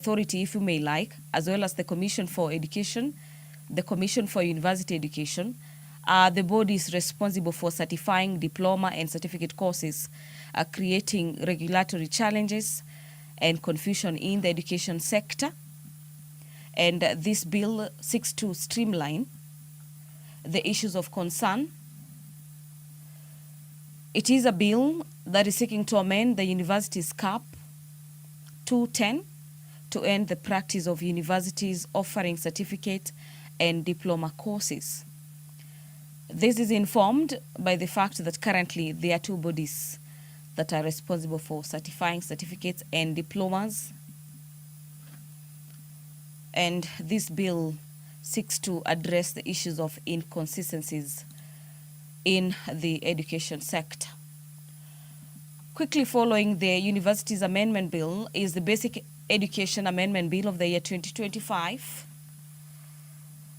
authority, if you may like, as well as the Commission for Education, the Commission for University Education, are the bodies responsible for certifying diploma and certificate courses, creating regulatory challenges and confusion in the education sector. And this bill seeks to streamline the issues of concern. It is a bill that is seeking to amend the Universities Cap 210 to end the practice of universities offering certificate and diploma courses. This is informed by the fact that currently there are two bodies that are responsible for certifying certificates and diplomas. And this bill seeks to address the issues of inconsistencies in the education sector. Quickly following the Universities Amendment Bill is the Basic Education Amendment Bill of the year 2025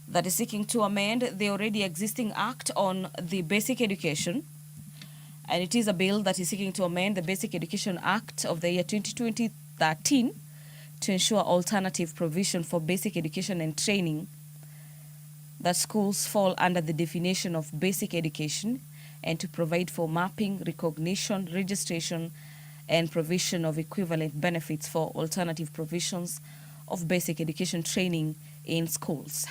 that is seeking to amend the already existing Act on the Basic Education. And it is a bill that is seeking to amend the Basic Education Act of the year 2013 to ensure alternative provision for basic education and training, that schools fall under the definition of basic education, and to provide for mapping, recognition, registration, and provision of equivalent benefits for alternative provisions of basic education training in schools.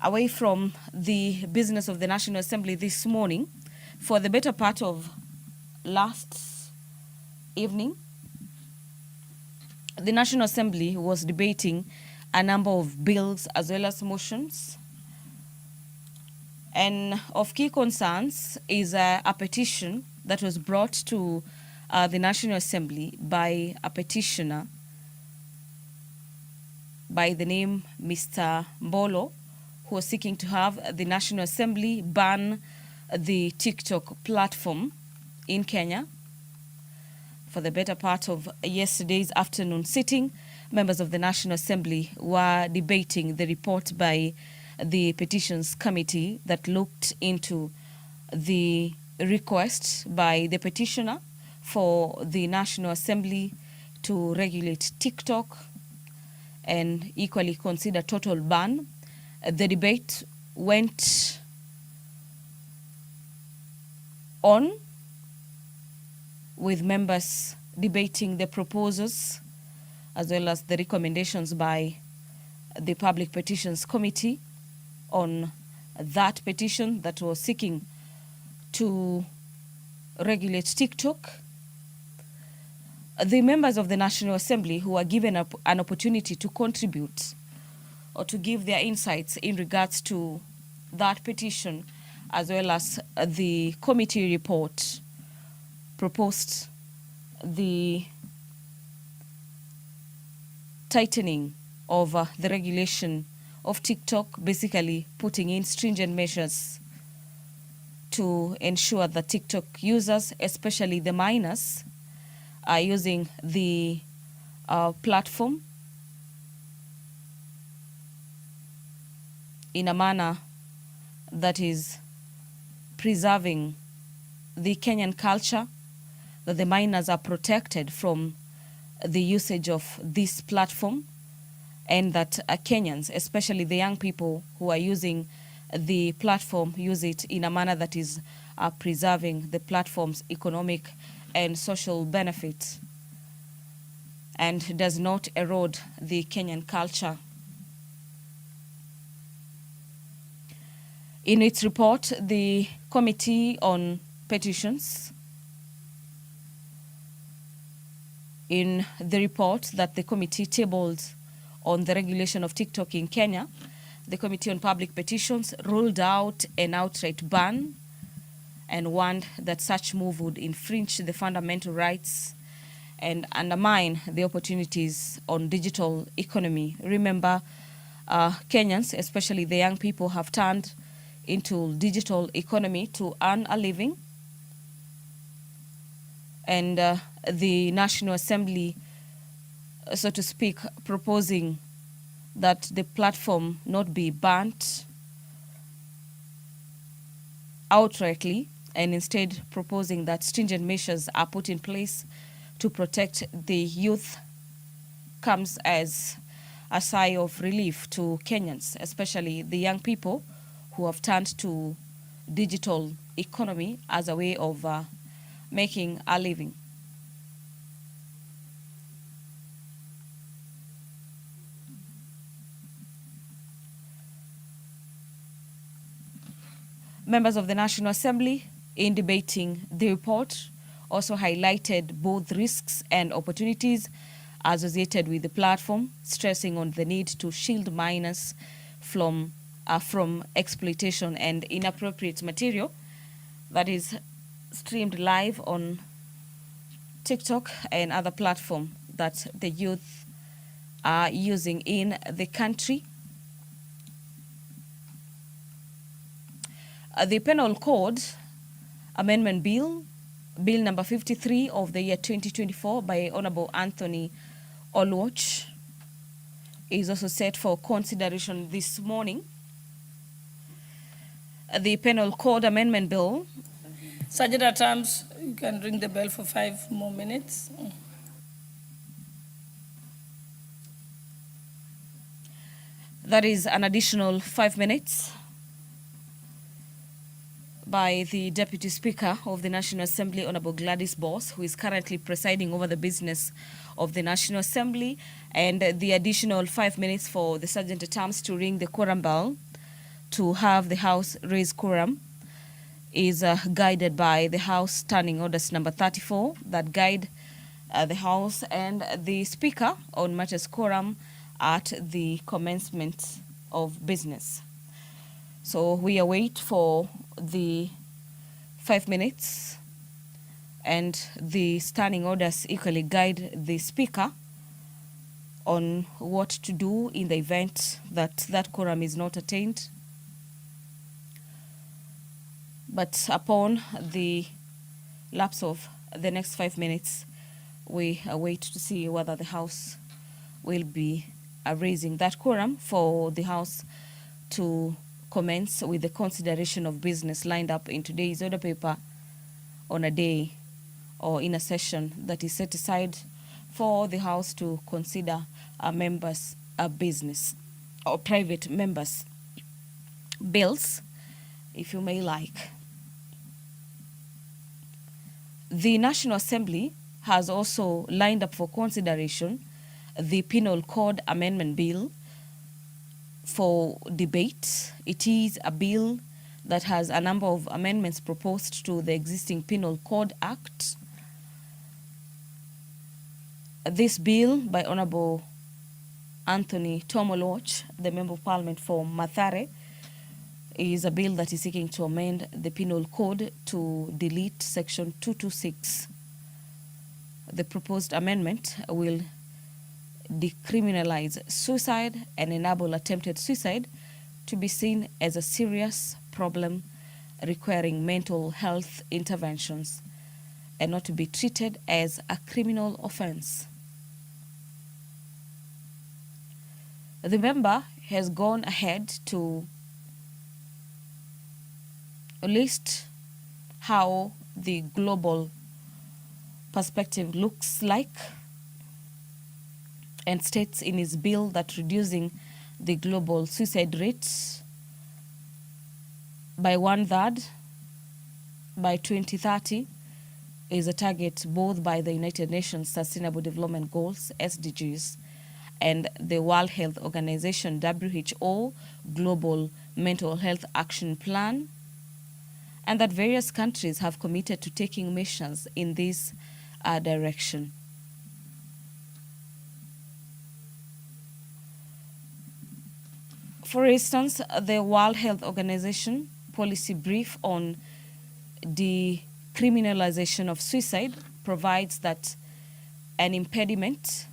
Away from the business of the National Assembly this morning, for the better part of last evening, the National Assembly was debating a number of bills as well as motions. And of key concerns is a petition that was brought to the National Assembly by a petitioner by the name Mr. Mbolo, who was seeking to have the National Assembly ban the TikTok platform in Kenya. For the better part of yesterday's afternoon sitting, members of the National Assembly were debating the report by the Petitions Committee that looked into the request by the petitioner for the National Assembly to regulate TikTok and equally consider total ban. The debate went on with members debating the proposals as well as the recommendations by the Public Petitions Committee on that petition that was seeking to regulate TikTok. The members of the National Assembly who were given an opportunity to contribute or to give their insights in regards to that petition as well as the committee report proposed the tightening of the regulation of TikTok, basically putting in stringent measures to ensure that TikTok users, especially the minors, are using the platform in a manner that is preserving the Kenyan culture, that the minors are protected from the usage of this platform, and that Kenyans, especially the young people who are using the platform, use it in a manner that is preserving the platform's economic and social benefits and does not erode the Kenyan culture. In its report, the Committee on Petitions, in the report that the committee tabled on the regulation of TikTok in Kenya, the Committee on Public Petitions ruled out an outright ban and warned that such move would infringe the fundamental rights and undermine the opportunities on digital economy. Remember, Kenyans, especially the young people, have turned into digital economy to earn a living. And the National Assembly, so to speak, proposing that the platform not be banned outrightly, and instead proposing that stringent measures are put in place to protect the youth comes as a sigh of relief to Kenyans, especially the young people who have turned to digital economy as a way of making a living. Members of the National Assembly, in debating the report, also highlighted both risks and opportunities associated with the platform, stressing on the need to shield minors from exploitation and inappropriate material that is streamed live on TikTok and other platforms that the youth are using in the country. The Penal Code Amendment Bill number 53 of the year 2024 by Honorable Anthony Oluoch is also set for consideration this morning. The Penal Code Amendment Bill. Sergeant at Arms, you can ring the bell for 5 more minutes. That is an additional 5 minutes by the Deputy Speaker of the National Assembly, Honorable Gladys Boss, who is currently presiding over the business of the National Assembly, and the additional 5 minutes for the Sergeant at Arms to ring the quorum bell to have the House raise quorum is guided by the House Standing Orders number 34 that guide the House and the Speaker on matters quorum at the commencement of business. So we await for the 5 minutes, and the standing orders equally guide the Speaker on what to do in the event that quorum is not attained. But upon the lapse of the next 5 minutes, we await to see whether the House will be raising that quorum for the House to commence with the consideration of business lined up in today's order paper on a day or in a session that is set aside for the House to consider members' business or private members' bills, if you may like. The National Assembly has also lined up for consideration the Penal Code Amendment Bill for debate. It is a bill that has a number of amendments proposed to the existing Penal Code Act. This bill by Honorable Anthony Oluoch, the Member of Parliament for Mathare, is a bill that is seeking to amend the Penal Code to delete Section 226. The proposed amendment will decriminalize suicide and enable attempted suicide to be seen as a serious problem requiring mental health interventions and not to be treated as a criminal offense. The member has gone ahead to list how the global perspective looks like, and states in his bill that reducing the global suicide rate by 1/3 by 2030 is a target both by the United Nations Sustainable Development Goals, SDGs, and the World Health Organization, WHO, Global Mental Health Action Plan, and that various countries have committed to taking measures in this direction. For instance, the World Health Organization policy brief on decriminalization of suicide provides that an impediment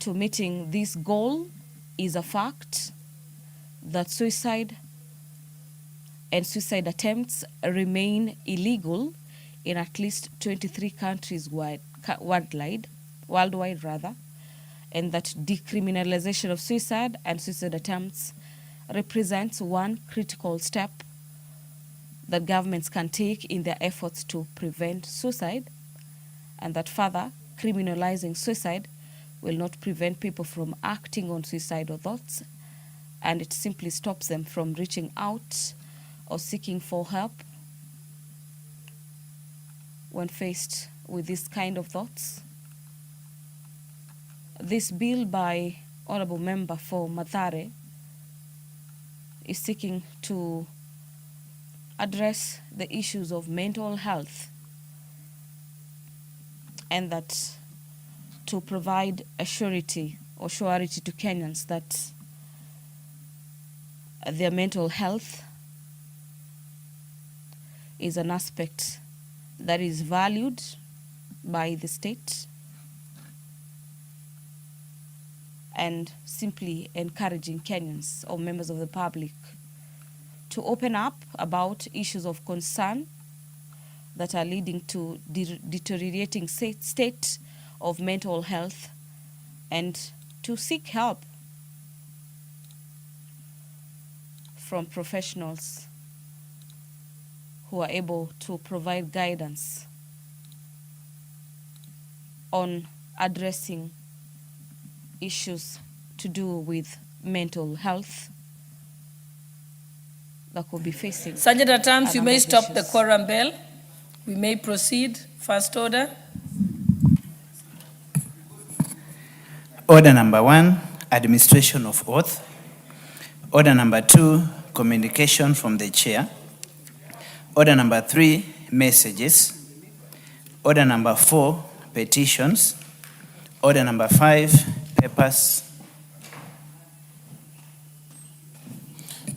to meeting this goal is a fact that suicide and suicide attempts remain illegal in at least 23 countries worldwide, and that decriminalization of suicide and suicide attempts represents one critical step that governments can take in their efforts to prevent suicide, and that further criminalizing suicide will not prevent people from acting on suicidal thoughts, and it simply stops them from reaching out or seeking for help when faced with this kind of thoughts. This bill by Honorable Member for Mathare is seeking to address the issues of mental health, and that to provide a surety to Kenyans that their mental health is an aspect that is valued by the state, and simply encouraging Kenyans or members of the public to open up about issues of concern that are leading to deteriorating state of mental health, and to seek help from professionals who are able to provide guidance on addressing issues to do with mental health that could be facing. Senator Terms, you may stop the issues. quorum bell. We may proceed. First order. Order number 1, administration of oath. Order number 2, communication from the chair. Order number 3, messages. Order number 4, petitions. Order number 5, papers.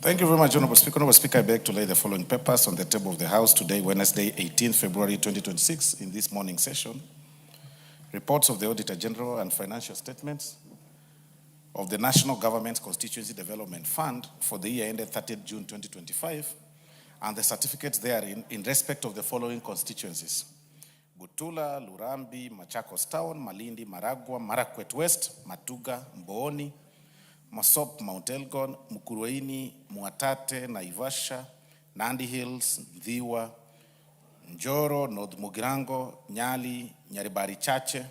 Thank you very much, Honorable Speaker. Honorable Speaker, I beg to lay the following papers on the table of the House today, Wednesday, 18th February 2026, in this morning session. Reports of the Auditor General and financial statements of the National Government Constituency Development Fund for the year ended 30th June 2025, and the certificates therein in respect of the following constituencies: Butula, Lurambi, Machakos Town, Malindi, Maragua, Marakwet West, Matuga, Mbooni, Mosop, Mount Elgon, Mukurweini, Mwatate, Naivasha, Nandi Hills, Dhiwa, Njoro, North Mugirango, Nyali, Nyaribari Chache,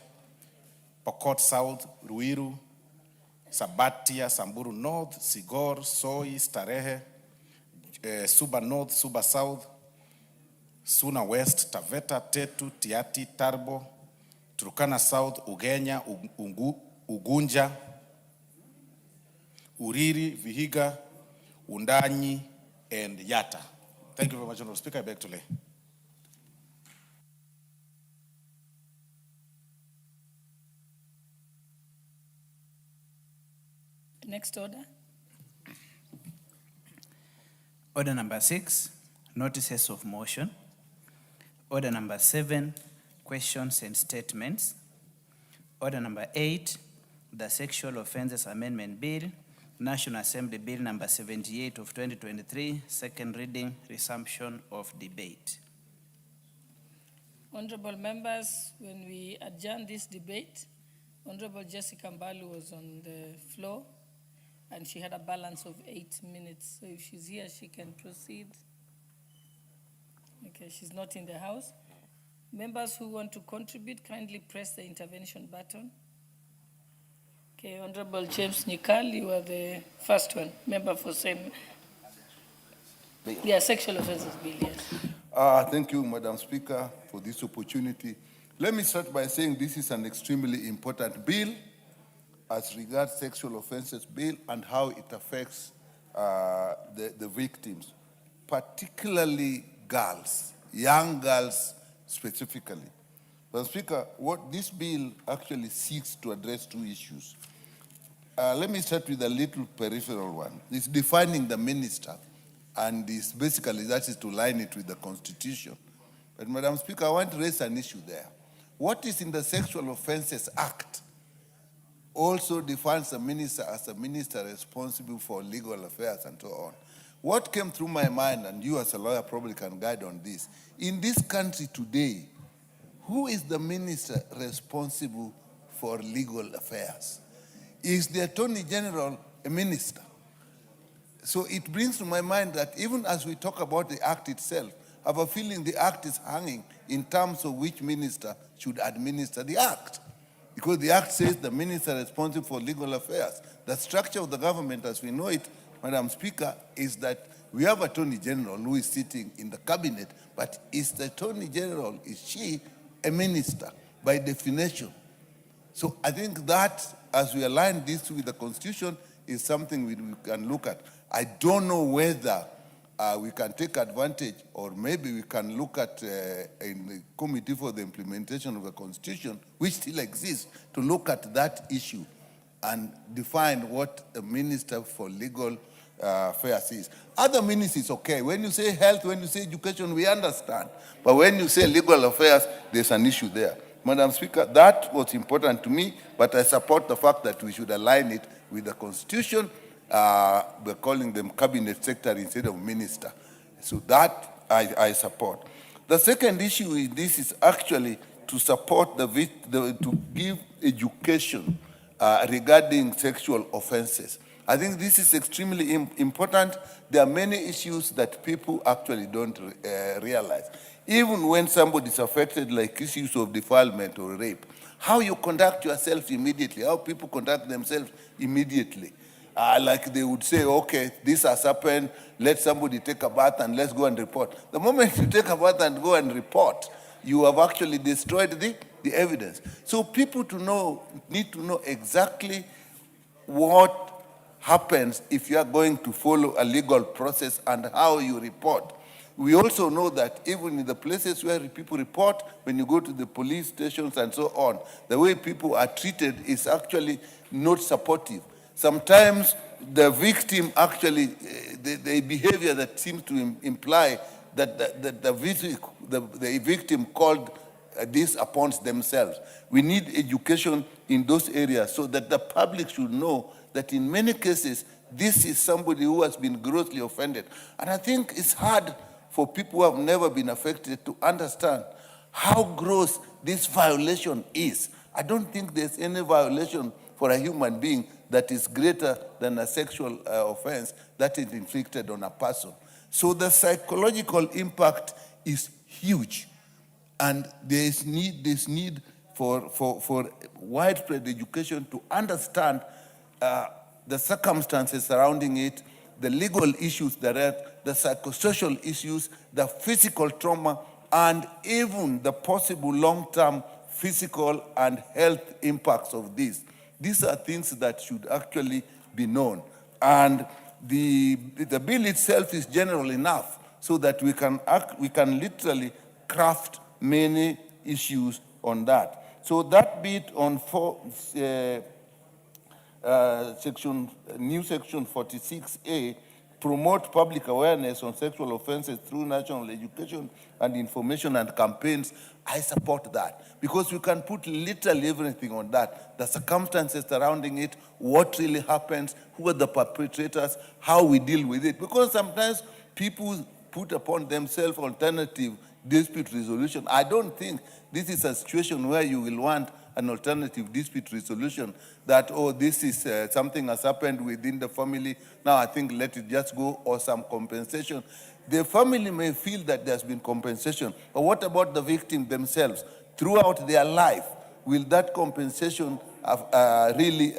Pokot South, Ruiru, Sabatia, Samburu North, Sigor, Soi, Starehe, Suba North, Suba South, Suna West, Taveta, Tetu, Tiati, Tarbo, Turkana South, Ugenya, Ugunja, Uriri, Vihiga, Undanyi, and Yata. Thank you very much, Honorable Speaker. I beg to lay. Next order. Order number 6, notices of motion. Order number 7, questions and statements. Order number 8, the Sexual Offences Amendment Bill, National Assembly Bill number 78 of 2023, second reading, resumption of debate. Honorable members, when we adjourned this debate, Honorable 𝗧𝗜𝗞𝗧𝗘𝗏 was on the floor, and she had a balance of 8 minutes. So if she's here, she can proceed. Okay, she's not in the House. Members who want to contribute, kindly press the intervention button. Okay, Honorable James Nyikal, you are the first one. Member for same. Yeah, Sexual Offences Bill, yes. Thank you, Madam Speaker, for this opportunity. Let me start by saying this is an extremely important bill as regards Sexual Offences Bill and how it affects the victims, particularly girls, young girls specifically. Madam Speaker, what this bill actually seeks to address 2 issues. Let me start with a little peripheral one. It's defining the minister, and it's basically that is to line it with the Constitution. But Madam Speaker, I want to raise an issue there. What is in the Sexual Offences Act also defines the minister as a minister responsible for legal affairs and so on. What came through my mind, and you as a lawyer probably can guide on this, in this country today, who is the minister responsible for legal affairs? Is the Attorney General a minister? So it brings to my mind that even as we talk about the Act itself, I have a feeling the Act is hanging in terms of which minister should administer the Act. because the Act says the minister responsible for legal affairs. The structure of the government as we know it, Madam Speaker, is that we have Attorney General who is sitting in the cabinet, but is the Attorney General, is she a minister by definition? So I think that as we align this with the Constitution is something we can look at. I don't know whether we can take advantage, or maybe we can look at in the Committee for the Implementation of the Constitution, which still exists, to look at that issue and define what a Minister for Legal Affairs is. Other ministries, okay. When you say health, when you say education, we understand. But when you say legal affairs, there's an issue there. Madam Speaker, that was important to me, but I support the fact that we should align it with the Constitution. We're calling them cabinet secretary instead of minister. So that I support. The second issue in this is actually to support to give education regarding sexual offenses. I think this is extremely important. There are many issues that people actually don't realize. Even when somebody is affected, like issues of defilement or rape, how you conduct yourself immediately, how people conduct themselves immediately. Like they would say, okay, this has happened, let somebody take a bath and let's go and report. The moment you take a bath and go and report, you have actually destroyed the evidence. So people need to know exactly what happens if you are going to follow a legal process and how you report. We also know that even in the places where people report, when you go to the police stations and so on, the way people are treated is actually not supportive. Sometimes the victim actually, the behavior that seems to imply that the victim called this upon themselves. We need education in those areas so that the public should know that in many cases, this is somebody who has been grossly offended. And I think it's hard for people who have never been affected to understand how gross this violation is. I don't think there's any violation for a human being that is greater than a sexual offense that is inflicted on a person. So the psychological impact is huge. And there's need for widespread education to understand the circumstances surrounding it, the legal issues that are, the psychosocial issues, the physical trauma, and even the possible long-term physical and health impacts of this. These are things that should actually be known. And the bill itself is general enough so that we can literally craft many issues on that. So that bit on new section 46A, promote public awareness on sexual offenses through national education and information and campaigns. I support that because we can put literally everything on that. The circumstances surrounding it, what really happens, who are the perpetrators, how we deal with it. Because sometimes people put upon themselves alternative dispute resolution. I don't think this is a situation where you will want an alternative dispute resolution that, oh, this is something has happened within the family, now I think let it just go, or some compensation. The family may feel that there's been compensation, but what about the victim themselves? Throughout their life, will that compensation really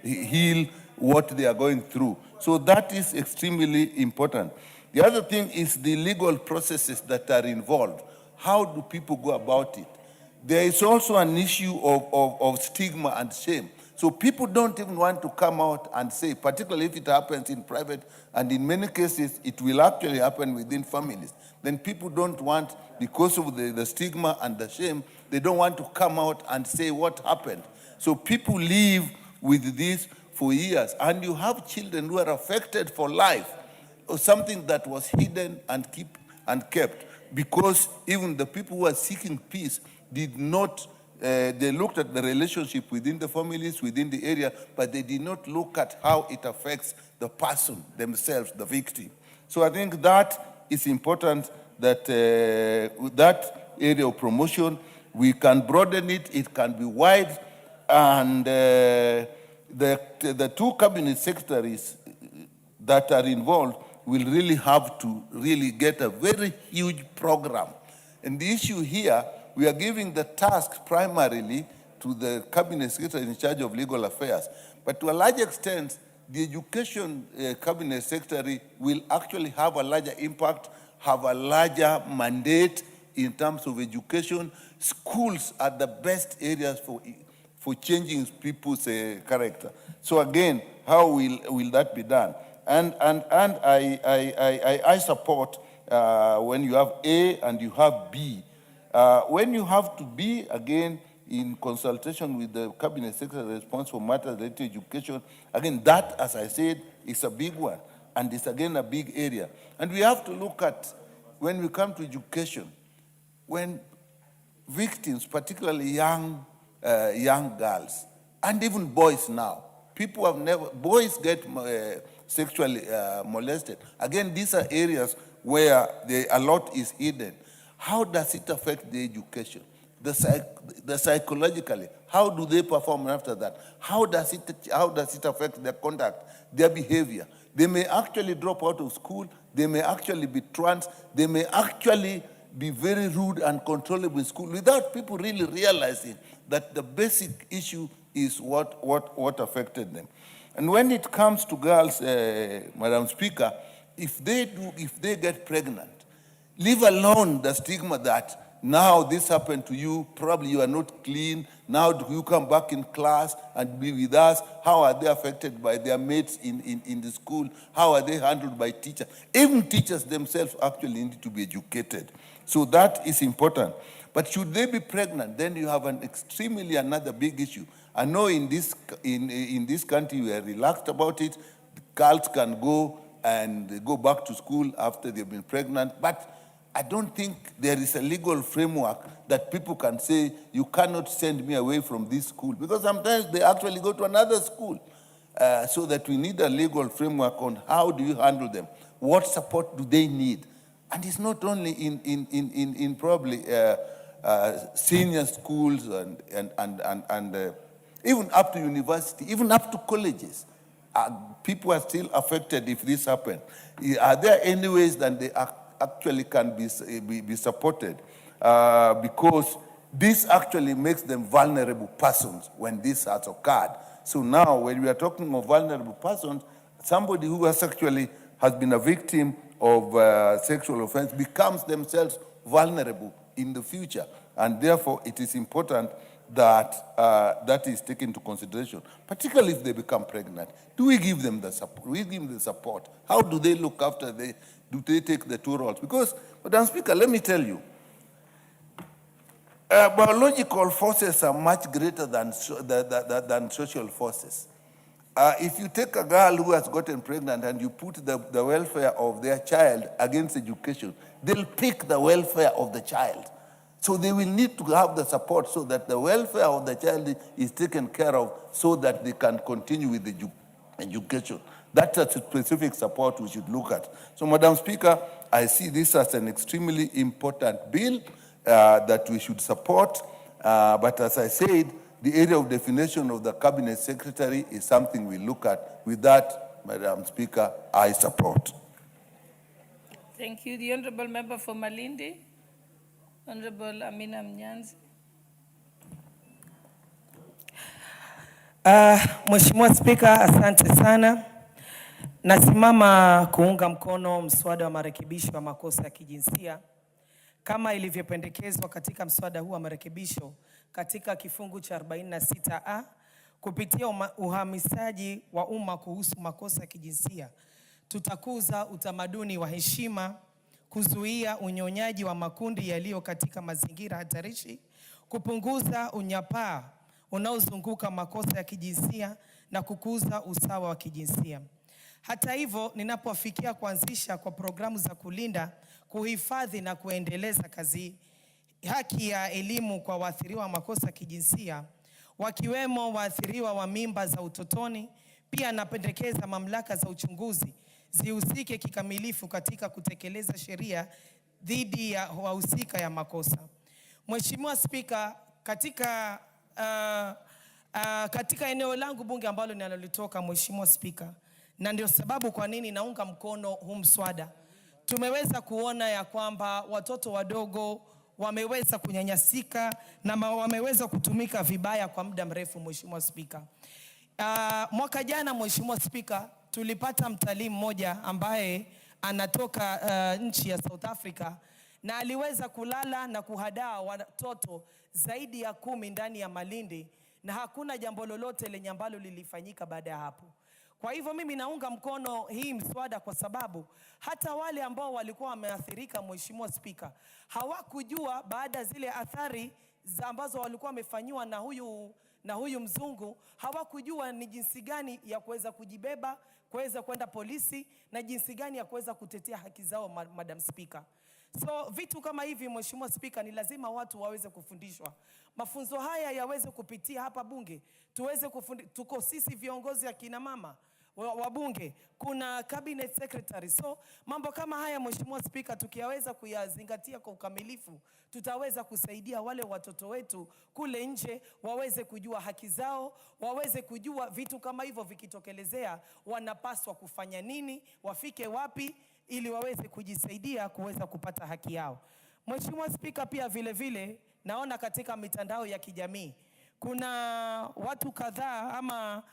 heal what they are going through? So that is extremely important. The other thing is the legal processes that are involved. How do people go about it? There is also an issue of stigma and shame. So people don't even want to come out and say, particularly if it happens in private, and in many cases, it will actually happen within families. Then people don't want, because of the stigma and the shame, they don't want to come out and say what happened. So people live with this for years, and you have children who are affected for life, or something that was hidden and kept, because even the people who are seeking peace did not, they looked at the relationship within the families, within the area, but they did not look at how it affects the person themselves, the victim. So I think that is important, that that area of promotion, we can broaden it, it can be wide, and the two cabinet secretaries that are involved will really have to really get a very huge program. And the issue here, we are giving the task primarily to the cabinet secretary in charge of legal affairs. But to a large extent, the education cabinet secretary will actually have a larger impact, have a larger mandate in terms of education. Schools are the best areas for changing people's character. So again, how will that be done? And I support when you have A and you have B. When you have to be, again, in consultation with the cabinet secretary responsible for matters related to education, again, that, as I said, is a big one. And it's, again, a big area. And we have to look at, when we come to education, when victims, particularly young girls, and even boys now, boys get sexually molested. Again, these are areas where a lot is hidden. How does it affect the education? The psychologically, how do they perform after that? How does it affect their conduct, their behavior? They may actually drop out of school. They may actually be trans. They may actually be very rude and controllable in school without people really realizing that the basic issue is what affected them. And when it comes to girls, Madam Speaker, if they get pregnant, leave alone the stigma that now this happened to you, probably you are not clean, now do you come back in class and be with us? How are they affected by their mates in the school? How are they handled by teachers? Even teachers themselves actually need to be educated. So that is important. But should they be pregnant, then you have another big issue. I know in this country we are relaxed about it. Girls can go and go back to school after they've been pregnant, but I don't think there is a legal framework that people can say, you cannot send me away from this school, because sometimes they actually go to another school. So that we need a legal framework on how do you handle them, what support do they need. And it's not only in probably senior schools and even up to university, even up to colleges. People are still affected if this happens. Are there any ways that they actually can be supported? Because this actually makes them vulnerable persons when this has occurred. So now when we are talking of vulnerable persons, somebody who has been a victim of sexual offense becomes themselves vulnerable in the future. And therefore, it is important that that is taken into consideration, particularly if they become pregnant. Do we give them the support? Do we give them the support? How do they look after do they take the two roles? Because, Madam Speaker, let me tell you, biological forces are much greater than social forces. If you take a girl who has gotten pregnant and you put the welfare of their child against education, they'll pick the welfare of the child. So they will need to have the support so that the welfare of the child is taken care of so that they can continue with the education. That's a specific support we should look at. So, Madam Speaker, I see this as an extremely important bill that we should support. But as I said, the area of definition of the cabinet secretary is something we look at. With that, Madam Speaker, I support. Thank you. The Honourable Member for Malindi, Honourable Amina Mnyanzi. Mheshimiwa Spika, asante sana. Nasimama kuunga mkono mswada wa marekebisho ya makosa ya kijinsia kama ilivyopendekezwa katika mswada huu wa marekebisho katika kifungu cha 46A kupitia uhamisaji wa umma kuhusu makosa ya kijinsia. Tutakuza utamaduni wa heshima, kuzuia unyonyaji wa makundi yaliyo katika mazingira hatarishi, kupunguza unyapaa unaozunguka makosa ya kijinsia na kukuza usawa wa kijinsia. Hata hivyo, ninapofikia kuanzisha kwa programu za kulinda, kuhifadhi na kuendeleza haki ya elimu kwa waathiriwa wa makosa ya kijinsia, wakiwemo waathiriwa wa mimba za utotoni, pia napendekeza mamlaka za uchunguzi zihusike kikamilifu katika kutekeleza sheria dhidi ya wahusika ya makosa. Mheshimiwa Spika, katika eneo langu bunge ambalo ninalolitoka, Mheshimiwa Spika, na ndio sababu kwa nini naunga mkono huu mswada, tumeweza kuona ya kwamba watoto wadogo wameweza kunyanyasika na wameweza kutumika vibaya kwa muda mrefu, Mheshimiwa Spika. Mwaka jana, Mheshimiwa Spika, tulipata mtalii mmoja ambaye anatoka nchi ya South Africa na aliweza kulala na kuhadaa watoto zaidi ya 10 ndani ya Malindi, na hakuna jambo lolote lenye ambalo lilifanyika baada ya hapo. Kwa hivyo mimi naunga mkono hii mswada kwa sababu hata wale ambao walikuwa wameathirika, Mheshimiwa Spika, hawakujua baada zile athari ambazo walikuwa wamefanyiwa na huyu mzungu, hawakujua ni jinsi gani ya kuweza kujibeba, kuweza kwenda polisi na jinsi gani ya kuweza kutetea haki zao, Madam Speaker. So vitu kama hivi, Mheshimiwa Spika, ni lazima watu waweze kufundishwa. Mafunzo haya yaweze kupitia hapa bunge. Tuweze tuko sisi viongozi akina mama wa bunge, kuna cabinet secretary. So mambo kama haya, Mheshimiwa Spika, tukiyaweza kuyazingatia kwa ukamilifu, tutaweza kusaidia wale watoto wetu kule nje waweze kujua haki zao, waweze kujua vitu kama hivyo vikitokelezea wanapaswa kufanya nini, wafike wapi, ili waweze kujisaidia kuweza kupata haki yao. Mheshimiwa Spika, pia vile vile naona katika mitandao ya kijamii kuna watu kadhaa ama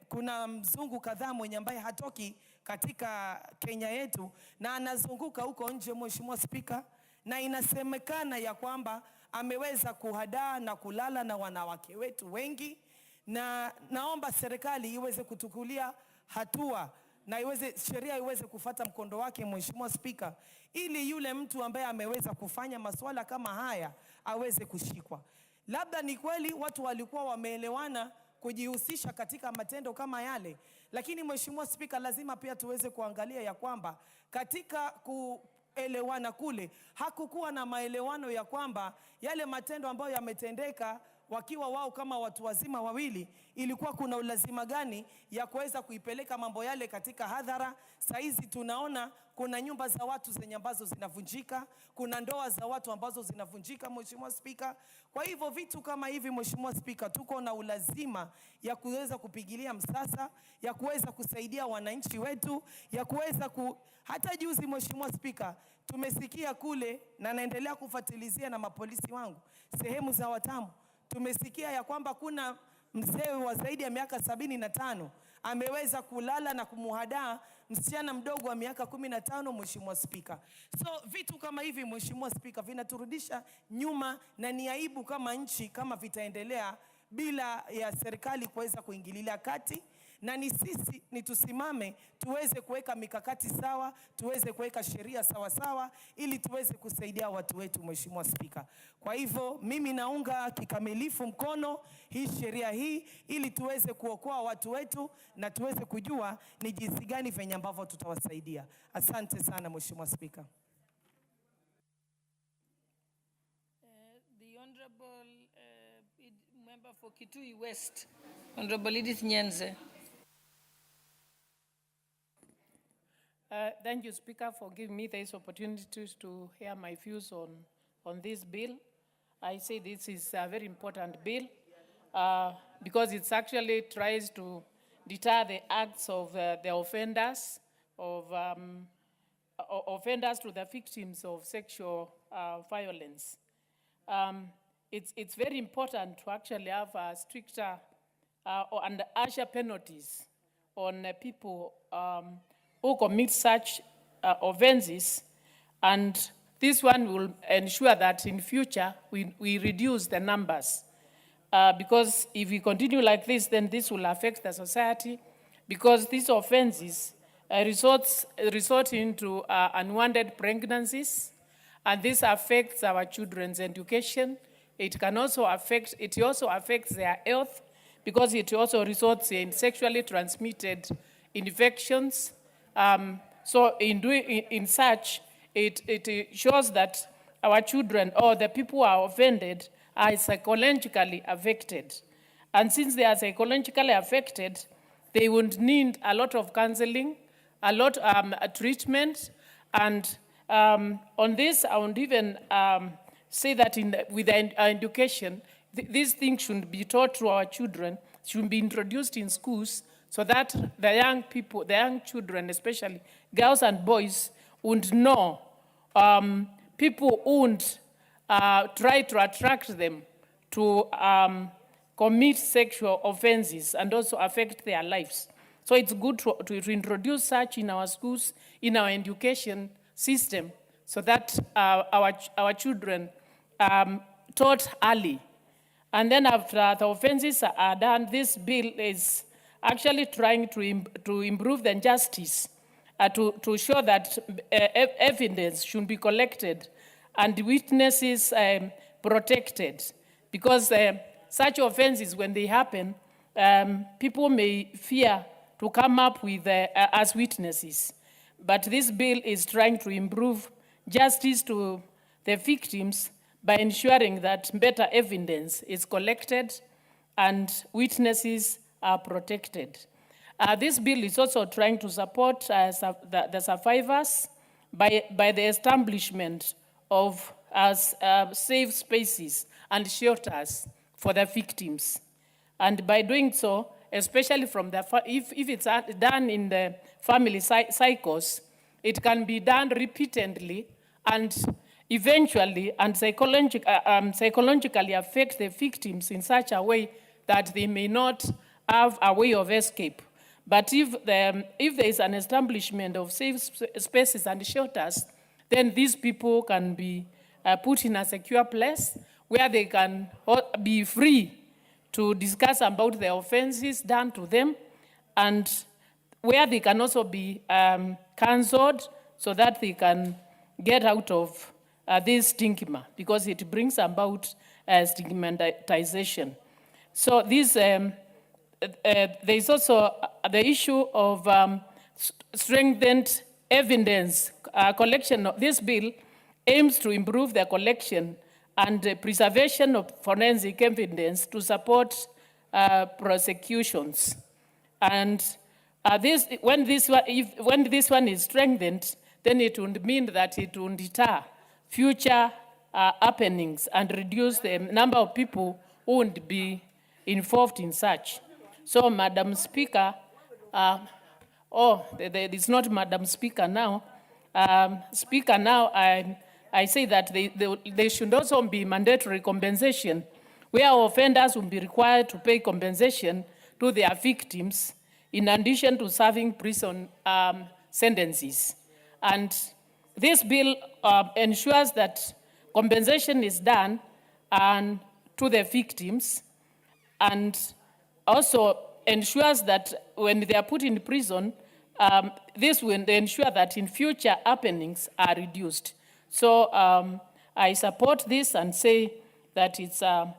kuna mzungu kadhaa mwenye ambaye hatoki katika Kenya yetu na anazunguka huko nje, Mheshimiwa Spika, na inasemekana ya kwamba ameweza kuhadaa na kulala na wanawake wetu wengi, na naomba serikali iweze kutukulia hatua na sheria iweze kufuata mkondo wake, Mheshimiwa Spika, ili yule mtu ambaye ameweza kufanya masuala kama haya aweze kushikwa. Labda ni kweli watu walikuwa wameelewana kujihusisha katika matendo kama yale, lakini Mheshimiwa Spika, lazima pia tuweze kuangalia ya kwamba katika kuelewana kule hakukuwa na maelewano ya kwamba yale matendo ambayo yametendeka wakiwa wao kama watu wazima wawili, ilikuwa kuna ulazima gani ya kuweza kuipeleka mambo yale katika hadhara. Saizi tunaona kuna nyumba za watu zenye ambazo zinavunjika, kuna ndoa za watu ambazo zinavunjika, Mheshimiwa Spika. Kwa hivyo vitu kama hivi, Mheshimiwa Spika, tuko na ulazima ya kuweza kupigilia msasa, ya kuweza kusaidia wananchi wetu, ya kuweza hata juzi, Mheshimiwa Spika, tumesikia kule na naendelea kufuatilizia na mapolisi wangu sehemu za Watamu, tumesikia ya kwamba kuna mzee wa zaidi ya miaka 75 ameweza kulala na kumuhadaa msichana mdogo wa miaka 15, Mheshimiwa Spika. So vitu kama hivi, Mheshimiwa Spika, vinaturudisha nyuma na ni aibu kama nchi kama vitaendelea bila ya serikali kuweza kuingililia kati, na ni tusimame tuweze kuweka mikakati sawa, tuweze kuweka sheria sawa sawa ili tuweze kusaidia watu wetu, Mheshimiwa Spika. Kwa hivyo mimi naunga kikamilifu mkono hii sheria hii ili tuweze kuokoa watu wetu na tuweze kujua ni jinsi gani venye ambavyo tutawasaidia. Asante sana, Mheshimiwa Spika. The Honorable Member for Kitui West, Honorable Edith Nyenze. Thank you, Speaker, for giving me this opportunity to hear my views on this bill. I say this is a very important bill because it actually tries to deter the acts of the offenders, offenders to the victims of sexual violence. It's very important to actually have a stricter and harsher penalties on people who commit such offenses, and this one will ensure that in future we reduce the numbers. Because if we continue like this, then this will affect the society, because these offenses resort into unwanted pregnancies, and this affects our children's education. It also affects their health, because it also results in sexually transmitted infections. So in such, it shows that our children or the people who are offended are psychologically affected. And since they are psychologically affected, they would need a lot of counseling, a lot of treatment. And on this, I would even say that with our education, these things should be taught to our children, should be introduced in schools, so that the young people, the young children, especially girls and boys, would know people won't try to attract them to commit sexual offenses and also affect their lives. So it's good to introduce such in our schools, in our education system, so that our children taught early. And then after the offenses are done, this bill is actually trying to improve the justice, to show that evidence should be collected and witnesses protected. Because such offenses, when they happen, people may fear to come up with as witnesses. But this bill is trying to improve justice to the victims by ensuring that better evidence is collected and witnesses are protected. This bill is also trying to support the survivors by the establishment of safe spaces and shelters for the victims. And by doing so, especially from if it's done in the family cycles, it can be done repeatedly and eventually and psychologically affect the victims in such a way that they may not have a way of escape. But if there is an establishment of safe spaces and shelters, then these people can be put in a secure place where they can be free to discuss about the offenses done to them, and where they can also be counseled so that they can get out of this stigma, because it brings about stigmatization. So this, there is also the issue of strengthened evidence collection. This bill aims to improve the collection and preservation of forensic evidence to support prosecutions. And when this one is strengthened, then it would mean that it would deter future happenings and reduce the number of people who would be involved in such. So, Madam Speaker, it's not Madam Speaker now. Speaker now, I say that there should also be mandatory compensation, where offenders will be required to pay compensation to their victims in addition to serving prison sentences. And this bill ensures that compensation is done to the victims, and also ensures that when they are put in prison, this will ensure that in future happenings are reduced. So I support this and say that it's a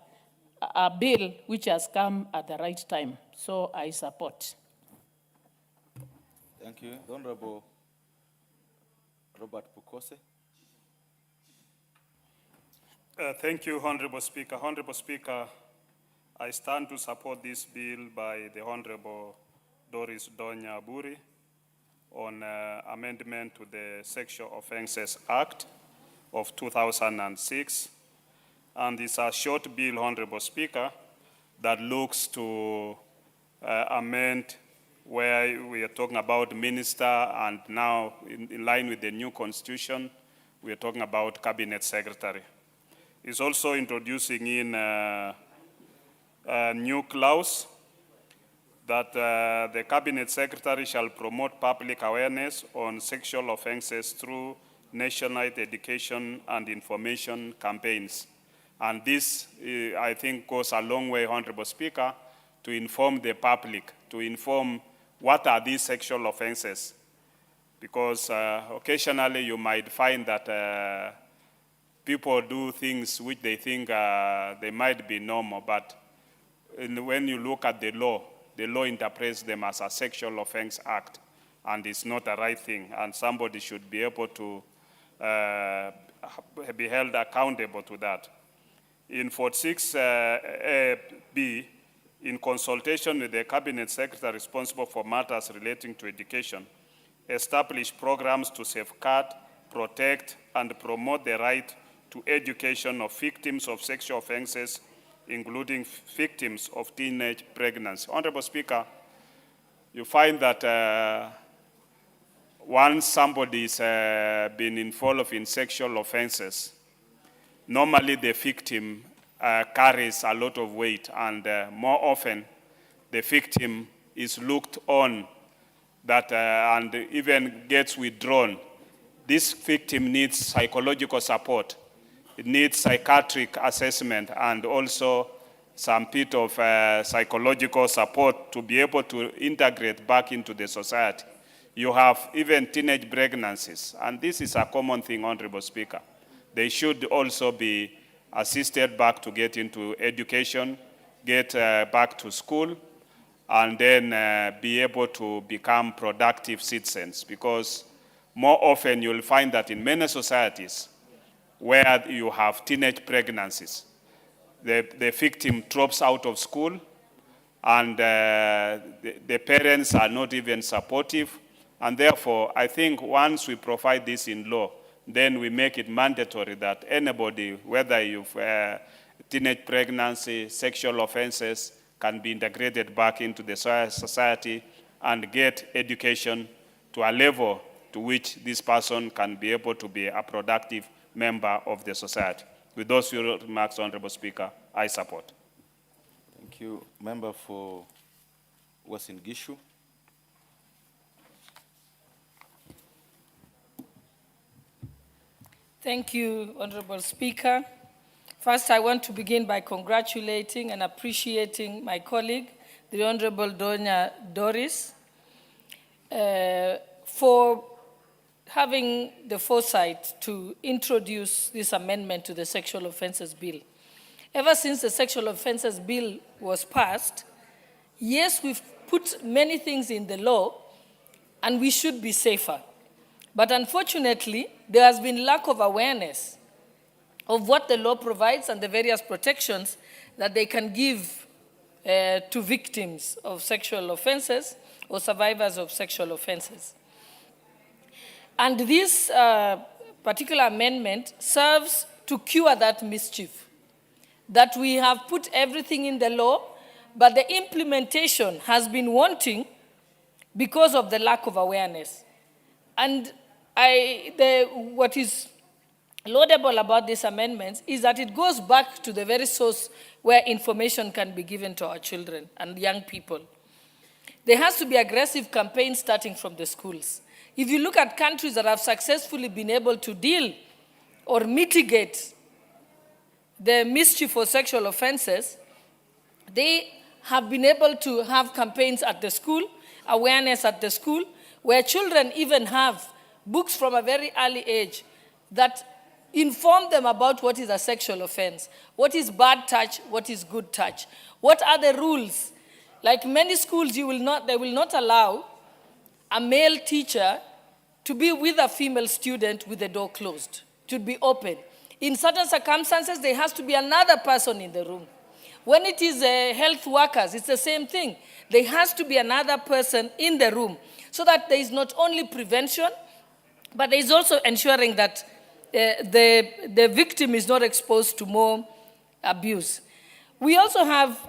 bill which has come at the right time. So I support. Thank you. The Honorable Robert Pukose. Thank you, Honorable Speaker. Honorable Speaker, I stand to support this bill by the Honorable Doris Donya Buri on amendment to the Sexual Offences Act of 2006. And it's a short bill, Honorable Speaker, that looks to amend where we are talking about minister, and now in line with the new constitution, we are talking about cabinet secretary. It's also introducing in a new clause that the cabinet secretary shall promote public awareness on sexual offenses through nationwide education and information campaigns. And this, I think, goes a long way, Honorable Speaker, to inform the public, to inform what are these sexual offenses. Because occasionally you might find that people do things which they think they might be normal, but when you look at the law interprets them as a sexual offense act, and it's not the right thing, and somebody should be able to be held accountable to that. In 46B, in consultation with the cabinet secretary responsible for matters relating to education, establish programs to safeguard, protect, and promote the right to education of victims of sexual offenses, including victims of teenage pregnancy. Honorable Speaker, you find that once somebody's been involved in sexual offenses, normally the victim carries a lot of weight, and more often the victim is looked on that and even gets withdrawn. This victim needs psychological support. It needs psychiatric assessment and also some bit of psychological support to be able to integrate back into the society. You have even teenage pregnancies, and this is a common thing, Honorable Speaker. They should also be assisted back to get into education, get back to school, and then be able to become productive citizens. Because more often you'll find that in many societies where you have teenage pregnancies, the victim drops out of school, and the parents are not even supportive. And therefore, I think once we provide this in law, then we make it mandatory that anybody, whether you've teenage pregnancy, sexual offenses, can be integrated back into the society and get education to a level to which this person can be able to be a productive member of the society. With those few remarks, Honorable Speaker, I support. Thank you. Member for Uasin Gishu. Thank you, Honorable Speaker. First, I want to begin by congratulating and appreciating my colleague, the Honorable Donya Doris, for having the foresight to introduce this amendment to the Sexual Offences Bill. Ever since the Sexual Offences Bill was passed, yes, we've put many things in the law, and we should be safer. But unfortunately, there has been lack of awareness of what the law provides and the various protections that they can give to victims of sexual offenses or survivors of sexual offenses. And this particular amendment serves to cure that mischief, that we have put everything in the law, but the implementation has been wanting because of the lack of awareness. And what is laudable about these amendments is that it goes back to the very source where information can be given to our children and young people. There has to be aggressive campaigns starting from the schools. If you look at countries that have successfully been able to deal or mitigate the mischief of sexual offenses, they have been able to have campaigns at the school, awareness at the school, where children even have books from a very early age that inform them about what is a sexual offense, what is bad touch, what is good touch, what are the rules. Like many schools, they will not allow a male teacher to be with a female student with the door closed. It should be open. In certain circumstances, there has to be another person in the room. When it is health workers, it's the same thing. There has to be another person in the room so that there is not only prevention, but there is also ensuring that the victim is not exposed to more abuse. We also have,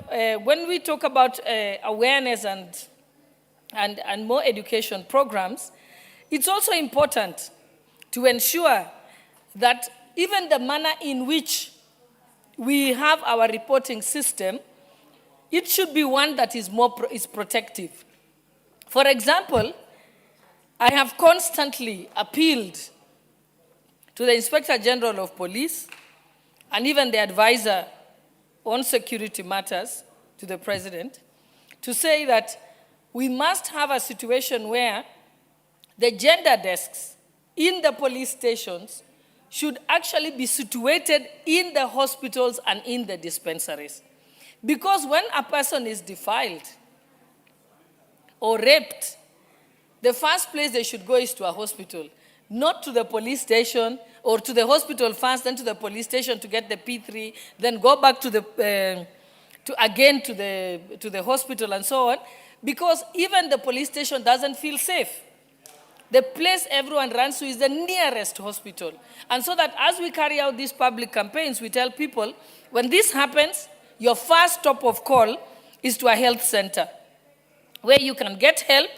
when we talk about awareness and more education programs, it's also important to ensure that even the manner in which we have our reporting system, it should be one that is is protective. For example, I have constantly appealed to the Inspector General of Police and even the advisor on security matters to the President to say that we must have a situation where the gender desks in the police stations should actually be situated in the hospitals and in the dispensaries. Because when a person is defiled or raped, the first place they should go is to a hospital, not to the police station, or to the hospital first, then to the police station to get the P3, then go back to the hospital and so on, because even the police station doesn't feel safe. The place everyone runs to is the nearest hospital. And so that as we carry out these public campaigns, we tell people, when this happens, your first stop of call is to a health center, where you can get help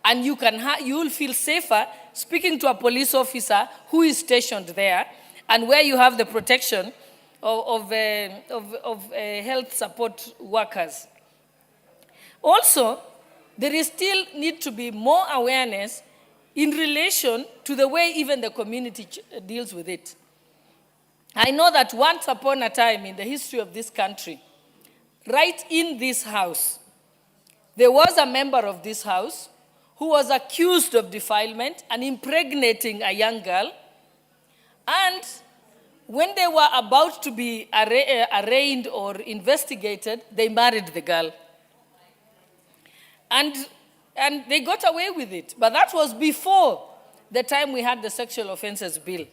And you will feel safer speaking to a police officer who is stationed there and where you have the protection of health support workers. Also, there is still need to be more awareness in relation to the way even the community deals with it. I know that once upon a time in the history of this country, right in this house, there was a member of this house who was accused of defilement and impregnating a young girl. And when they were about to be arraigned or investigated, they married the girl. And they got away with it. But that was before the time we had the Sexual Offences Bill.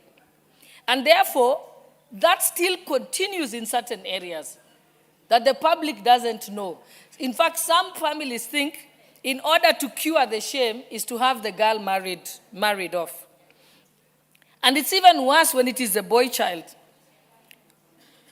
And therefore, that still continues in certain areas that the public doesn't know. In fact, some families think in order to cure the shame is to have the girl married off. And it's even worse when it is a boy child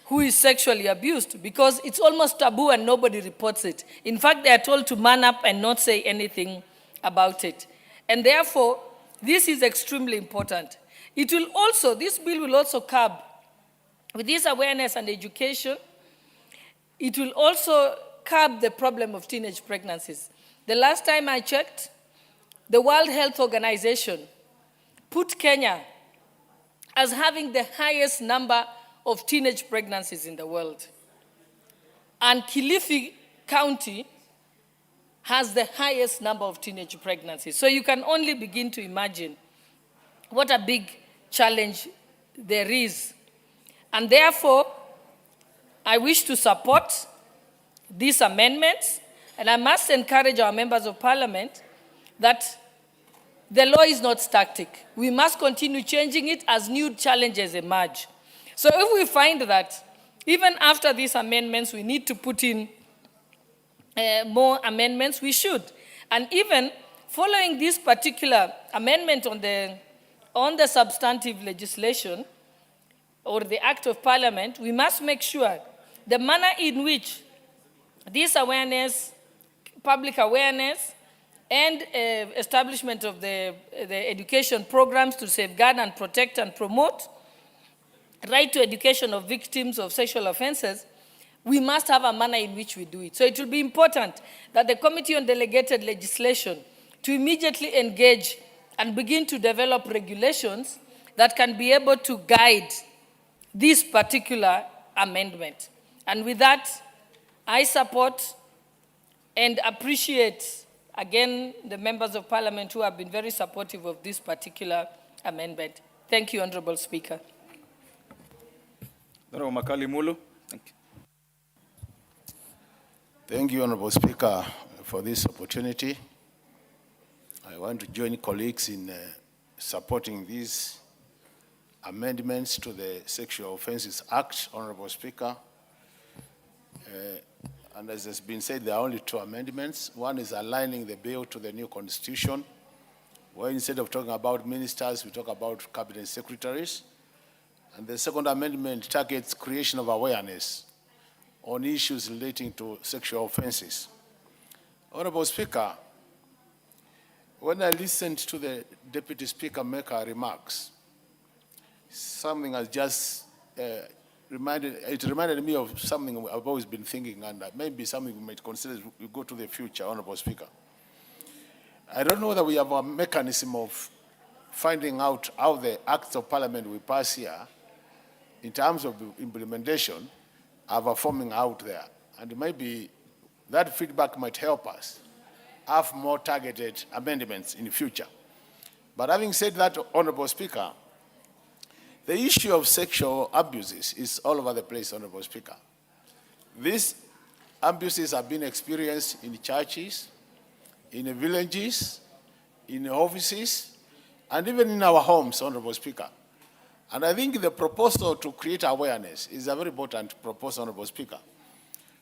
who is sexually abused, because it's almost taboo and nobody reports it. In fact, they are told to man up and not say anything about it. And therefore, this is extremely important. This bill will also curb, with this awareness and education, it will also curb the problem of teenage pregnancies. The last time I checked, the World Health Organization put Kenya as having the highest number of teenage pregnancies in the world. And Kilifi County has the highest number of teenage pregnancies. So you can only begin to imagine what a big challenge there is. And therefore, I wish to support these amendments, and I must encourage our members of parliament that the law is not static. We must continue changing it as new challenges emerge. So if we find that even after these amendments we need to put in more amendments, we should. And even following this particular amendment on the substantive legislation or the Act of Parliament, we must make sure the manner in which this awareness, public awareness, and establishment of the education programs to safeguard and protect and promote right to education of victims of sexual offenses, we must have a manner in which we do it. So it will be important that the Committee on Delegated Legislation to immediately engage and begin to develop regulations that can be able to guide this particular amendment. And with that, I support and appreciate, again, the members of parliament who have been very supportive of this particular amendment. Thank you, Honorable Speaker. Honorable Makali-Mulu. Thank you. Thank you, Honorable Speaker, for this opportunity. I want to join colleagues in supporting these amendments to the Sexual Offences Act, Honorable Speaker. And as has been said, there are only two amendments. One is aligning the bill to the new constitution, where instead of talking about ministers, we talk about cabinet secretaries. And the second amendment targets creation of awareness on issues relating to sexual offenses. Honorable Speaker, when I listened to the Deputy Speaker make her remarks, something has just reminded me of something I've always been thinking, and maybe something we might consider as we go to the future, Honorable Speaker. I don't know whether we have a mechanism of finding out how the acts of parliament we pass here, in terms of implementation, are performing out there. And maybe that feedback might help us have more targeted amendments in the future. But having said that, Honorable Speaker, the issue of sexual abuses is all over the place, Honorable Speaker. These abuses have been experienced in churches, in villages, in offices, and even in our homes, Honorable Speaker. And I think the proposal to create awareness is a very important proposal, Honorable Speaker,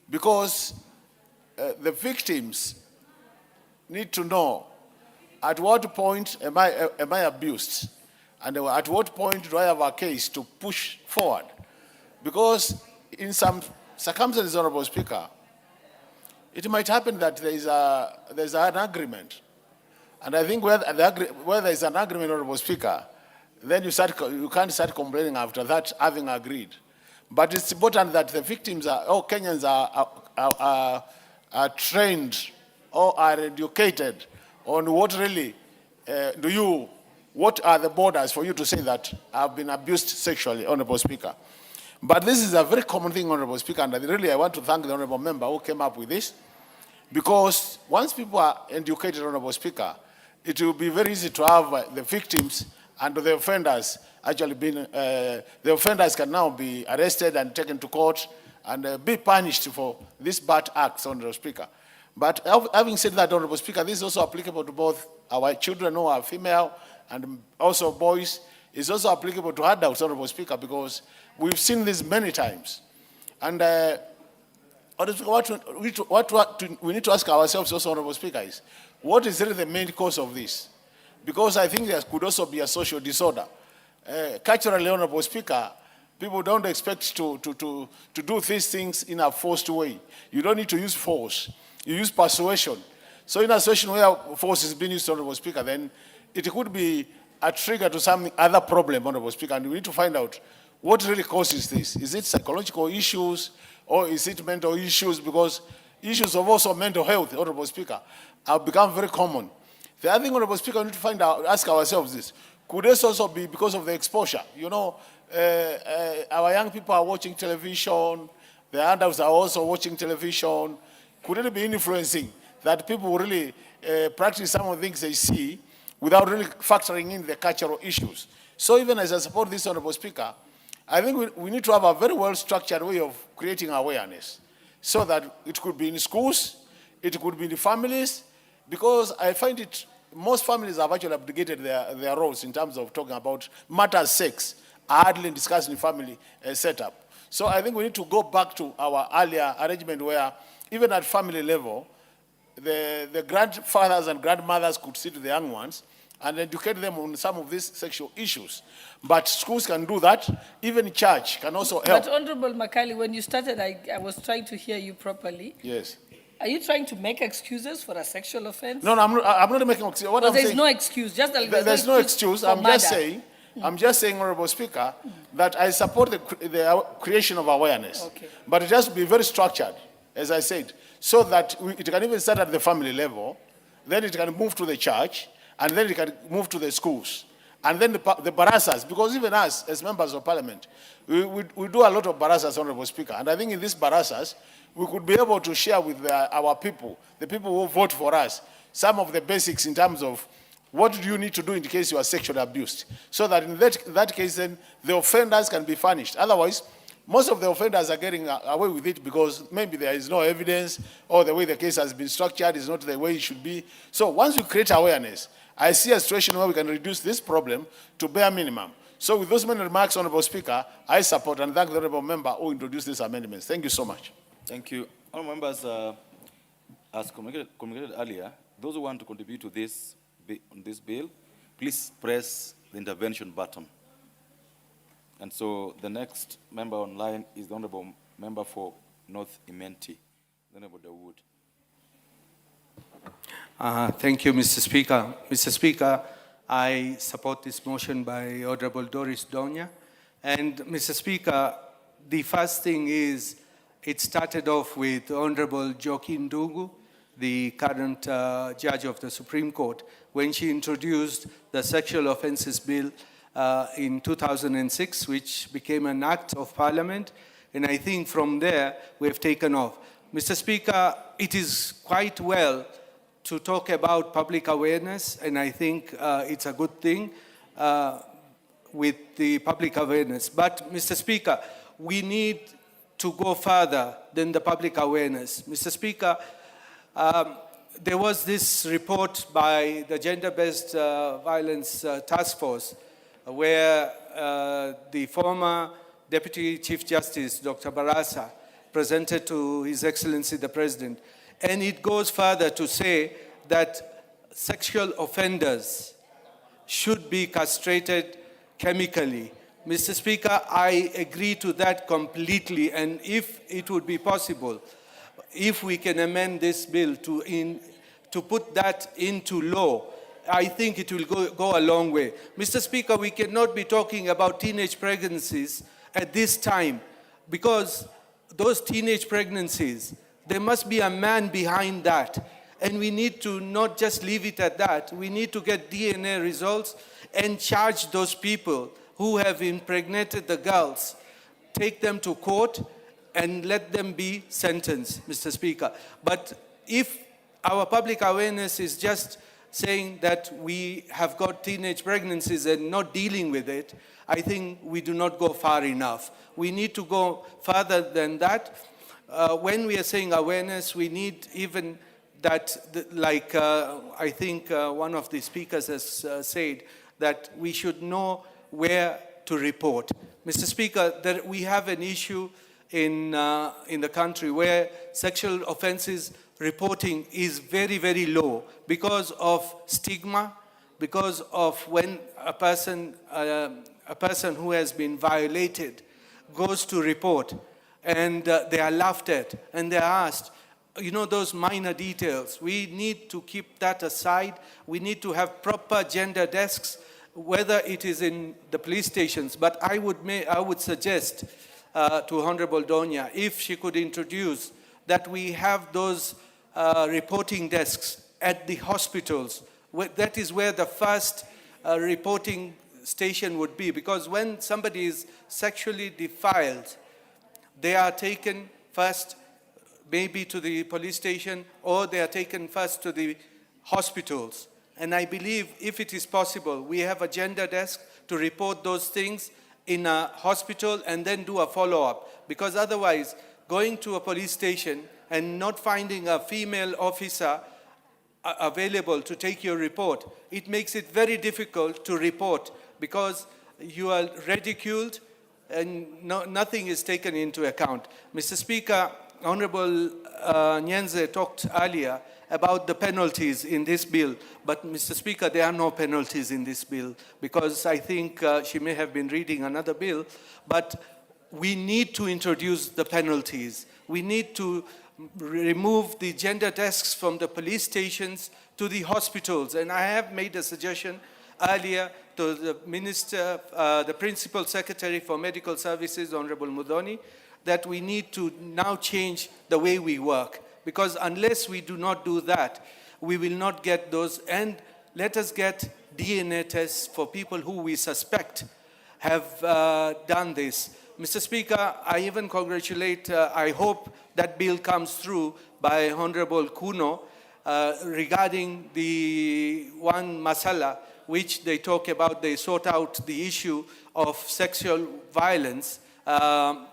because the victims need to know at what point am I abused, and at what point do I have a case to push forward? Because in some circumstances, Honorable Speaker, it might happen that there's an agreement, And I think where there is an agreement, Honorable Speaker, then you can't start complaining after that, having agreed. But it's important that the victims all Kenyans are trained or are educated on what really what are the borders for you to say that I've been abused sexually, Honorable Speaker. But this is a very common thing, Honorable Speaker, and really I want to thank the Honorable Member who came up with this, because once people are educated, Honorable Speaker, it will be very easy to have the victims and the offenders actually being, the offenders can now be arrested and taken to court and be punished for this bad acts, Honorable Speaker. But having said that, Honorable Speaker, this is also applicable to both our children who are female and also boys. It's also applicable to adults, Honorable Speaker, because we've seen this many times. And what we need to ask ourselves also, Honorable Speaker, is what is really the main cause of this? Because I think there could also be a social disorder. Culturally, Honorable Speaker, people don't expect to do these things in a forced way. You don't need to use force. You use persuasion. So in a situation where force is being used, Honorable Speaker, then it could be a trigger to some other problem, Honorable Speaker, and we need to find out what really causes this. Is it psychological issues or is it mental issues? Because issues of also mental health, Honorable Speaker, have become very common. The other thing, Honorable Speaker, we need to find out, ask ourselves this. Could this also be because of the exposure? You know, our young people are watching television, the adults are also watching television. Could it be influencing that people really practice some of the things they see without really factoring in the cultural issues? So even as I support this, Honorable Speaker, I think we need to have a very well-structured way of creating awareness so that it could be in schools, it could be in the families, because I find it, most families have actually abdicated their roles in terms of talking about matters sex, hardly discussed in family setup. So I think we need to go back to our earlier arrangement where even at family level, the grandfathers and grandmothers could sit with the young ones and educate them on some of these sexual issues. But schools can do that. Even church can also help. But Honorable Makali, when you started, I was trying to hear you properly. Yes. Are you trying to make excuses for a sexual offense? No, I'm not making excuses. What I'm there's saying, no excuse. Just like there's no excuse. I'm just saying, Honorable Speaker, that I support the creation of awareness. Okay. But it has to be very structured, as I said, so that it can even start at the family level, then it can move to the church, and then it can move to the schools. And then the barasas, because even us, as members of parliament, we do a lot of barasas, Honorable Speaker. And I think in these barasas, we could be able to share with our people, the people who vote for us, some of the basics in terms of what do you need to do in case you are sexually abused. So that in that case, then the offenders can be punished. Otherwise, most of the offenders are getting away with it because maybe there is no evidence or the way the case has been structured is not the way it should be. So once we create awareness, I see a situation where we can reduce this problem to bare minimum. So with those many remarks, Honorable Speaker, I support and thank the Honorable Member who introduced these amendments. Thank you so much. Thank you. Honorable members, as communicated earlier, those who want to contribute to this bill, please press the intervention button. And so the next member online is the Honorable Member for 𝗧𝗜𝗞𝗧𝗢, the Honorable Dawood. Thank you, Mr. Speaker. Mr. Speaker, I support this motion by Honorable Doris Donya. And Mr. Speaker, the first thing is it started off with Honorable Joaquin Ndungu, the current judge of the Supreme Court, when she introduced the Sexual Offences Bill in 2006, which became an act of parliament. And I think from there, we've taken off. Mr. Speaker, it is quite well to talk about public awareness, and I think it's a good thing with the public awareness. But, Mr. Speaker, we need to go further than the public awareness. Mr. Speaker, there was this report by the Gender-Based Violence Task Force where the former Deputy Chief Justice, Dr. Barasa, presented to His Excellency the President. And it goes further to say that sexual offenders should be castrated chemically. Mr. Speaker, I agree to that completely, and if it would be possible, if we can amend this bill to put that into law, I think it will go a long way. Mr. Speaker, we cannot be talking about teenage pregnancies at this time, because those teenage pregnancies, there must be a man behind that. And we need to not just leave it at that. We need to get DNA results and charge those people who have impregnated the girls, take them to court and let them be sentenced, Mr. Speaker. But if our public awareness is just saying that we have got teenage pregnancies and not dealing with it, I think we do not go far enough. We need to go further than that. When we are saying awareness, we need even that, I think one of the speakers has said, that we should know where to report. Mr. Speaker, we have an issue in the country where sexual offenses reporting is very, very low because of stigma, because of when a person who has been violated goes to report and they are laughed at and they are asked, you know, those minor details. We need to keep that aside. We need to have proper gender desks, whether it is in the police stations. But I would suggest to Honorable Donya, if she could introduce that we have those reporting desks at the hospitals. That is where the first reporting station would be, because when somebody is sexually defiled, they are taken first maybe to the police station, or they are taken first to the hospitals. And I believe if it is possible, we have a gender desk to report those things in a hospital and then do a follow-up. Because otherwise, going to a police station and not finding a female officer available to take your report, it makes it very difficult to report because you are ridiculed and nothing is taken into account. Mr. Speaker, Honorable Nyenze talked earlier about the penalties in this bill, but Mr. Speaker, there are no penalties in this bill because I think she may have been reading another bill, but we need to introduce the penalties. We need to remove the gender desks from the police stations to the hospitals. And I have made a suggestion earlier to the Minister, the Principal Secretary for Medical Services, Honorable Muthoni, that we need to now change the way we work. Because unless we do not do that, we will not get those. And let us get DNA tests for people who we suspect have done this. Mr. Speaker, I even congratulate, I hope that bill comes through by Honorable Kuno regarding the one masala, which they talk about, they sort out the issue of sexual violence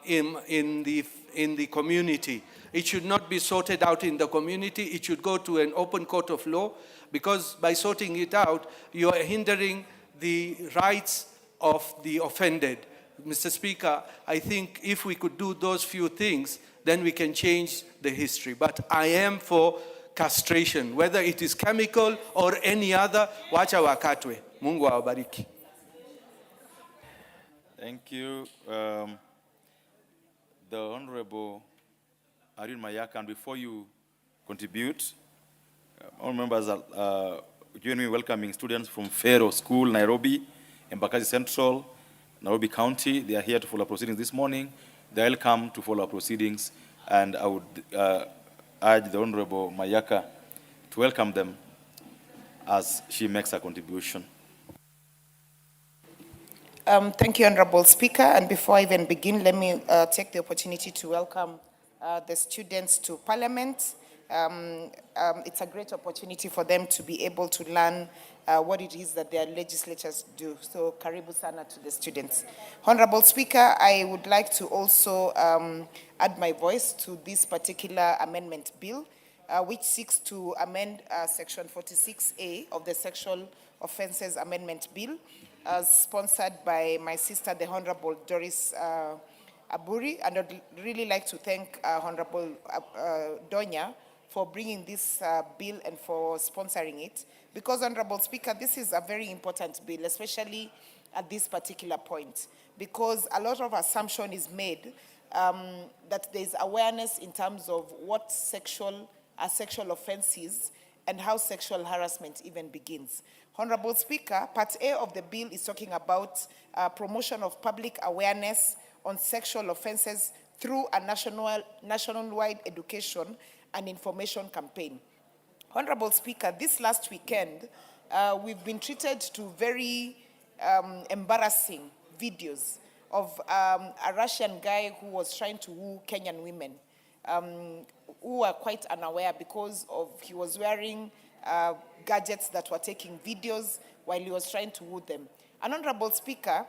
in the community. It should not be sorted out in the community. It should go to an open court of law, because by sorting it out, you are hindering the rights of the offended. Mr. Speaker, I think if we could do those few things, then we can change the history. But I am for castration, whether it is chemical or any other. Wacha wakatwe. Mungu awabariki. Thank you. The Honorable 𝗟𝗲𝗄𝗏, and before you contribute, all members join me in welcoming students from 𝗟𝘄𝘀 School, Nairobi, Embakasi Central, Nairobi County. They are here to follow proceedings this morning. They are welcome to follow proceedings, and I would urge the Honorable 𝗟𝗲𝗄𝗏 to welcome them as she makes her contribution. Thank you, Honorable Speaker. And before I even begin, let me take the opportunity to welcome the students to Parliament. It's a great opportunity for them to be able to learn what it is that their legislatures do. So, karibu sana to the students. Honorable Speaker, I would like to also add my voice to this particular amendment bill, which seeks to amend Section 46A of the Sexual Offences Amendment Bill, sponsored by my sister, the Honorable Doris Aburi, and I'd really like to thank Honorable Donya for bringing this bill and for sponsoring it. Because, Honorable Speaker, this is a very important bill, especially at this particular point, because a lot of assumption is made that there's awareness in terms of what sexual offenses and how sexual harassment even begins. Honorable Speaker, Part A of the bill is talking about promotion of public awareness on sexual offenses through a nationwide education and information campaign. Honorable Speaker, this last weekend, we've been treated to very embarrassing videos of a Russian guy who was trying to woo Kenyan women, who were quite unaware because he was wearing gadgets that were taking videos while he was trying to woo them. And Honorable Speaker,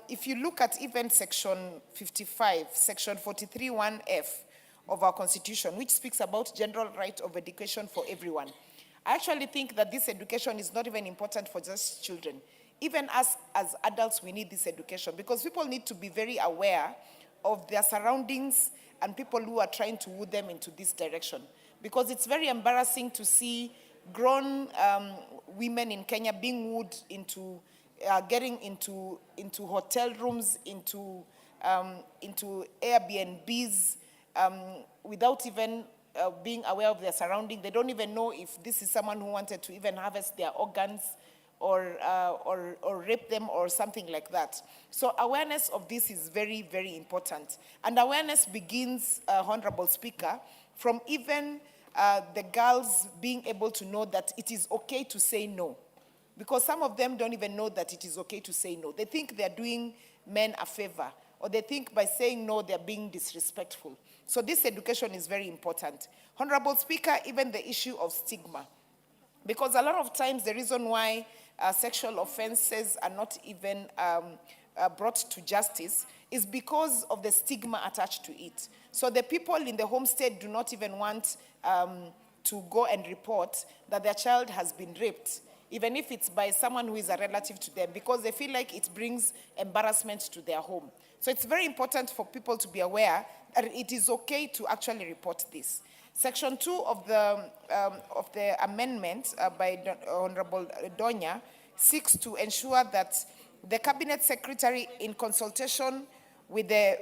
if you look at even Section 55, Section 43(1)(f) of our Constitution, which speaks about general right of education for everyone, I actually think that this education is not even important for just children. Even us as adults, we need this education because people need to be very aware of their surroundings and people who are trying to woo them into this direction. Because it's very embarrassing to see grown women in Kenya being wooed into getting into hotel rooms, into Airbnbs, without even being aware of their surrounding. They don't even know if this is someone who wanted to even harvest their organs or rape them or something like that. So awareness of this is very, very important. And awareness begins, Honorable Speaker, from even the girls being able to know that it is okay to say no. Because some of them don't even know that it is okay to say no. They think they're doing men a favor, or they think by saying no, they're being disrespectful. So this education is very important. Honorable Speaker, even the issue of stigma. Because a lot of times the reason why sexual offenses are not even brought to justice is because of the stigma attached to it. So the people in the home state do not even want to go and report that their child has been raped, even if it's by someone who is a relative to them, because they feel like it brings embarrassment to their home. So it's very important for people to be aware that it is okay to actually report this. Section 2 of the amendment by Honorable Donya seeks to ensure that the Cabinet Secretary, in consultation with the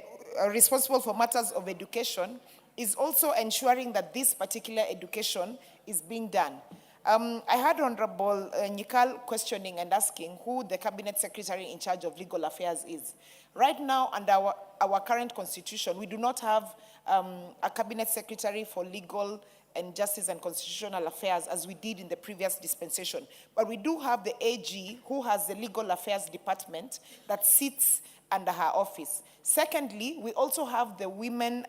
responsible for matters of education, is also ensuring that this particular education is being done. I had Honorable 𝗟𝗂𝗝𝗂 questioning and asking who the Cabinet Secretary in charge of legal affairs is. Right now, under our current constitution, we do not have a Cabinet Secretary for Legal and Justice and Constitutional Affairs as we did in the previous dispensation. But we do have the AG, who has the Legal Affairs Department that sits under her office. Secondly, we also have the Women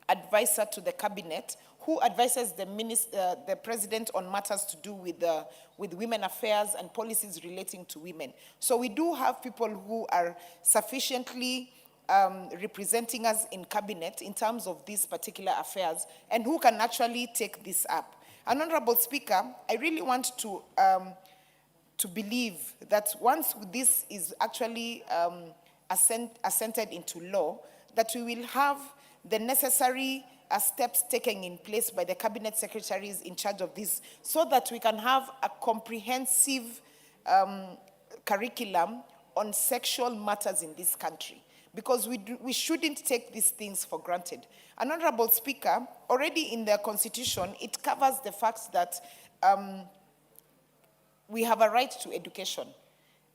Advisor to the Cabinet, who advises the President on matters to do with women affairs and policies relating to women. So we do have people who are sufficiently representing us in cabinet in terms of these particular affairs and who can actually take this up. And Honorable Speaker, I really want to believe that once this is actually assented into law, that we will have the necessary steps taken in place by the Cabinet Secretaries in charge of this so that we can have a comprehensive curriculum on sexual matters in this country. Because we shouldn't take these things for granted. And Honorable Speaker, already in the Constitution, it covers the fact that we have a right to education,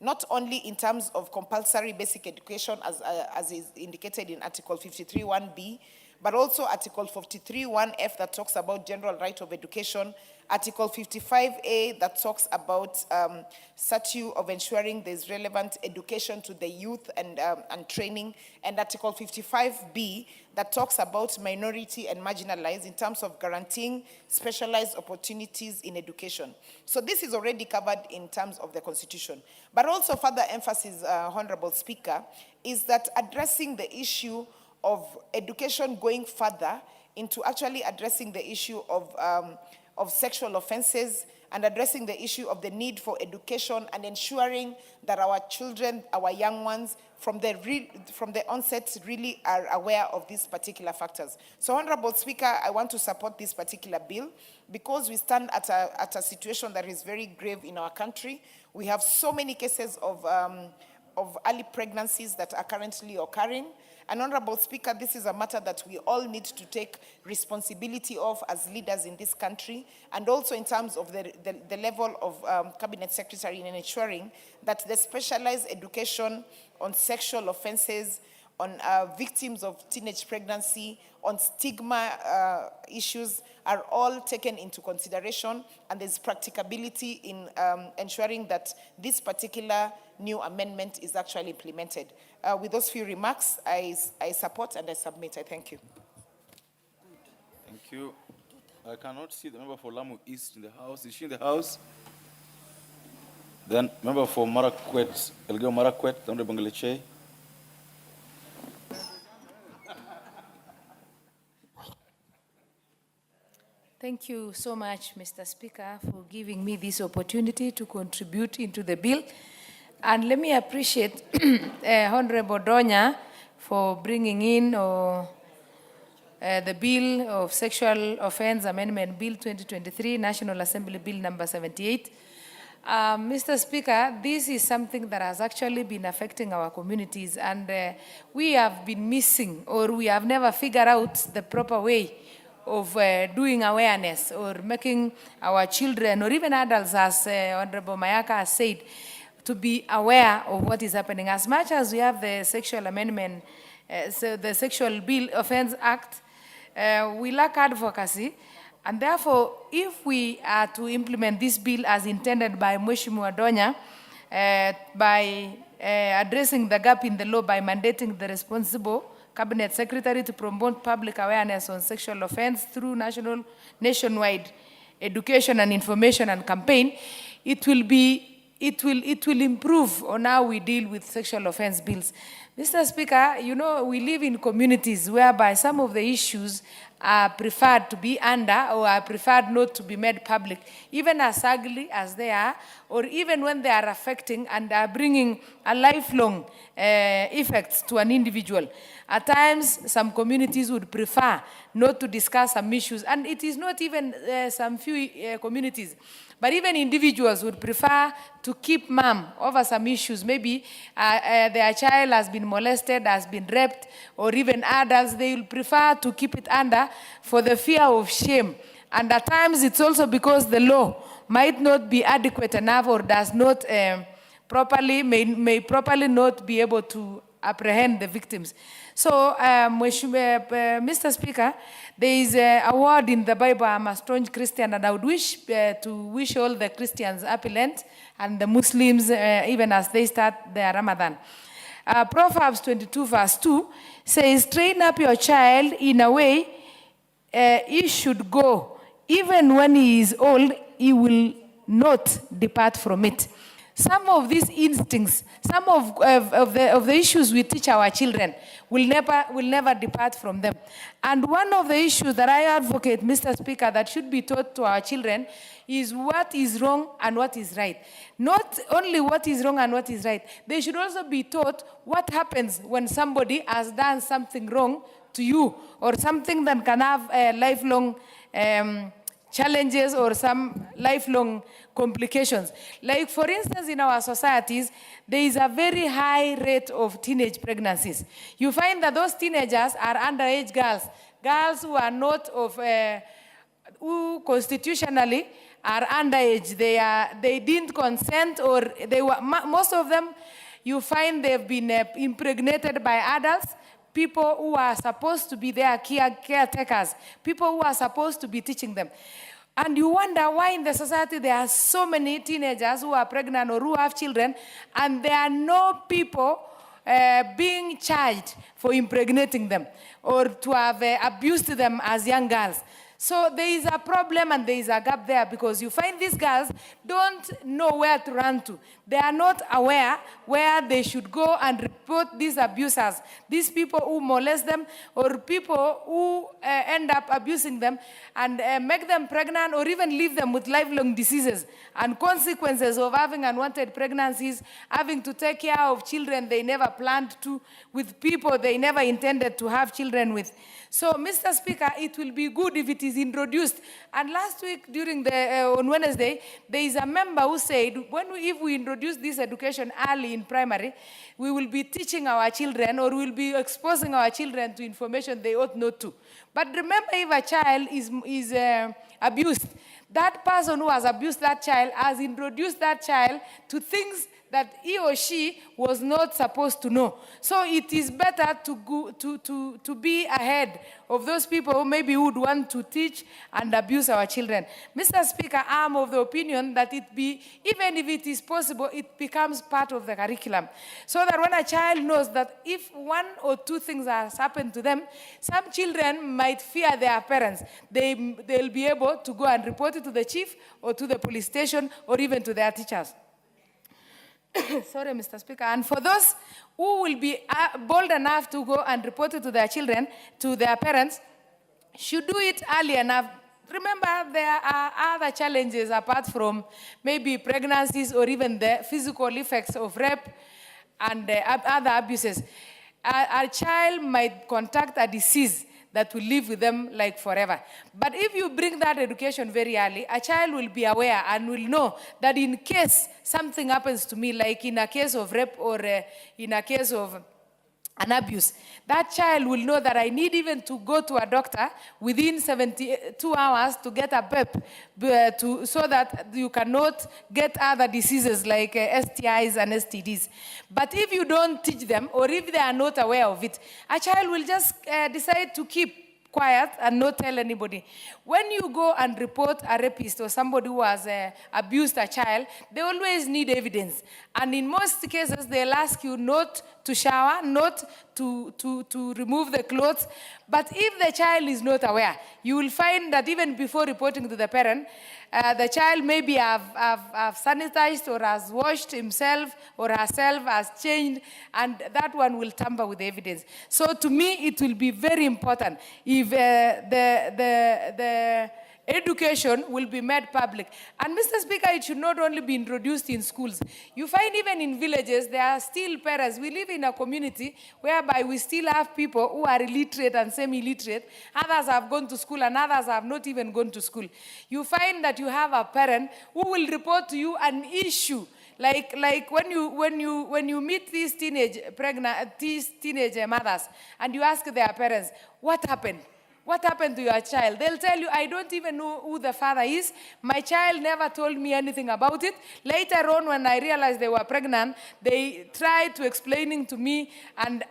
not only in terms of compulsory basic education as is indicated in Article 53(1)(b), but also Article 43(1)(f) that talks about general right of education, Article 55A that talks about statute of ensuring there's relevant education to the youth and training, and Article 55B that talks about minority and marginalized in terms of guaranteeing specialized opportunities in education. So this is already covered in terms of the Constitution. But also further emphasis, Honorable Speaker, is that addressing the issue of education going further into actually addressing the issue of sexual offenses and addressing the issue of the need for education and ensuring that our children, our young ones, from the onset really are aware of these particular factors. So, Honorable Speaker, I want to support this particular bill because we stand at a situation that is very grave in our country. We have so many cases of of early pregnancies that are currently occurring. And Honorable Speaker, this is a matter that we all need to take responsibility of as leaders in this country, and also in terms of the level of Cabinet Secretary in ensuring that the specialized education on sexual offenses, on victims of teenage pregnancy, on stigma issues are all taken into consideration, and there's practicability in ensuring that this particular new amendment is actually implemented. With those few remarks, I support and I submit. I thank you. Thank you. I cannot see the member for Lamu East in the house. Is she in the house? Then member for Marakwet, Elgeyo Marakwet, the Honorable 𝗥𝗘𝗝𝗄𝗧𝗏. Thank you so much, Mr. Speaker, for giving me this opportunity to contribute into the bill. And let me appreciate Honorable Donya for bringing in the Bill of Sexual Offense Amendment Bill 2023, National Assembly Bill number 78. Mr. Speaker, this is something that has actually been affecting our communities, and we have been missing, or we have never figured out the proper way of doing awareness or making our children or even adults, as Honorable Mayaka has said, to be aware of what is happening. As much as we have the sexual amendment, so the Sexual Bill Offense Act, we lack advocacy, and therefore, if we are to implement this bill as intended by Mheshimiwa Donya, by addressing the gap in the law by mandating the responsible Cabinet Secretary to promote public awareness on sexual offense through nationwide education and information and campaign, it will improve on how we deal with sexual offense bills. Mr. Speaker, you know, we live in communities whereby some of the issues are preferred to be under or are preferred not to be made public, even as ugly as they are, or even when they are affecting and are bringing a lifelong effects to an individual. At times, some communities would prefer not to discuss some issues, and it is not even some few communities, but even individuals would prefer to keep mum over some issues. Maybe their child has been molested, has been raped, or even adults, they will prefer to keep it under for the fear of shame. And at times, it's also because the law might not be adequate enough or does not may properly not be able to apprehend the victims. So, Mr. Speaker, there is a word in the Bible, I'm a staunch Christian, and I would wish to wish all the Christians happy Lent, and the Muslims, even as they start their Ramadan. Proverbs 22 verse 2 says, train up your child in a way he should go. Even when he is old, he will not depart from it. Some of these instincts, some of the issues we teach our children will never depart from them. And one of the issues that I advocate, Mr. Speaker, that should be taught to our children is what is wrong and what is right. Not only what is wrong and what is right, they should also be taught what happens when somebody has done something wrong to you, or something that can have lifelong challenges or some lifelong complications. Like, for instance, in our societies, there is a very high rate of teenage pregnancies. You find that those teenagers are underage girls, girls who are not of, who constitutionally are underage. They didn't consent, or they were, most of them, you find they've been impregnated by adults, people who are supposed to be their caretakers, people who are supposed to be teaching them. And you wonder why in the society there are so many teenagers who are pregnant or who have children, and there are no people being charged for impregnating them or to have abused them as young girls. So there is a problem and there is a gap there, because you find these girls don't know where to run to. They are not aware where they should go and report these abusers, these people who molest them, or people who end up abusing them and make them pregnant, or even leave them with lifelong diseases and consequences of having unwanted pregnancies, having to take care of children they never planned to, with people they never intended to have children with. So, Mr. Speaker, it will be good if it is introduced. And last week during on Wednesday, there is a member who said, if we introduce this education early in primary, we will be teaching our children or we will be exposing our children to information they ought not to. But remember, if a child is abused, that person who has abused that child has introduced that child to things that he or she was not supposed to know. So it is better to be ahead of those people who maybe would want to teach and abuse our children. Mr. Speaker, I'm of the opinion that even if it is possible, it becomes part of the curriculum. So that when a child knows that if one or two things has happened to them, some children might fear their parents. They'll be able to go and report it to the chief or to the police station or even to their teachers. Sorry, Mr. Speaker. And for those who will be bold enough to go and report it to their children, to their parents, should do it early enough. Remember, there are other challenges apart from maybe pregnancies or even the physical effects of rape and other abuses. A child might contract a disease that will live with them like forever. But if you bring that education very early, a child will be aware and will know that in case something happens to me, like in a case of rape or in a case of an abuse, that child will know that I need even to go to a doctor within 72 hours to get a PEP so that you cannot get other diseases like STIs and STDs. But if you don't teach them or if they are not aware of it, a child will just decide to keep quiet and not tell anybody. When you go and report a rapist or somebody who has abused a child, they always need evidence. And in most cases, they'll ask you not to shower, not to remove the clothes. But if the child is not aware, you will find that even before reporting to the parent, the child maybe have sanitized or has washed himself or herself, has changed, and that one will tamper with the evidence. So to me, it will be very important if the education will be made public. And Mr. Speaker, it should not only be introduced in schools. You find even in villages, there are still parents. We live in a community whereby we still have people who are illiterate and semi-illiterate. Others have gone to school and others have not even gone to school. You find that you have a parent who will report to you an issue. Like when you meet these teenage mothers and you ask their parents, what happened? What happened to your child? They'll tell you, I don't even know who the father is. My child never told me anything about it. Later on, when I realized they were pregnant, they tried to explaining to me,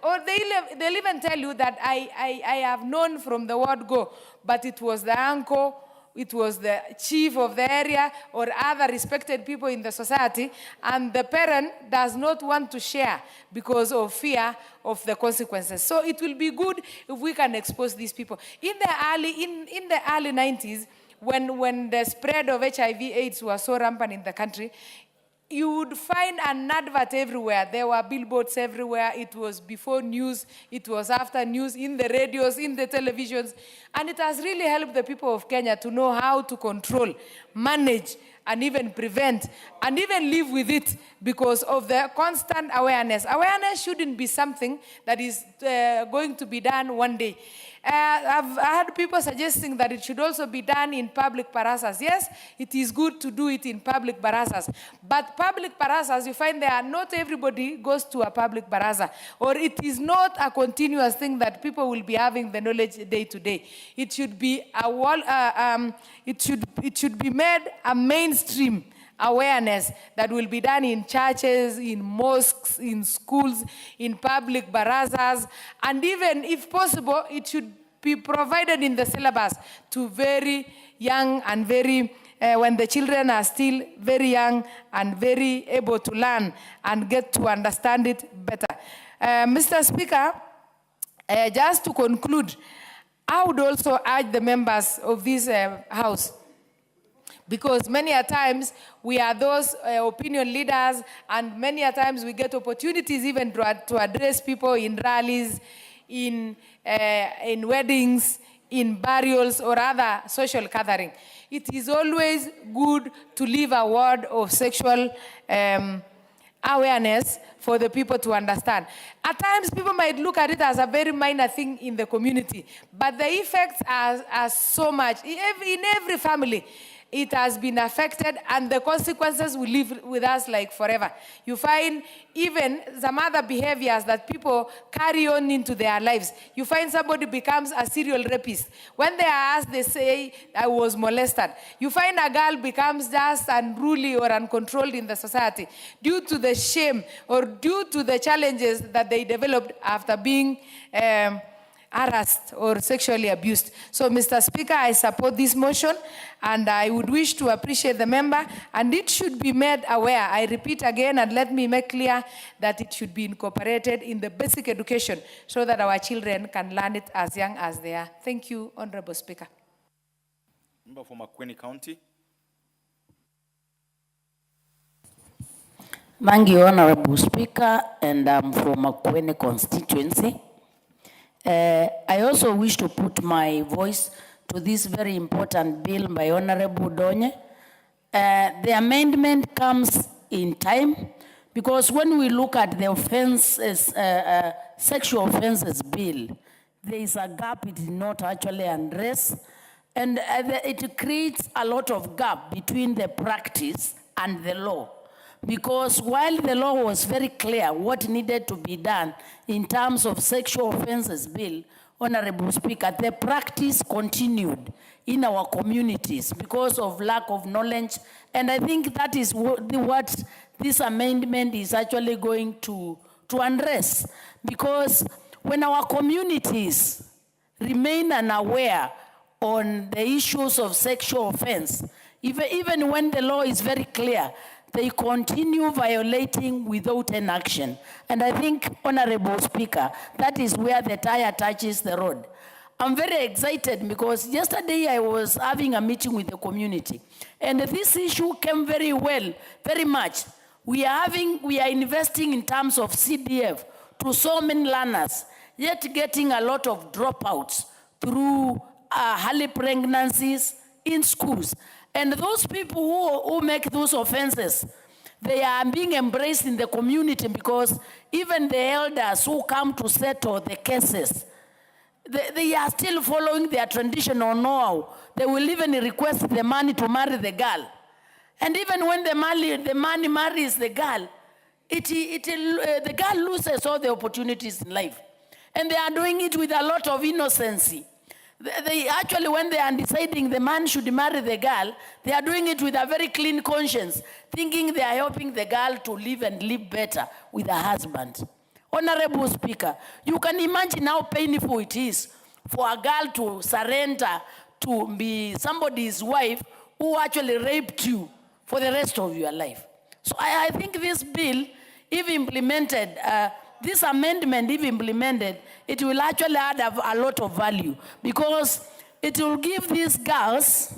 or they'll even tell you that I have known from the word go, but it was the uncle, it was the chief of the area or other respected people in the society, and the parent does not want to share because of fear of the consequences. So it will be good if we can expose these people. In the early 90s, when the spread of HIV/AIDS was so rampant in the country, you would find an advert everywhere. There were billboards everywhere. It was before news. It was after news, in the radios, in the televisions. And it has really helped the people of Kenya to know how to control, manage, and even prevent, and even live with it because of the constant awareness. Awareness shouldn't be something that is going to be done one day. I've heard people suggesting that it should also be done in public barazas. Yes, it is good to do it in public barazas. But public barazas, you find not everybody goes to a public baraza. Or it is not a continuous thing that people will be having the knowledge day to day. It should be it should be made a mainstream awareness that will be done in churches, in mosques, in schools, in public barazas, and even, if possible, it should be provided in the syllabus to very young and very, when the children are still very young and very able to learn and get to understand it better. Mr. Speaker, just to conclude, I would also urge the members of this House, because many a times we are those opinion leaders, and many a times we get opportunities even to address people in rallies, in weddings, in burials or other social gathering. It is always good to leave a word of sexual awareness for the people to understand. At times, people might look at it as a very minor thing in the community, but the effects are so much. In every family, it has been affected, and the consequences will live with us like forever. You find even some other behaviors that people carry on into their lives. You find somebody becomes a serial rapist. When they are asked, they say, I was molested. You find a girl becomes just unruly or uncontrolled in the society due to the shame or due to the challenges that they developed after being harassed or sexually abused. So, Mr. Speaker, I support this motion, and I would wish to appreciate the member, and it should be made aware. I repeat again, and let me make clear that it should be incorporated in the basic education so that our children can learn it as young as they are. Thank you, Honorable Speaker. Member for Makueni County. Thank you, Honorable Speaker, and I'm from Makueni constituency. I also wish to put my voice to this very important bill by Honorable Donye. The amendment comes in time because when we look at the offenses, sexual offenses bill, there is a gap. It is not actually addressed, and it creates a lot of gap between the practice and the law. Because while the law was very clear what needed to be done in terms of sexual offenses bill, Honorable Speaker, the practice continued in our communities because of lack of knowledge. And I think that is what this amendment is actually going to address. Because when our communities remain unaware on the issues of sexual offense, even when the law is very clear, they continue violating without an action. And I think, Honorable Speaker, that is where the tire touches the road. I'm very excited because yesterday I was having a meeting with the community, and this issue came very well, very much. We are investing in terms of CDF to so many learners, yet getting a lot of dropouts through early pregnancies in schools. And those people who make those offenses, they are being embraced in the community because even the elders who come to settle the cases, they are still following their traditional know-how. They will even request the money to marry the girl. And even when the money marries the girl, the girl loses all the opportunities in life. And they are doing it with a lot of innocency. They actually, when they are deciding the man should marry the girl, they are doing it with a very clean conscience, thinking they are helping the girl to live and live better with her husband. Honorable Speaker, you can imagine how painful it is for a girl to surrender to be somebody's wife who actually raped you for the rest of your life. So I think this bill, if implemented, this amendment, if implemented, it will actually add a lot of value because it will give these girls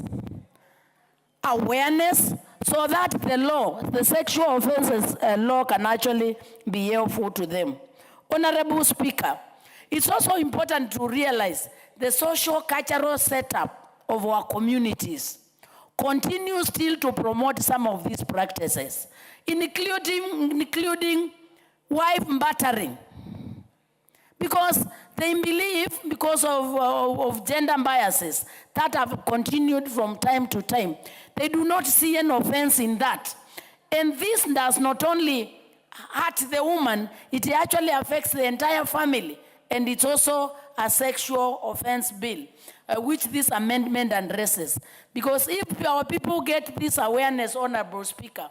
awareness so that the law, the sexual offenses law can actually be helpful to them. Honorable Speaker, it's also important to realize the social cultural setup of our communities continues still to promote some of these practices, including wife battering, because they believe, because of gender biases that have continued from time to time, they do not see an offense in that. And this does not only hurt the woman, it actually affects the entire family. And it's also a sexual offense bill, which this amendment addresses. Because if our people get this awareness, Honorable Speaker,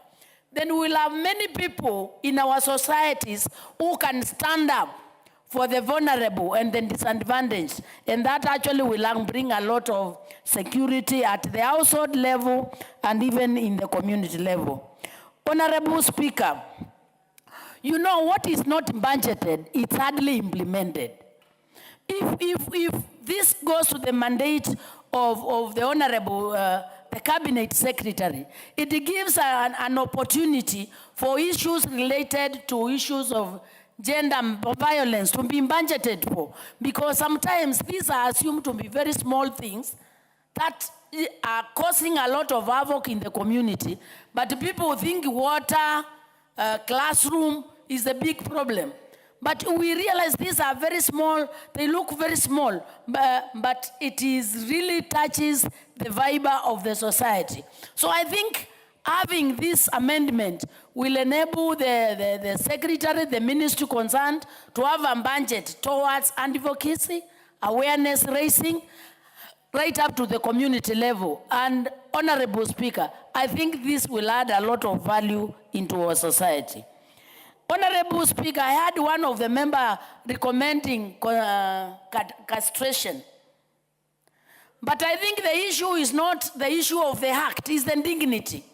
then we'll have many people in our societies who can stand up for the vulnerable and the disadvantaged. And that actually will bring a lot of security at the household level and even in the community level. Honorable Speaker, you know what is not budgeted, it's hardly implemented. If this goes to the mandate of the Honorable the Cabinet Secretary, it gives an opportunity for issues related to issues of gender violence to be budgeted for, because sometimes these are assumed to be very small things that are causing a lot of havoc in the community, but people think water, classroom is a big problem. But we realize these are very small, they look very small, but it is really touches the fiber of the society. So I think having this amendment will enable the secretary, the ministry concerned, to have a budget towards advocacy, awareness raising, right up to the community level. And Honorable Speaker, I think this will add a lot of value into our society. Honorable Speaker, I had one of the members recommending castration. But I think the issue is not the issue of the act, it's the dignity.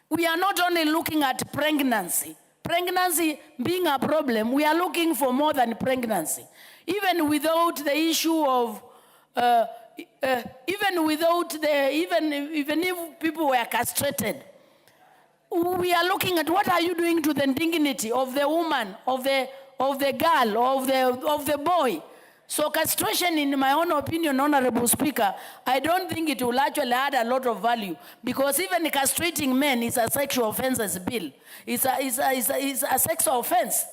We are not only looking at pregnancy. Pregnancy being a problem, we are looking for more than pregnancy. Even without the issue of, even if people were castrated, we are looking at what are you doing to the dignity of the woman, of the girl, of the boy. So castration, in my own opinion, Honorable Speaker, I don't think it will actually add a lot of value, because even castrating men is a sexual offences bill. It's a sexual offense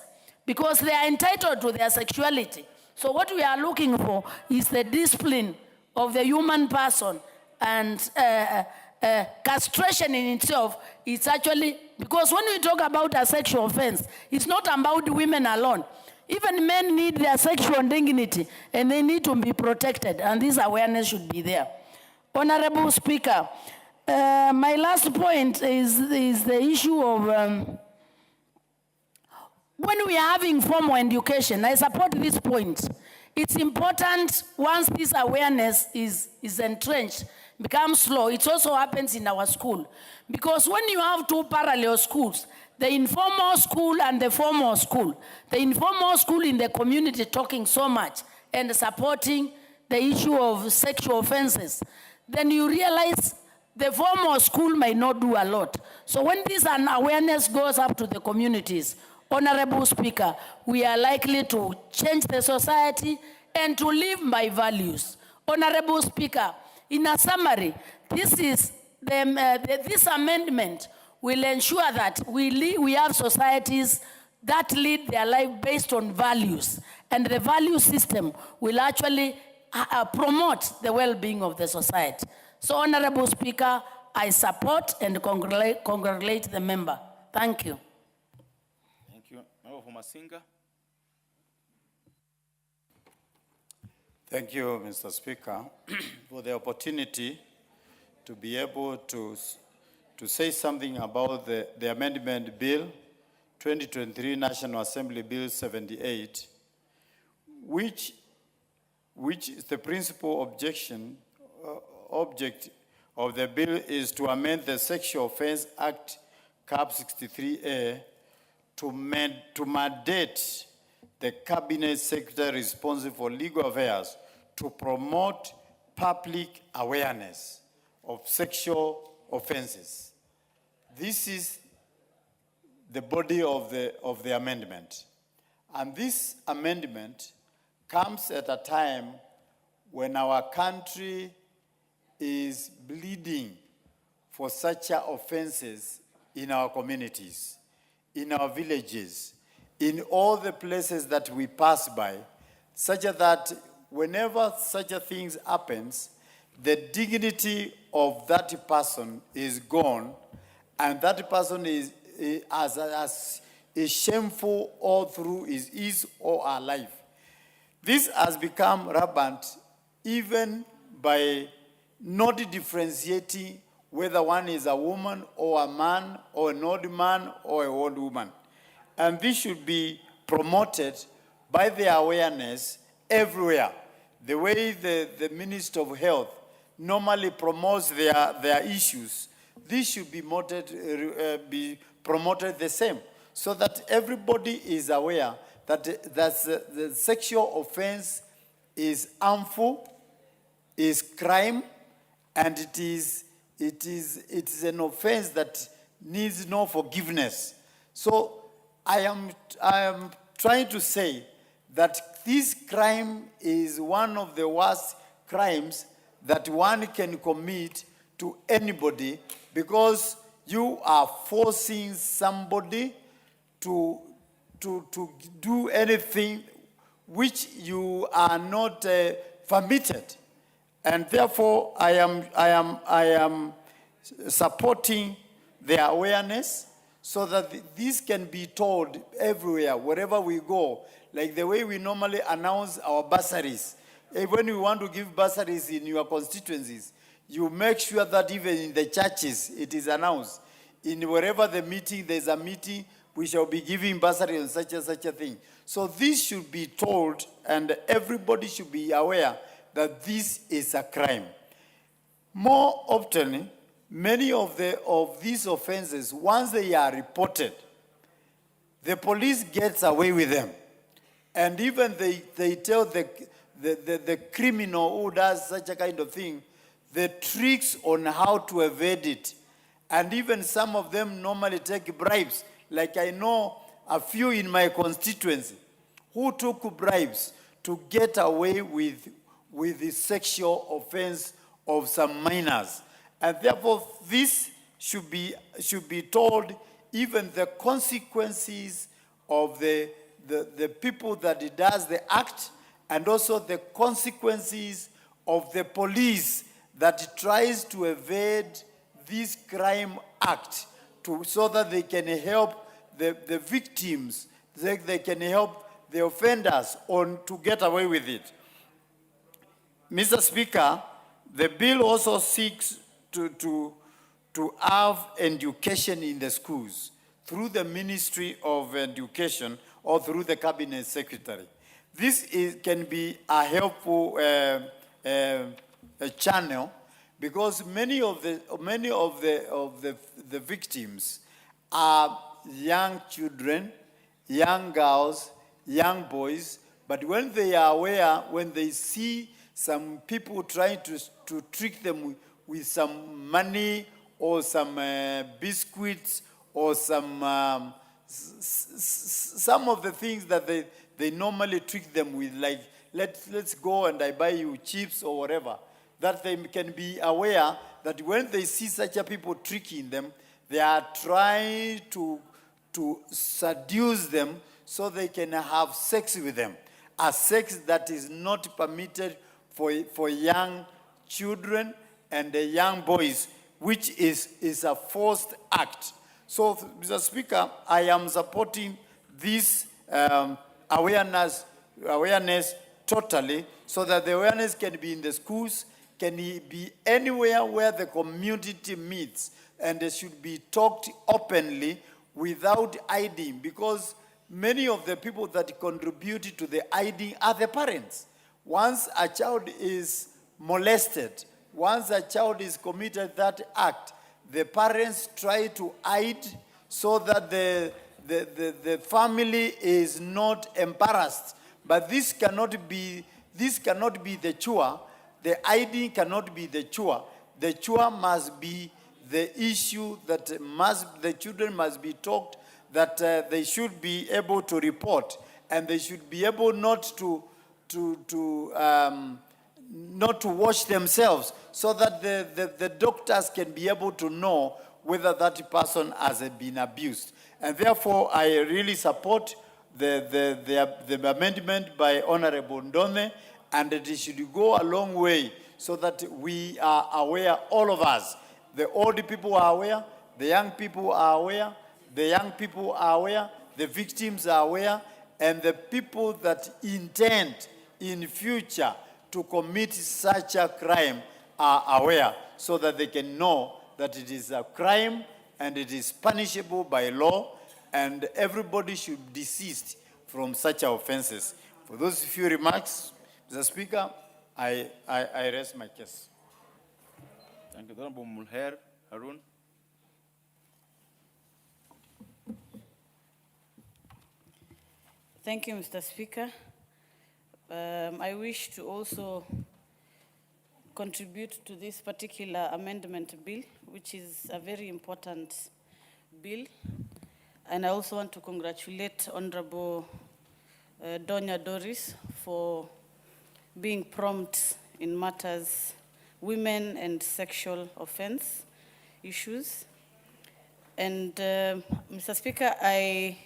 because they are entitled to their sexuality. So what we are looking for is the discipline of the human person, and castration in itself is actually, because when we talk about a sexual offense, it's not about women alone. Even men need their sexual dignity, and they need to be protected, and this awareness should be there. Honorable Speaker, my last point is the issue of when we are having formal education. I support this point. It's important once this awareness is entrenched, becomes slow. It also happens in our school. Because when you have two parallel schools, the informal school and the formal school, the informal school in the community talking so much and supporting the issue of sexual offenses, then you realize the formal school may not do a lot. So when this awareness goes up to the communities, Honorable Speaker, we are likely to change the society and to live by values. Honorable Speaker, in a summary, this amendment will ensure that we have societies that lead their life based on values, and the value system will actually promote the well-being of the society. So, Honorable Speaker, I support and congratulate the member. Thank you. Thank you. Member for Masinga. Thank you, Mr. Speaker, for the opportunity to be able to say something about the amendment bill, 2023 National Assembly Bill 78, which is the principal object of the bill is to amend the Sexual Offense Act, Cap 63A, to mandate the Cabinet Secretary responsible for legal affairs to promote public awareness of sexual offenses. This is the body of the amendment. And this amendment comes at a time when our country is bleeding for such offenses in our communities, in our villages, in all the places that we pass by, such that whenever such a thing happens, the dignity of that person is gone, and that person is shameful all through his or her life. This has become rampant even by not differentiating whether one is a woman or a man or an old man or an old woman. And this should be promoted by the awareness everywhere. The way the Minister of Health normally promotes their issues, this should be promoted the same, so that everybody is aware that the sexual offense is harmful, is crime, and it is an offense that needs no forgiveness. So I am trying to say that this crime is one of the worst crimes that one can commit to anybody, because you are forcing somebody to do anything which you are not permitted. And therefore, I am supporting the awareness so that this can be told everywhere, wherever we go, like the way we normally announce our bursaries. When we want to give bursaries in your constituencies, you make sure that even in the churches, it is announced. In wherever the meeting, there's a meeting, we shall be giving bursary on such and such a thing. So this should be told, and everybody should be aware that this is a crime. More often, many of these offenses, once they are reported, the police gets away with them. And even they tell the criminal who does such a kind of thing the tricks on how to evade it. And even some of them normally take bribes. Like I know a few in my constituency who took bribes to get away with the sexual offense of some minors. And therefore, this should be told, even the consequences of the people that does the act, and also the consequences of the police that tries to evade this crime act so that they can help the victims, they can help the offenders to get away with it. Mr. Speaker, the bill also seeks to have education in the schools through the Ministry of Education or through the Cabinet Secretary. This can be a helpful channel, because many of the victims are young children, young girls, young boys. But when they are aware, when they see some people trying to trick them with some money or some biscuits or some of the things that they normally trick them with, like let's go and I buy you chips or whatever, that they can be aware that when they see such a people tricking them, they are trying to seduce them so they can have sex with them. A sex that is not permitted for young children and the young boys, which is a forced act. So, Mr. Speaker, I am supporting this awareness totally, so that the awareness can be in the schools, can be anywhere where the community meets, and they should be talked openly without hiding, because many of the people that contributed to the hiding are the parents. Once a child is molested, once a child is committed that act, the parents try to hide so that the family is not embarrassed. But this cannot be the chore. The hiding cannot be the chore. The chore must be the issue that the children must be taught that they should be able to report, and they should be able not to wash themselves, so that the doctors can be able to know whether that person has been abused. And therefore, I really support the amendment by Honorable Ndome, and it should go a long way so that we are aware, all of us. The old people are aware, the young people are aware, the young people are aware, the victims are aware, and the people that intend in future to commit such a crime are aware, so that they can know that it is a crime and it is punishable by law, and everybody should desist from such offenses. For those few remarks, Mr. Speaker, I rest my case. Thank you. Honorable Mulher Harun. Thank you, Mr. Speaker. I wish to also contribute to this particular amendment bill, which is a very important bill. And I also want to congratulate Honorable Donya Doris for being prompt in matters women and sexual offense issues. And Mr. Speaker, I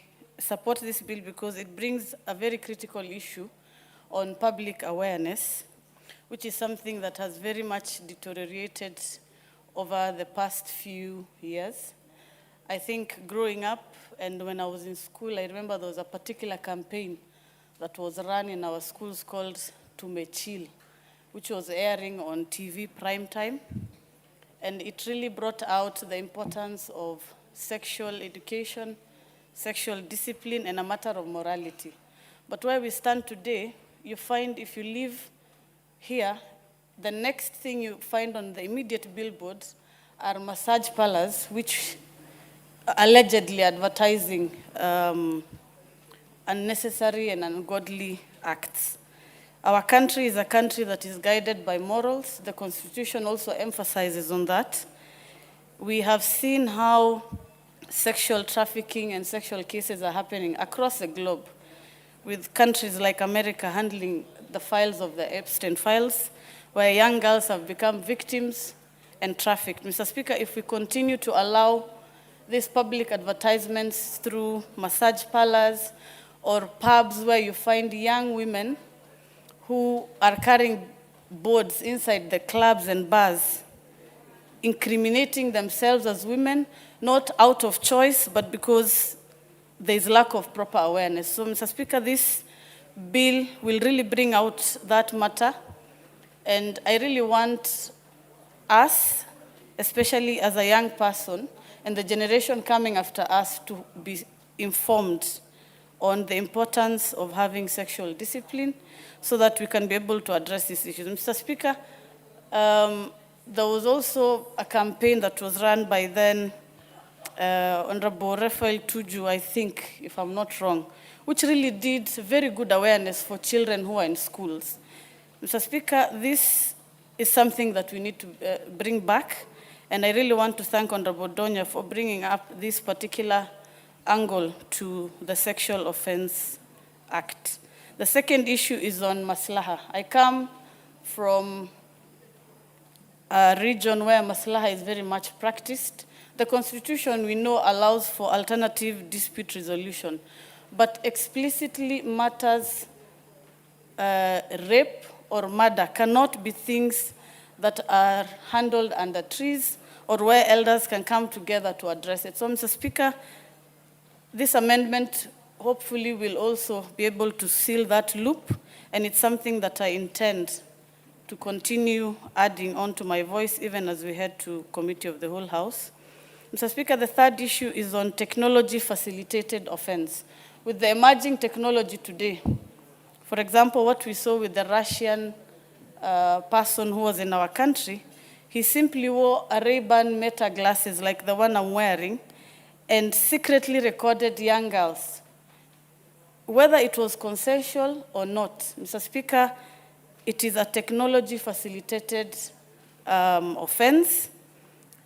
support this bill because it brings a very critical issue on public awareness, which is something that has very much deteriorated over the past few years. I think growing up and when I was in school, I remember there was a particular campaign that was run in our schools called 𝗬𝗏, which was airing on TV prime time. And it really brought out the importance of sexual education, sexual discipline, and a matter of morality. But where we stand today, you find if you live here, the next thing you find on the immediate billboards are massage parlors, which allegedly advertising unnecessary and ungodly acts. Our country is a country that is guided by morals. The Constitution also emphasizes on that. We have seen how sexual trafficking and sexual cases are happening across the globe, with countries like America handling the files of the Epstein files, where young girls have become victims and trafficked. Mr. Speaker, if we continue to allow these public advertisements through massage parlors or pubs where you find young women who are carrying boards inside the clubs and bars, incriminating themselves as women, not out of choice, but because there is lack of proper awareness. So, Mr. Speaker, this bill will really bring out that matter, and I really want us, especially as a young person, and the generation coming after us to be informed on the importance of having sexual discipline so that we can be able to address these issues. Mr. Speaker, there was also a campaign that was run by then Honorable 𝗬𝗏𝗄𝗏, I think, if I'm not wrong, which really did very good awareness for children who are in schools. Mr. Speaker, this is something that we need to bring back, and I really want to thank Honorable Donya for bringing up this particular angle to the Sexual Offense Act. The second issue is on maslaha. I come from a region where maslaha is very much practiced. The Constitution, we know, allows for alternative dispute resolution, but explicitly matters rape or murder cannot be things that are handled under trees or where elders can come together to address it. So, Mr. Speaker, this amendment hopefully will also be able to seal that loop, and it's something that I intend to continue adding on to my voice even as we head to Committee of the Whole House. Mr. Speaker, the third issue is on technology-facilitated offense. With the emerging technology today, for example, what we saw with the Russian person who was in our country, he simply wore a Ray-Ban Meta glasses like the one I'm wearing and secretly recorded young girls. Whether it was consensual or not, Mr. Speaker, it is a technology-facilitated offense,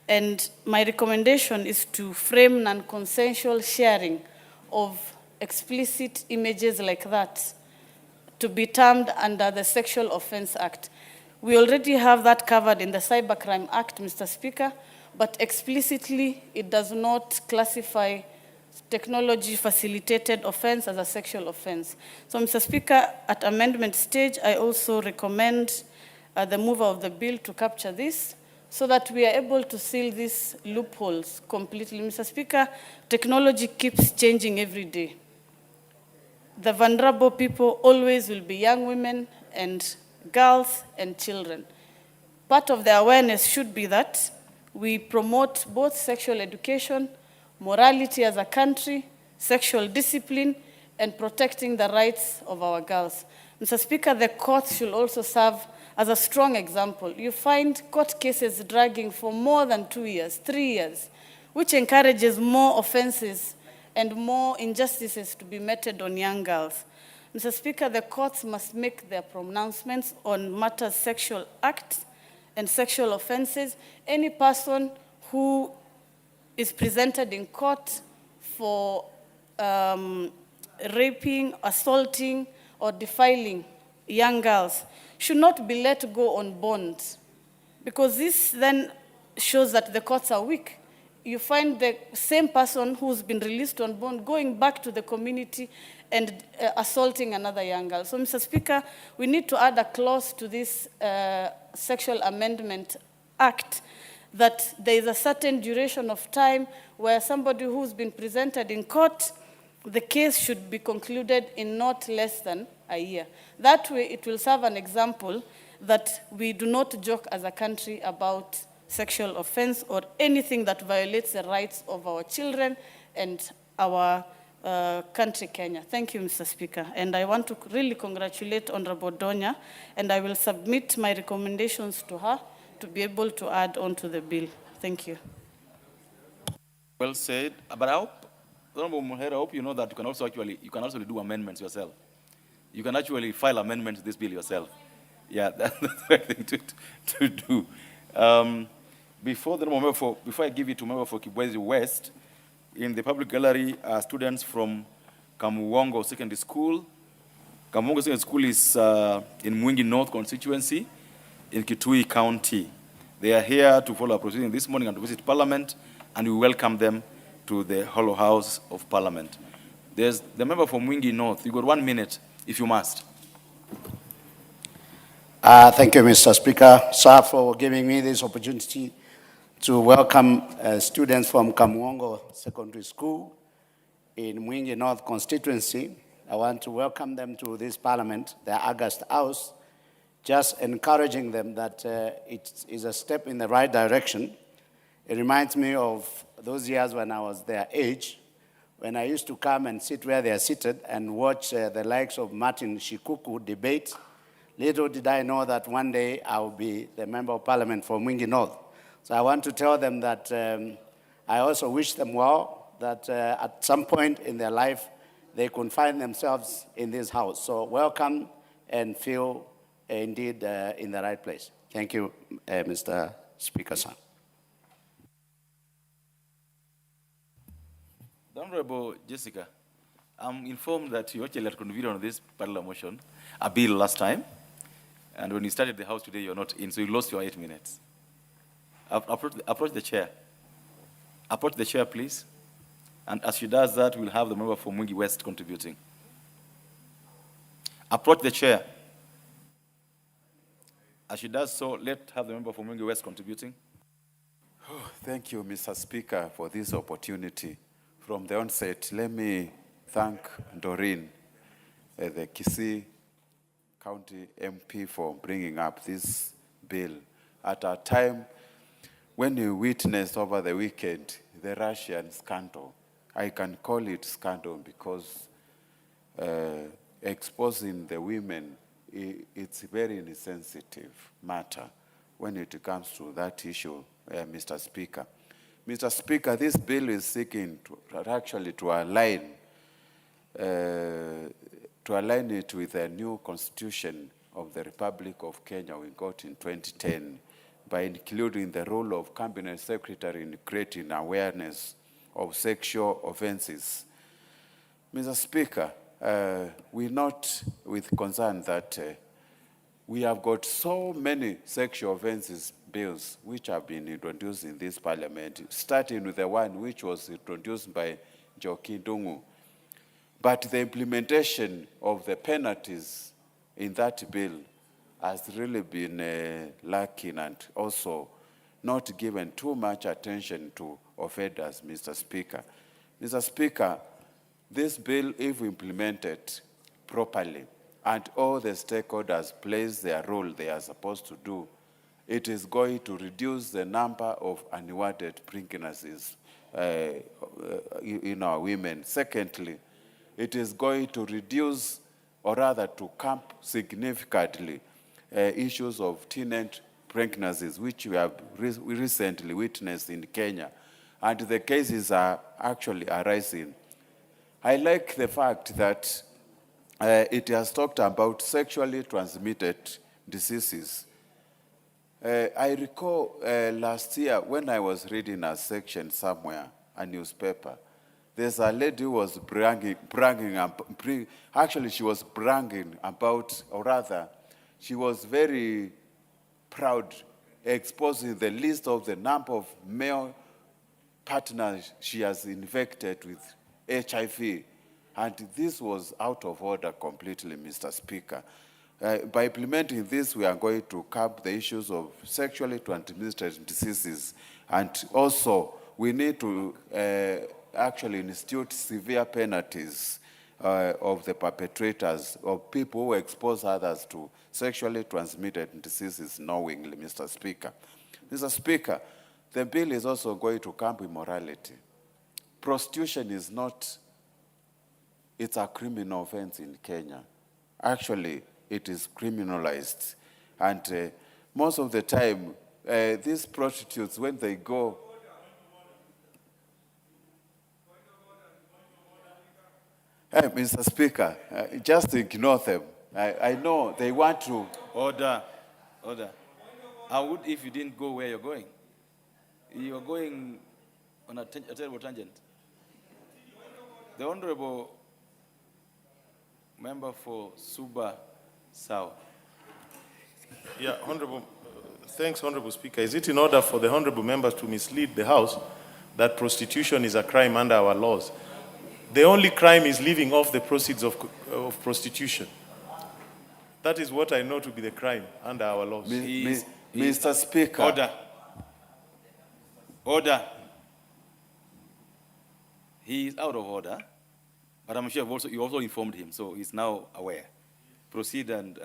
and my recommendation is to frame non-consensual sharing of explicit images like that to be termed under the Sexual Offense Act. We already have that covered in the Cybercrime Act, Mr. Speaker, but explicitly it does not classify technology-facilitated offense as a sexual offense. So, Mr. Speaker, at amendment stage, I also recommend the mover of the bill to capture this so that we are able to seal these loopholes completely. Mr. Speaker, technology keeps changing every day. The vulnerable people always will be young women and girls and children. Part of the awareness should be that we promote both sexual education, morality as a country, sexual discipline, and protecting the rights of our girls. Mr. Speaker, the courts should also serve as a strong example. You find court cases dragging for more than 2 years, 3 years, which encourages more offenses and more injustices to be meted on young girls. Mr. Speaker, the courts must make their pronouncements on matters sexual acts and sexual offenses. Any person who is presented in court for raping, assaulting, or defiling young girls should not be let go on bond, because this then shows that the courts are weak. you find the same person who's been released on bond going back to the community and assaulting another young girl. So, Mr. Speaker, we need to add a clause to this Sexual Amendment Act that there is a certain duration of time where somebody who's been presented in court, the case should be concluded in not less than a year. That way, it will serve an example that we do not joke as a country about sexual offense or anything that violates the rights of our children and our country, Kenya. Thank you, Mr. Speaker. And I want to really congratulate Honorable Donya, and I will submit my recommendations to her to be able to add on to the bill. Thank you. Well said. But I hope, Honorable Muhera, I hope you know that you can also do amendments yourself. You can actually file amendments to this bill yourself. Yeah, that's the right thing to do. Before I give it to member for Kibwezi West, in the public gallery are students from Kamuwongo Secondary School. Kamuwongo Secondary School is in Mwingi North constituency in Kitui County. They are here to follow our proceedings this morning and to visit Parliament, and we welcome them to the Hollow House of Parliament. There's the member from Mwingi North. You got 1 minute, if you must. Thank you, Mr. Speaker, sir, for giving me this opportunity to welcome students from Kamuwongo Secondary School in Mwingi North constituency. I want to welcome them to this Parliament, the August House, just encouraging them that it is a step in the right direction. It reminds me of those years when I was their age, when I used to come and sit where they are seated and watch the likes of Martin Shikuku debate. Little did I know that one day I will be the Member of Parliament for Mwingi North. So I want to tell them that I also wish them well, that at some point in their life, they could find themselves in this house. So welcome and feel indeed in the right place. Thank you, Mr. Speaker, sir. Honorable Jessica, I'm informed that you actually had convened on this parallel motion, a bill last time, and when you started the House today, you're not in, so you lost your 8 minutes. Approach the chair. Approach the chair, please. And as she does that, we'll have the member from Mwingi West contributing. Approach the chair. As she does so, let's have the member from Mwingi West contributing. Oh, thank you, Mr. Speaker, for this opportunity. From the onset, let me thank Doreen, the Kisii County MP, for bringing up this bill at a time when you witnessed over the weekend the Russian scandal. I can call it scandal because exposing the women, it's a very insensitive matter when it comes to that issue, Mr. Speaker. Mr. Speaker, this bill is seeking to align it with the new constitution of the Republic of Kenya we got in 2010 by including the role of Cabinet Secretary in creating awareness of sexual offenses. Mr. Speaker, we note with concern that we have got so many sexual offenses bills which have been introduced in this Parliament, starting with the one which was introduced by 𝗥𝗘𝗝𝗄𝗏. But the implementation of the penalties in that bill has really been lacking and also not given too much attention to offenders, Mr. Speaker. Mr. Speaker, this bill, if implemented properly and all the stakeholders place their role they are supposed to do, it is going to reduce the number of unwanted pregnancies in our women. Secondly, it is going to reduce, or rather to camp significantly, issues of teenage pregnancies, which we have recently witnessed in Kenya, and the cases are actually arising. I like the fact that it has talked about sexually transmitted diseases. I recall last year when I was reading a section somewhere, a newspaper, there's a lady who was actually she was bragging about, or rather, she was very proud, exposing the list of the number of male partner she has infected with HIV. And this was out of order completely, Mr. Speaker. By implementing this, we are going to curb the issues of sexually transmitted diseases. And also, we need to actually institute severe penalties of the perpetrators, of people who expose others to sexually transmitted diseases knowingly, Mr. Speaker. Mr. Speaker, the bill is also going to curb immorality. Prostitution is not, it's a criminal offense in Kenya. Actually, it is criminalized. And most of the time, these prostitutes, when they go, Mr. Speaker, just ignore them. I know they want to. Order. How would if you didn't go where you're going? You're going on a terrible tangent. The Honorable Member for Suba South. Yeah, thanks, Honorable Speaker. Is it in order for the Honorable Members to mislead the House that prostitution is a crime under our laws? The only crime is living off the proceeds of prostitution. That is what I know to be the crime under our laws. Mr. Speaker. Order. He is out of order, but I'm sure you also informed him, so he's now aware. Proceed and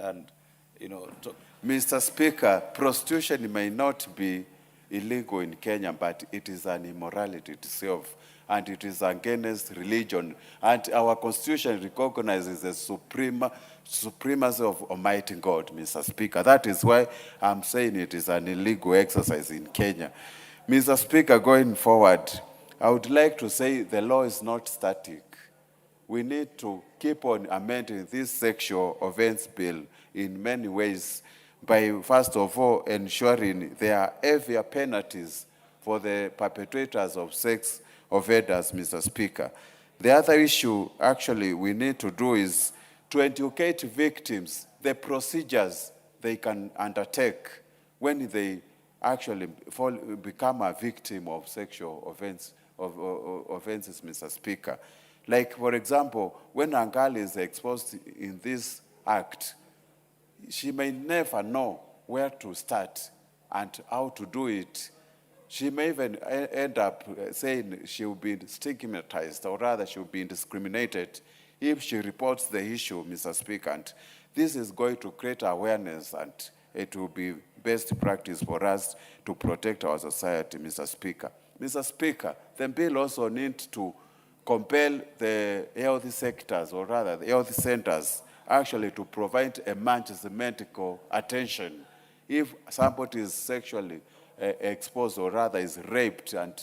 talk. Mr. Speaker, prostitution may not be illegal in Kenya, but it is an immorality itself, and it is against religion. And our Constitution recognizes the supremacy of Almighty God, Mr. Speaker. That is why I'm saying it is an illegal exercise in Kenya. Mr. Speaker, going forward, I would like to say the law is not static. We need to keep on amending this sexual offense bill in many ways by, first of all, ensuring there are heavier penalties for the perpetrators of sex offenders, Mr. Speaker. The other issue, actually, we need to do is to educate victims, the procedures they can undertake when they actually become a victim of sexual offenses, Mr. Speaker. Like, for example, when a girl is exposed in this act, she may never know where to start and how to do it. She may even end up saying she will be stigmatized, or rather she will be discriminated if she reports the issue, Mr. Speaker. And this is going to create awareness, and it will be best practice for us to protect our society, Mr. Speaker. Mr. Speaker, the bill also needs to compel the health sectors, or rather the health centers, actually to provide emergency medical attention if somebody is sexually exposed, or rather is raped, and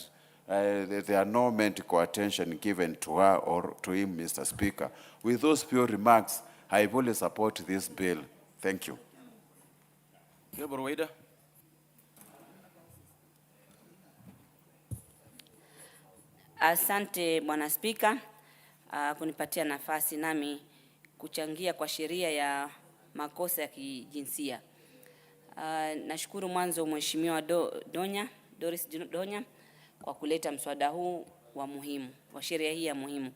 there are no medical attention given to her or to him, Mr. Speaker. With those few remarks, I fully support this bill. Thank you. Asante Bwana Spika kunipatia nafasi nami kuchangia kwa sheria ya makosa ya kijinsia. Nashukuru mwanzo Mheshimiwa Doris Donya kwa kuleta mswada huu wa sheria hii ya muhimu.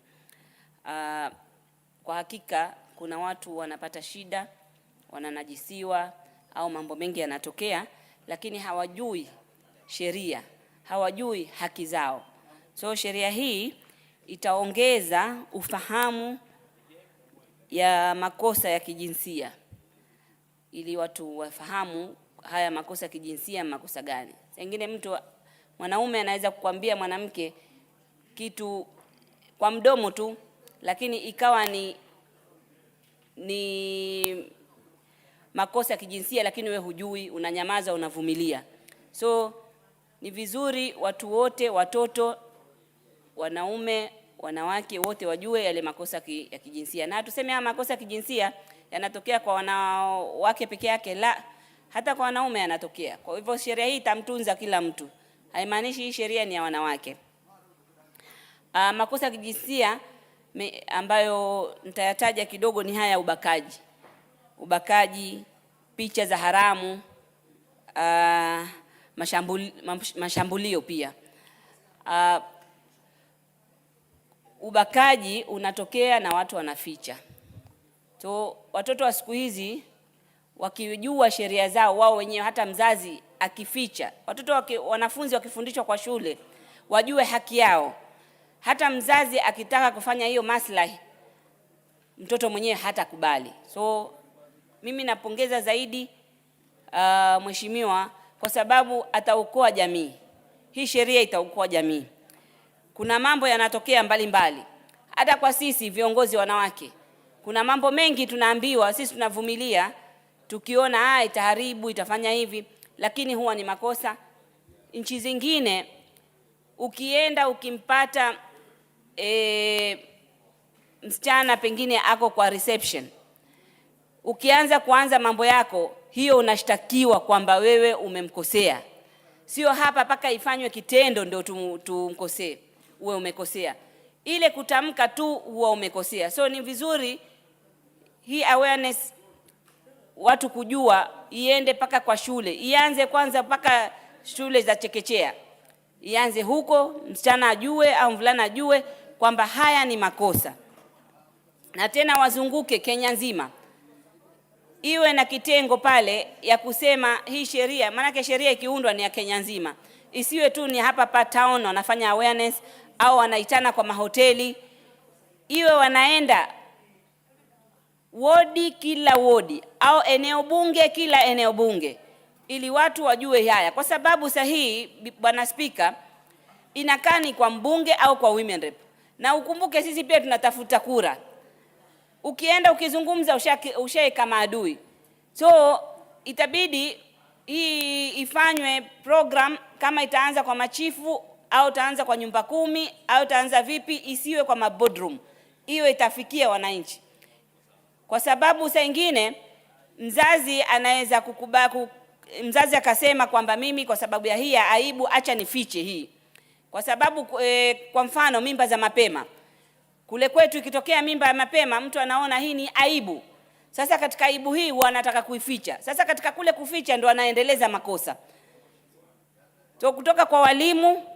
Kwa hakika kuna watu wanapata shida, wananajisiwa au mambo mengi yanatokea, lakini hawajui sheria, hawajui haki zao. So sheria hii itaongeza ufahamu ya makosa ya kijinsia, ili watu wafahamu haya makosa ya kijinsia makosa gani. Sengine mwanaume anaweza kukwambia mwanamke kitu kwa mdomo tu, lakini ikawa ni makosa ya kijinsia, lakini we hujui, unanyamaza, unavumilia. So ni vizuri watu wote, watoto, wanaume, wanawake wote wajue yale makosa ya kijinsia. Na tuseme haya makosa ya kijinsia yanatokea kwa wanawake peke yake, la, hata kwa wanaume yanatokea. Kwa hivyo sheria hii itamtunza kila mtu. Haimaanishi hii sheria ni ya wanawake. Makosa ya kijinsia ambayo nitayataja kidogo ni haya: ubakaji, picha za haramu, mashambulio pia. ubakaji unatokea na watu wanaficha. So watoto wa siku hizi wakijua sheria zao wao wenyewe, hata mzazi akificha, wanafunzi wakifundishwa kwa shule wajue haki yao. Hata mzazi akitaka kufanya hiyo maslahi, mtoto mwenyewe hatakubali. So mimi napongeza zaidi mheshimiwa, kwa sababu ataokoa jamii. Hii sheria itaokoa jamii. Kuna mambo yanatokea mbalimbali. Hata kwa sisi viongozi wanawake, kuna mambo mengi tunaambiwa, sisi tunavumilia, tukiona itaharibu, itafanya hivi, lakini huwa ni makosa. Nchi zingine ukienda ukimpata msichana pengine ako kwa reception, kuanza mambo yako, hiyo unashtakiwa kwamba wewe umemkosea. Sio hapa paka ifanywe kitendo ndio tumkosee, uwe umekosea. Ile kutamka tu huwa umekosea. So ni vizuri hii awareness watu kujua iende paka kwa shule. Ianze kwanza paka shule za chekechea. Ianze huko, msichana ajue au mvulana ajue kwamba haya ni makosa. Na tena wazunguke Kenya nzima. Iwe na kitengo pale ya kusema hii sheria, maana sheria ikiundwa ni ya Kenya nzima. Isiwe tu ni hapa pa town wanafanya awareness au wanaitana kwa mahoteli. Iwe wanaenda wodi kila wodi au eneo bunge kila eneo bunge, ili watu wajue haya. Kwa sababu sahihi, Bwana Spika, inakani kwa mbunge au kwa women rep. Na ukumbuke sisi pia tunatafuta kura. Ukienda ukizungumza ushae kama adui. So itabidi hii ifanywe program, kama itaanza kwa machifu au itaanza kwa nyumba 10 au itaanza vipi, isiwe kwa boardroom. Iwe itafikia wananchi. Kwa sababu saa nyingine mzazi anaweza mzazi akasema kwamba mimi kwa sababu ya hii aibu acha nifiche hii. Kwa sababu kwa mfano mimba za mapema. Kule kwetu ikitokea mimba ya mapema, mtu anaona hii ni aibu. Sasa katika aibu hii wanataka kuificha. Sasa katika kule kuficha ndo anaendeleza makosa. So kutoka kwa walimu,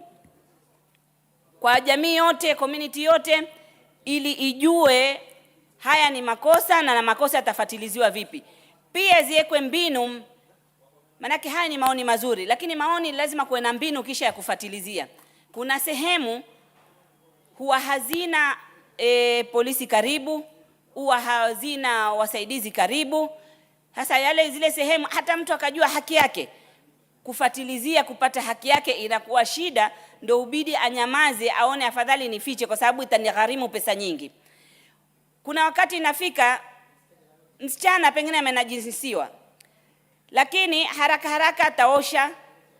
kwa jamii yote, community yote, ili ijue haya ni makosa na makosa yatafuatiliziwa vipi. Pia ziwekwe mbinu, manake haya ni maoni mazuri, lakini maoni lazima kuwe na mbinu kisha ya kufuatilizia. Kuna sehemu huwa hazina polisi karibu, huwa hazina wasaidizi karibu. Hasa zile sehemu hata mtu akajua haki yake, kufuatilizia kupata haki yake inakuwa shida, ndio ubidi anyamaze, aone afadhali nifiche kwa sababu itanigharimu pesa nyingi. Kuna wakati inafika msichana pengine amenajisiwa, lakini haraka ataosha,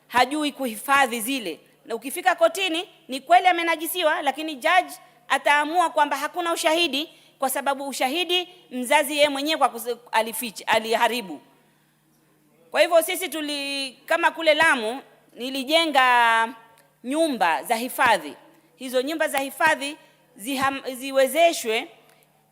hajui kuhifadhi zile. Na ukifika kotini ni kweli amenajisiwa, lakini judge ataamua kwamba hakuna ushahidi, kwa sababu ushahidi mzazi yeye mwenyewe kwa alificha, aliharibu. Kwa hivyo sisi kama kule Lamu nilijenga nyumba za hifadhi. Hizo nyumba za hifadhi ziwezeshwe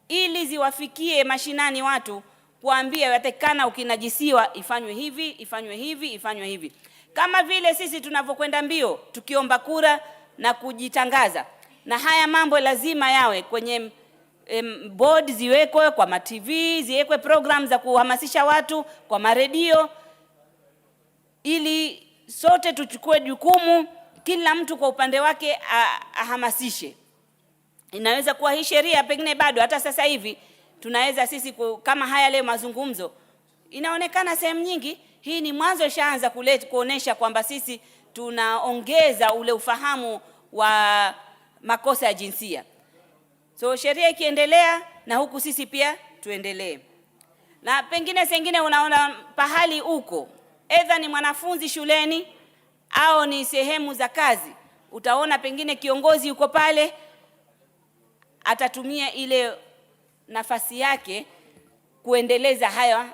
ili ziwafikie mashinani watu, kuambia yatakana ukinajisiwa ifanywe hivi, ifanywe hivi, ifanywe hivi. Kama vile sisi tunavyokwenda mbio tukiomba kura na kujitangaza. Na haya mambo lazima yawe kwenye board, ziwekwe kwa ma-TV, ziwekwe program za kuhamasisha watu kwa maredio, ili sote tuchukue jukumu, kila mtu kwa upande wake ahamasishe. Inaweza kuwa hii sheria pengine bado, hata sasa hivi tunaweza sisi kama haya leo mazungumzo, inaonekana sehemu nyingi hii ni mwanzo ishaanza kuonesha kwamba sisi tunaongeza ule ufahamu wa makosa ya jinsia. So sheria ikiendelea na huku sisi pia tuendelee. Na pengine sengine unaona pahali uko, either ni mwanafunzi shuleni au ni sehemu za kazi, utaona pengine kiongozi yuko pale, atatumia ile nafasi yake kuendeleza haya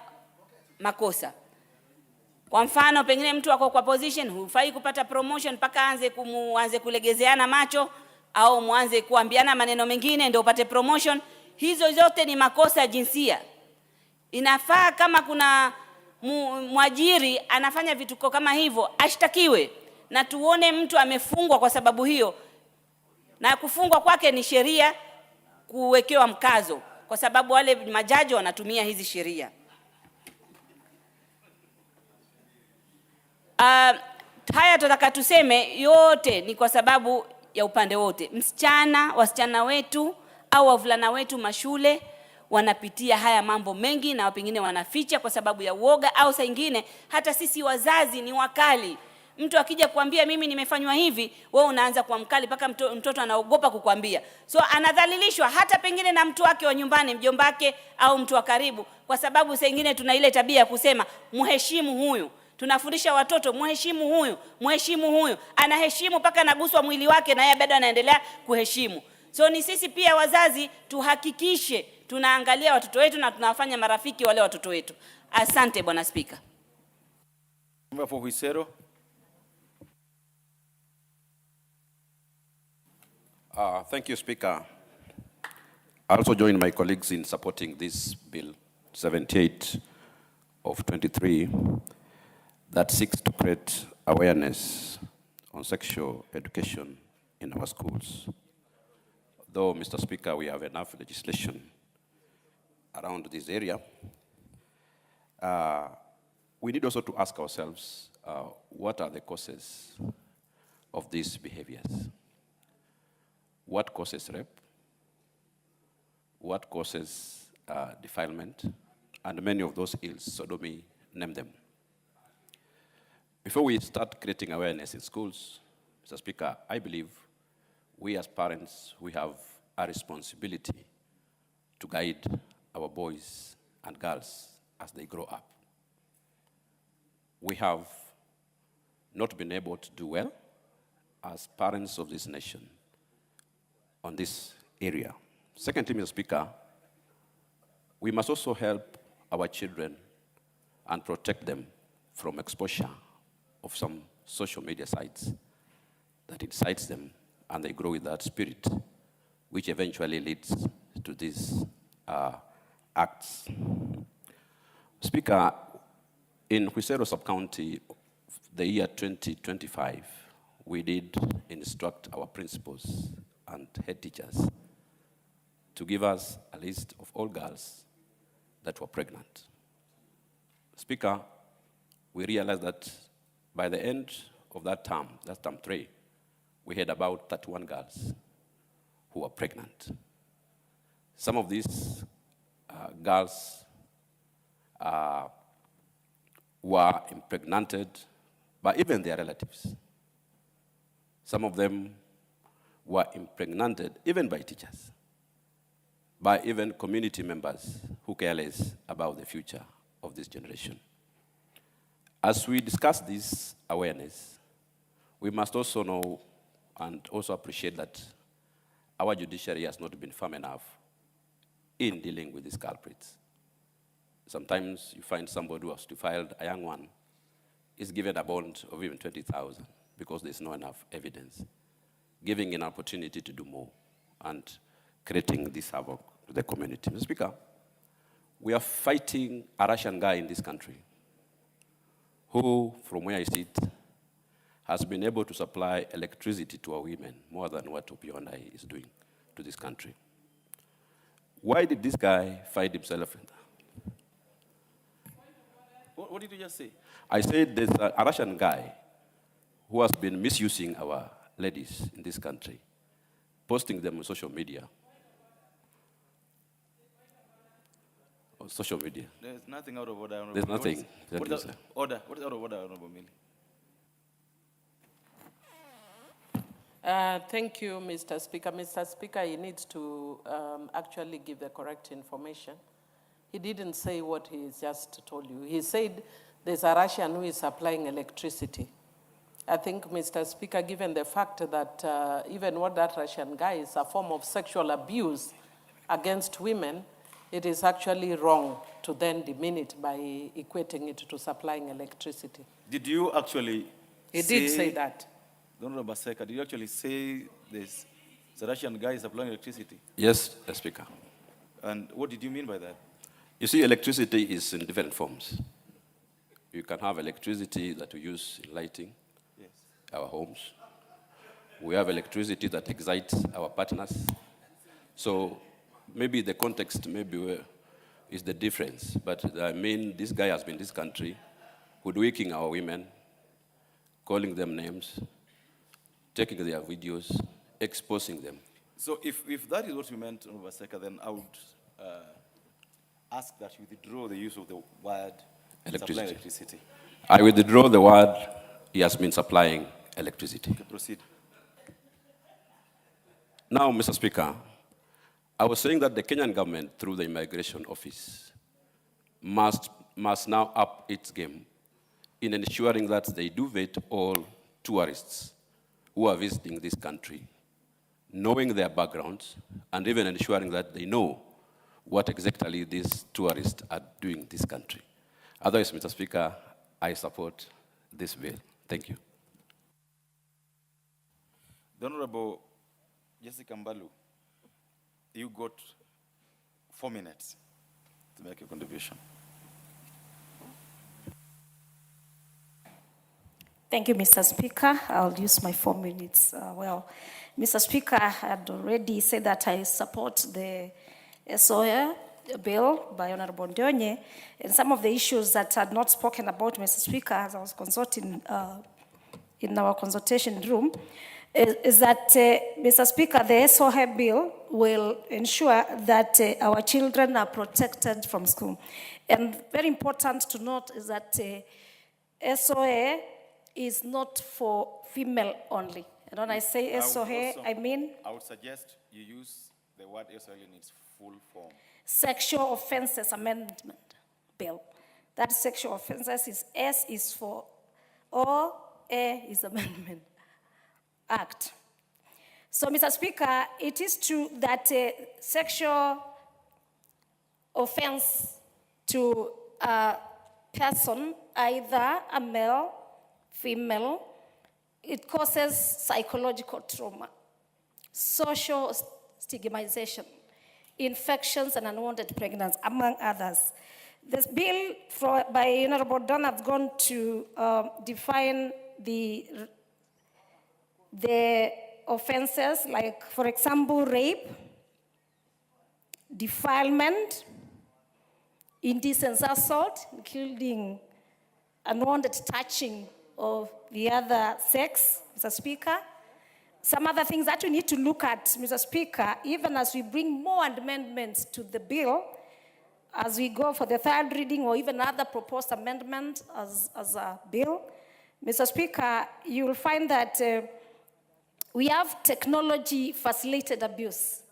makosa. Kwa mfano pengine mtu wako kwa position, hufai kupata promotion mpaka aanze kulegezeana macho au muanze kuambiana maneno mengine ndio upate promotion. Hizo zote ni makosa ya jinsia. Inafaa kama kuna mwajiri anafanya vituko kama hivyo, ashtakiwe na tuone mtu amefungwa kwa sababu hiyo, na kufungwa kwake ni sheria kuwekewa mkazo, kwa sababu wale majaji wanatumia hizi sheria. Haya tunataka tuseme yote ni kwa sababu ya upande wote. Wasichana wetu au wavulana wetu mashule wanapitia haya mambo mengi, na pengine wanaficha kwa sababu ya uoga, au saa nyingine hata sisi wazazi ni wakali. Mtu akija kuambia mimi nimefanywa hivi, wewe unaanza kuwa mkali mpaka mtoto anaogopa kukwambia. So anadhalilishwa hata pengine na mtu wake wa nyumbani, mjombake au mtu wa karibu, kwa sababu saa nyingine tuna ile tabia ya kusema mheshimu huyu. Tunafundisha watoto mheshimu huyu, mheshimu huyu. Anaheshimu mpaka anaguswa mwili wake na yeye bado anaendelea kuheshimu. So ni sisi pia wazazi tuhakikishe tunaangalia watoto wetu na tunawafanya marafiki wale watoto wetu. Asante Bwana Spika. Member for 𝗧𝗏. Thank you, Speaker. I also join my colleagues in supporting this Bill 78 of 23 that seeks to create awareness on sexual education in our schools. Though, Mr. Speaker, we have enough legislation around this area, we need also to ask ourselves, what are the causes of these behaviors? What causes rape? What causes defilement? And many of those ills, sodomy, name them. Before we start creating awareness in schools, Mr. Speaker, I believe we as parents, we have a responsibility to guide our boys and girls as they grow up. We have not been able to do well as parents of this nation on this area. Secondly, Mr. Speaker, we must also help our children and protect them from exposure of some social media sites that incites them and they grow with that spirit, which eventually leads to these acts. Speaker, in 𝗧𝗏 sub-county, the year 2025, we did instruct our principals and head teachers to give us a list of all girls that were pregnant. Speaker, we realized that by the end of that term, that's term 3, we had about 31 girls who were pregnant. Some of these girls were impregnated by even their relatives. Some of them were impregnated even by teachers, by even community members who care less about the future of this generation. As we discuss this awareness, we must also know and also appreciate that our judiciary has not been firm enough in dealing with these culprits. Sometimes you find somebody who has defiled a young one is given a bond of even 20,000 because there's not enough evidence, giving an opportunity to do more and creating this havoc to the community. Mr. Speaker, we are fighting a Russian guy in this country who, from where I sit, has been able to supply electricity to our women more than what Opionai is doing to this country. Why did this guy find himself in that? What did you just say? I said there's a Russian guy who has been misusing our ladies in this country, posting them on social media. On social media. There's nothing out of order, Honorable. There's nothing. What is order? What is out of order, Honorable Millie? Thank you, Mr. Speaker. Mr. Speaker, he needs to actually give the correct information. He didn't say what he just told you. He said there's a Russian who is supplying electricity. I think, Mr. Speaker, given the fact that even what that Russian guy is a form of sexual abuse against women, it is actually wrong to then demean it by equating it to supplying electricity. Did you actually He did say that. Honorable 𝗧𝗏, did you actually say this? The Russian guy is supplying electricity? Yes, Speaker. And what did you mean by that? You see, electricity is in different forms. You can have electricity that we use in lighting. Yes. our homes. We have electricity that excites our partners. So maybe the context is the difference. But I mean, this guy has been in this country, hoodwinking our women, calling them names, taking their videos, exposing them. So if that is what you meant, Vaseka, then I would ask that you withdraw the use of the word supply electricity. I withdraw the word he has been supplying electricity. Okay, proceed. Now, Mr. Speaker, I was saying that the Kenyan government, through the Immigration Office, must now up its game in ensuring that they do vet all tourists who are visiting this country, knowing their backgrounds, and even ensuring that they know what exactly these tourists are doing in this country. Otherwise, Mr. Speaker, I support this bill. Thank you. The Honorable Jessica Mbalu, you got 4 minutes to make a contribution. Thank you, Mr. Speaker. I'll use my 4 minutes. Mr. Speaker, I had already said that I support the 𝗧𝗜𝗞𝗧𝗘𝗏 bill by Honorable Ndonye, and some of the issues that I had not spoken about, Mr. Speaker, as I was consulting in our consultation room, is that, Mr. Speaker, the 𝗧𝗜𝗞𝗧𝗏 bill will ensure that our children are protected from school. And very important to note is that 𝗧𝗜𝗞𝗧𝗏 is not for female only. And when I say 𝗧𝗜𝗞𝗧𝗏, I mean? I would suggest you use the word 𝗧𝗜𝗞𝗧𝗏 in its full form. Sexual Offences Amendment Bill. That sexual offences is S is for O, A is Amendment Act. So, Mr. Speaker, it is true that sexual offense to a person, either a male, female, it causes psychological trauma, social stigmatization, infections, and unwanted pregnancy, among others. This bill by Honorable Don has gone to define the offenses, like, for example, rape, defilement, indecent assault, including unwanted touching of the other sex, Mr. Speaker. Some other things that we need to look at, Mr. Speaker, even as we bring more amendments to the bill, as we go for the third reading or even other proposed amendments as a bill, Mr. Speaker, you will find that we have technology-facilitated abuse,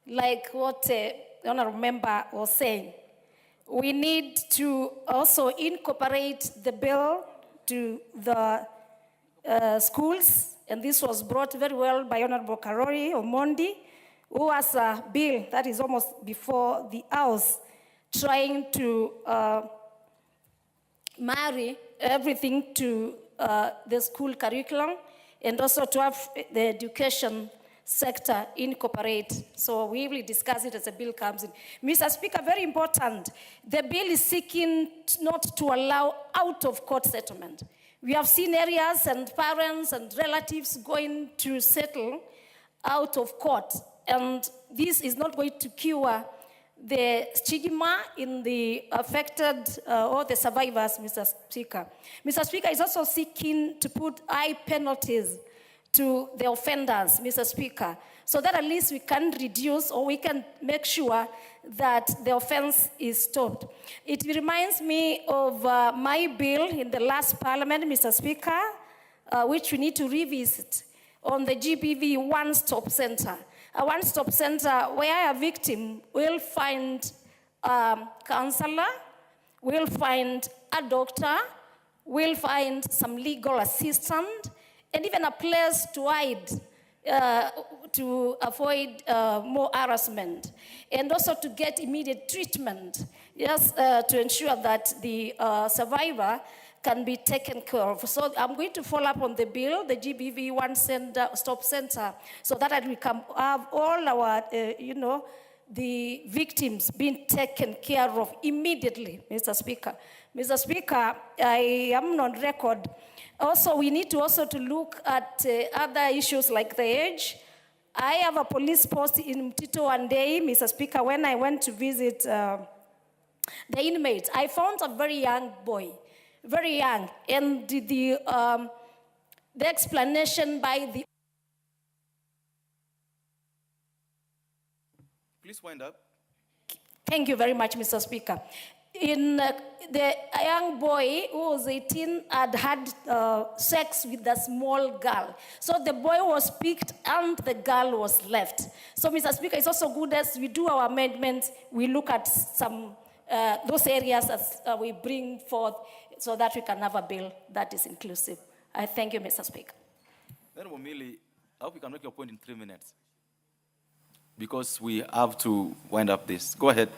like what the honorable member was saying. We need to also incorporate the bill to the schools, and this was brought very well by Honorable Karori Omondi, who has a bill that is almost before the House, trying to marry everything to the school curriculum, and also to have the education sector incorporate. So we will discuss it as the bill comes in. Mr. Speaker, very important, the bill is seeking not to allow out-of-court settlement. We have seen areas and parents and relatives going to settle out of court, and this is not going to cure the stigma in the affected or the survivors, Mr. Speaker. Mr. Speaker is also seeking to put high penalties to the offenders, Mr. Speaker, so that at least we can reduce or we can make sure that the offense is stopped. It reminds me of my bill in the last parliament, Mr. Speaker, which we need to revisit on the GBV one-stop center. A one-stop center where a victim will find a counselor, will find a doctor, will find some legal assistant, and even a place to hide to avoid more harassment, and also to get immediate treatment, yes, to ensure that the survivor can be taken care of. So I'm going to follow up on the bill, the GBV one-stop center, so that we can have all our, the victims being taken care of immediately, Mr. Speaker. Mr. Speaker, I am on record Also, we need to look at other issues like the age. I have a police post in Mtito one day, Mr. Speaker, when I went to visit the inmates. I found a very young boy, very young, and the explanation by the... Please wind up. Thank you very much, Mr. Speaker. The young boy who was 18 had sex with a small girl. So the boy was picked and the girl was left. So, Mr. Speaker, it's also good as we do our amendments, we look at some those areas as we bring forth so that we can have a bill that is inclusive. I thank you, Mr. Speaker. Honorable Millie, I hope you can make your point in 3 minutes, because we have to wind up this. Go ahead.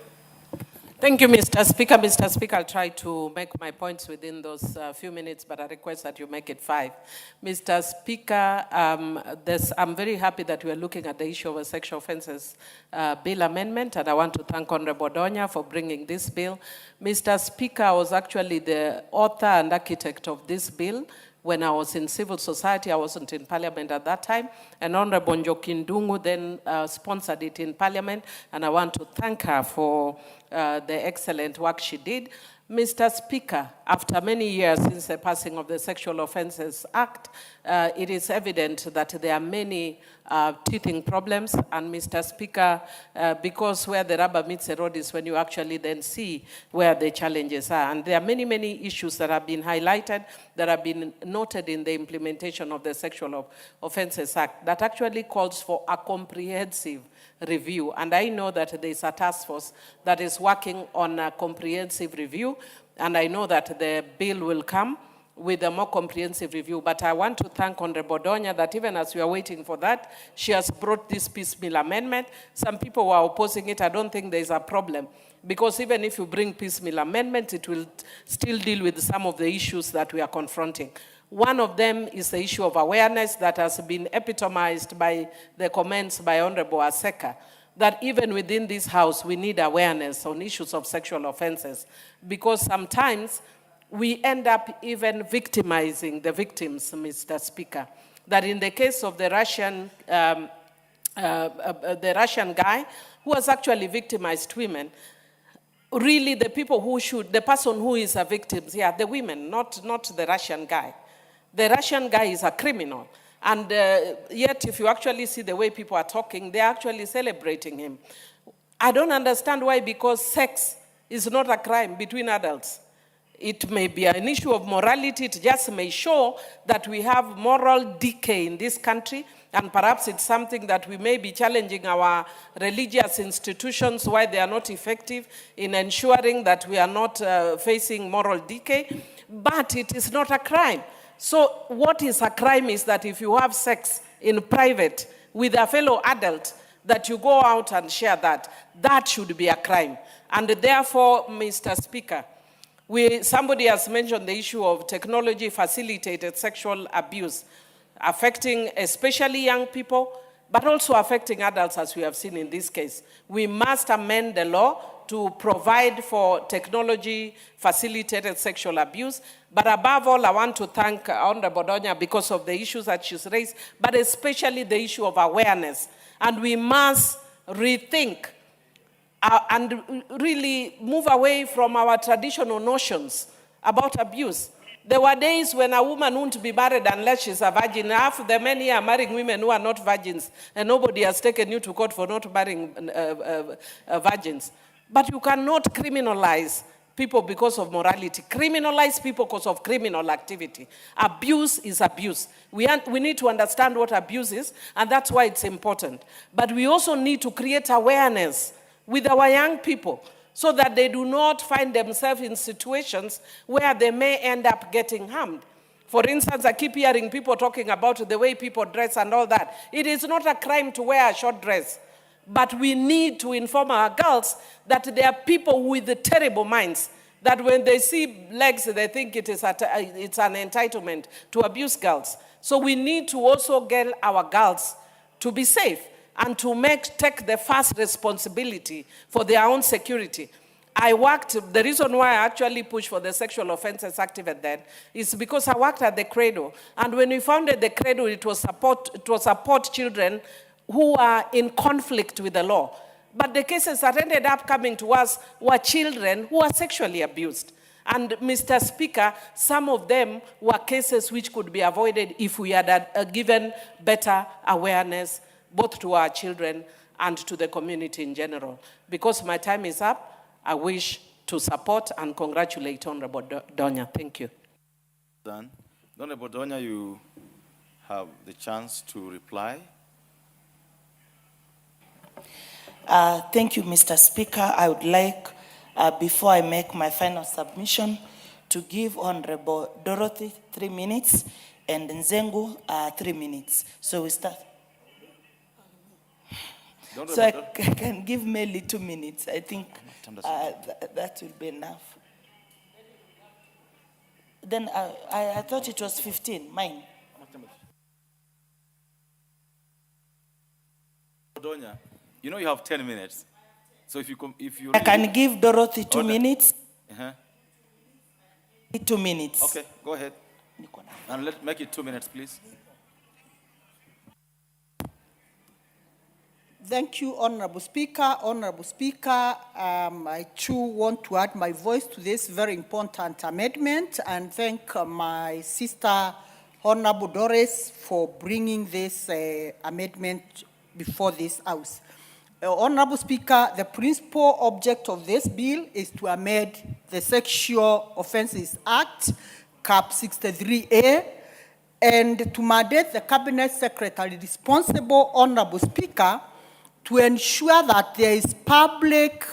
Thank you, Mr. Speaker. Mr. Speaker, I'll try to make my points within those few minutes, but I request that you make it 5. Mr. Speaker, I'm very happy that we are looking at the issue of a sexual offences bill amendment, and I want to thank Honorable Donya for bringing this bill. Mr. Speaker, I was actually the author and architect of this bill. When I was in civil society, I wasn't in parliament at that time, and Honorable Njoki Ndung'u then sponsored it in parliament, and I want to thank her for the excellent work she did. Mr. Speaker, after many years since the passing of the Sexual Offences Act, it is evident that there are many teething problems, and Mr. Speaker, because where the rubber meets the road is when you actually then see where the challenges are. And there are many, many issues that have been highlighted, that have been noted in the implementation of the Sexual Offences Act that actually calls for a comprehensive review. And I know that there is a task force that is working on a comprehensive review, and I know that the bill will come with a more comprehensive review. But I want to thank Honorable Donya that even as we are waiting for that, she has brought this piecemeal amendment. Some people were opposing it. I don't think there is a problem, because even if you bring piecemeal amendments, it will still deal with some of the issues that we are confronting. One of them is the issue of awareness that has been epitomized by the comments by Honorable Aseka, that even within this house, we need awareness on issues of sexual offenses, because sometimes we end up even victimizing the victims, Mr. Speaker. That in the case of the Russian guy who has actually victimized women, really the people who should, the person who is a victim, the women, not the Russian guy. The Russian guy is a criminal. And yet, if you actually see the way people are talking, they're actually celebrating him. I don't understand why, because sex is not a crime between adults. It may be an issue of morality. It just may show that we have moral decay in this country, and perhaps it's something that we may be challenging our religious institutions, why they are not effective in ensuring that we are not facing moral decay. But it is not a crime. So what is a crime is that if you have sex in private with a fellow adult, that you go out and share that, that should be a crime. And therefore, Mr. Speaker, somebody has mentioned the issue of technology-facilitated sexual abuse, affecting especially young people, but also affecting adults, as we have seen in this case. We must amend the law to provide for technology-facilitated sexual abuse. But above all, I want to thank Honorable Donya because of the issues that she's raised, but especially the issue of awareness. And we must rethink and really move away from our traditional notions about abuse. There were days when a woman wouldn't be married unless she's a virgin. Half the men here are marrying women who are not virgins, and nobody has taken you to court for not marrying virgins. But you cannot criminalize people because of morality. Criminalize people because of criminal activity. Abuse is abuse. We need to understand what abuse is, and that's why it's important. But we also need to create awareness with our young people so that they do not find themselves in situations where they may end up getting harmed. For instance, I keep hearing people talking about the way people dress and all that. It is not a crime to wear a short dress. But we need to inform our girls that there are people with terrible minds, that when they see legs, they think it's an entitlement to abuse girls. So we need to also get our girls to be safe and to take the first responsibility for their own security. the reason why I actually pushed for the Sexual Offences Act even then is because I worked at the Cradle. And when we founded the Cradle, it was support children who are in conflict with the law. But the cases that ended up coming to us were children who were sexually abused. And Mr. Speaker, some of them were cases which could be avoided if we had given better awareness both to our children and to the community in general. Because my time is up, I wish to support and congratulate Honorable Donya. Thank you. Done. Honorable Donya, you have the chance to reply. Thank you, Mr. Speaker. I would like, before I make my final submission, to give Honorable Dorothy 3 minutes and Nzengu 3 minutes. So we start. So I can give Melly 2 minutes. I think that will be enough. Then I thought it was 15, mine. Donya, you know you have 10 minutes. So if you I can give Dorothy 2 minutes. 2 minutes. Okay, go ahead. And let's make it 2 minutes, please. Thank you, Honorable Speaker. Honorable Speaker, I too want to add my voice to this very important amendment and thank my sister, Honorable Doris, for bringing this amendment before this House. Honorable Speaker, the principal object of this bill is to amend the Sexual Offences Act, CAP 63A, and to mandate the Cabinet Secretary responsible, Honorable Speaker, to ensure that there is public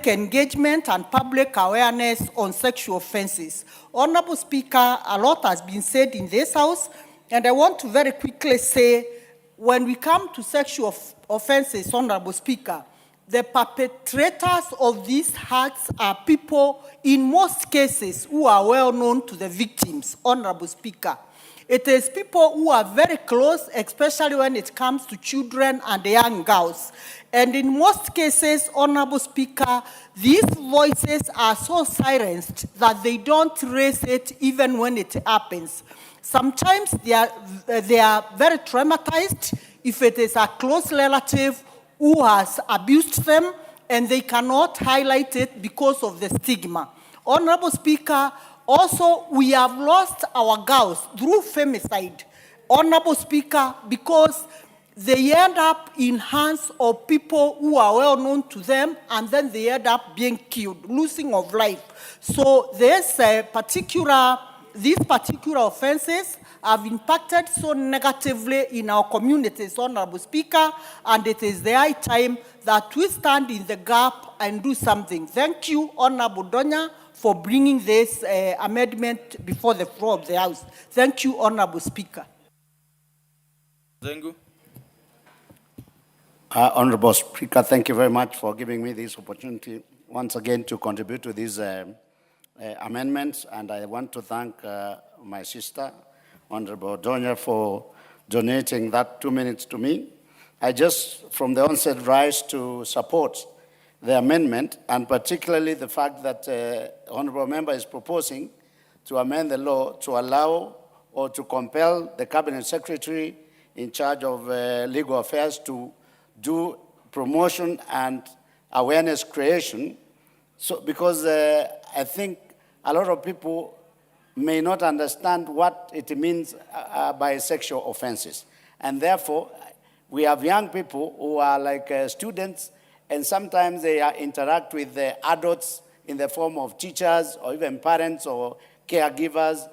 engagement and public awareness on sexual offenses. Honorable Speaker, a lot has been said in this House, and I want to very quickly say, when we come to sexual offenses, Honorable Speaker, the perpetrators of these acts are people, in most cases, who are well known to the victims, Honorable Speaker. It is people who are very close, especially when it comes to children and young girls. And in most cases, Honorable Speaker, these voices are so silenced that they don't raise it even when it happens. Sometimes they are very traumatized if it is a close relative who has abused them, and they cannot highlight it because of the stigma. Honorable Speaker, also, we have lost our girls through femicide, Honorable Speaker, because they end up in hands of people who are well known to them, and then they end up being killed, losing of life. So these particular offenses have impacted so negatively in our communities, Honorable Speaker, and it is the high time that we stand in the gap and do something. Thank you, Honorable Donya, for bringing this amendment before the floor of the House. Thank you, Honorable Speaker. Zengu. Honorable Speaker, thank you very much for giving me this opportunity once again to contribute to these amendments. And I want to thank my sister, Honorable Donya, for donating that 2 minutes to me. I just, from the onset, rise to support the amendment, and particularly the fact that Honorable Member is proposing to amend the law to allow or to compel the Cabinet Secretary in charge of legal affairs to do promotion and awareness creation. So, because I think a lot of people may not understand what it means by sexual offenses. And therefore, we have young people who are like students, and sometimes they interact with the adults in the form of teachers or even parents or caregivers,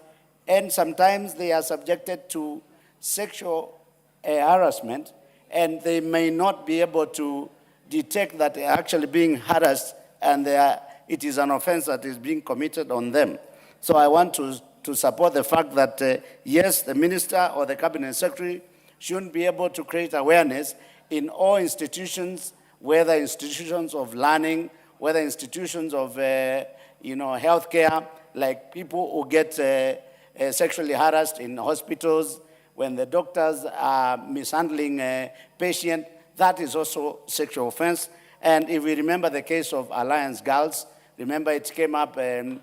and sometimes they are subjected to sexual harassment, and they may not be able to detect that they are actually being harassed, and it is an offense that is being committed on them. So I want to support the fact that, yes, the minister or the Cabinet Secretary shouldn't be able to create awareness in all institutions, whether institutions of learning, whether institutions of healthcare, like people who get sexually harassed in hospitals, when the doctors are mishandling a patient, that is also sexual offense. And if we remember the case of Alliance Girls, remember it came up 2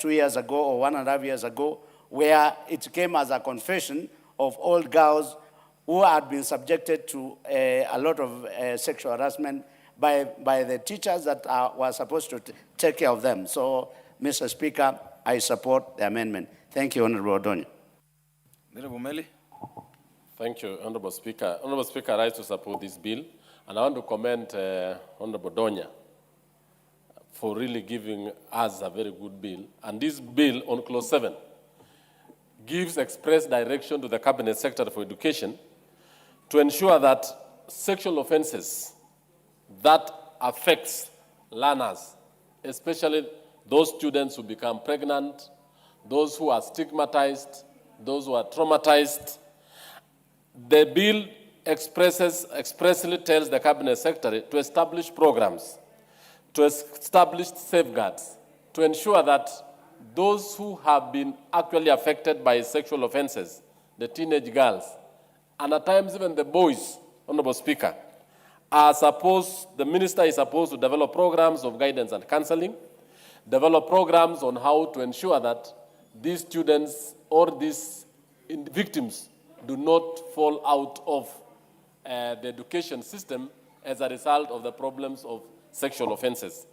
years ago or 1.5 years ago, where it came as a confession of old girls who had been subjected to a lot of sexual harassment by the teachers that were supposed to take care of them. So, Mr. Speaker, I support the amendment. Thank you, Honorable Odonya. Honorable Meli. Thank you, Honorable Speaker. Honorable Speaker, I rise to support this bill, and I want to commend Honorable Donya for really giving us a very good bill. And this bill on clause 7 gives express direction to the Cabinet Secretary for Education to ensure that sexual offenses that affects learners, especially those students who become pregnant, those who are stigmatized, those who are traumatized. The bill expressly tells the Cabinet Secretary to establish programs, to establish safeguards, to ensure that those who have been actually affected by sexual offenses, the teenage girls, and at times even the boys, Honorable Speaker, the minister is supposed to develop programs of guidance and counseling, develop programs on how to ensure that these students or these victims do not fall out of the education system as a result of the problems of sexual offenses.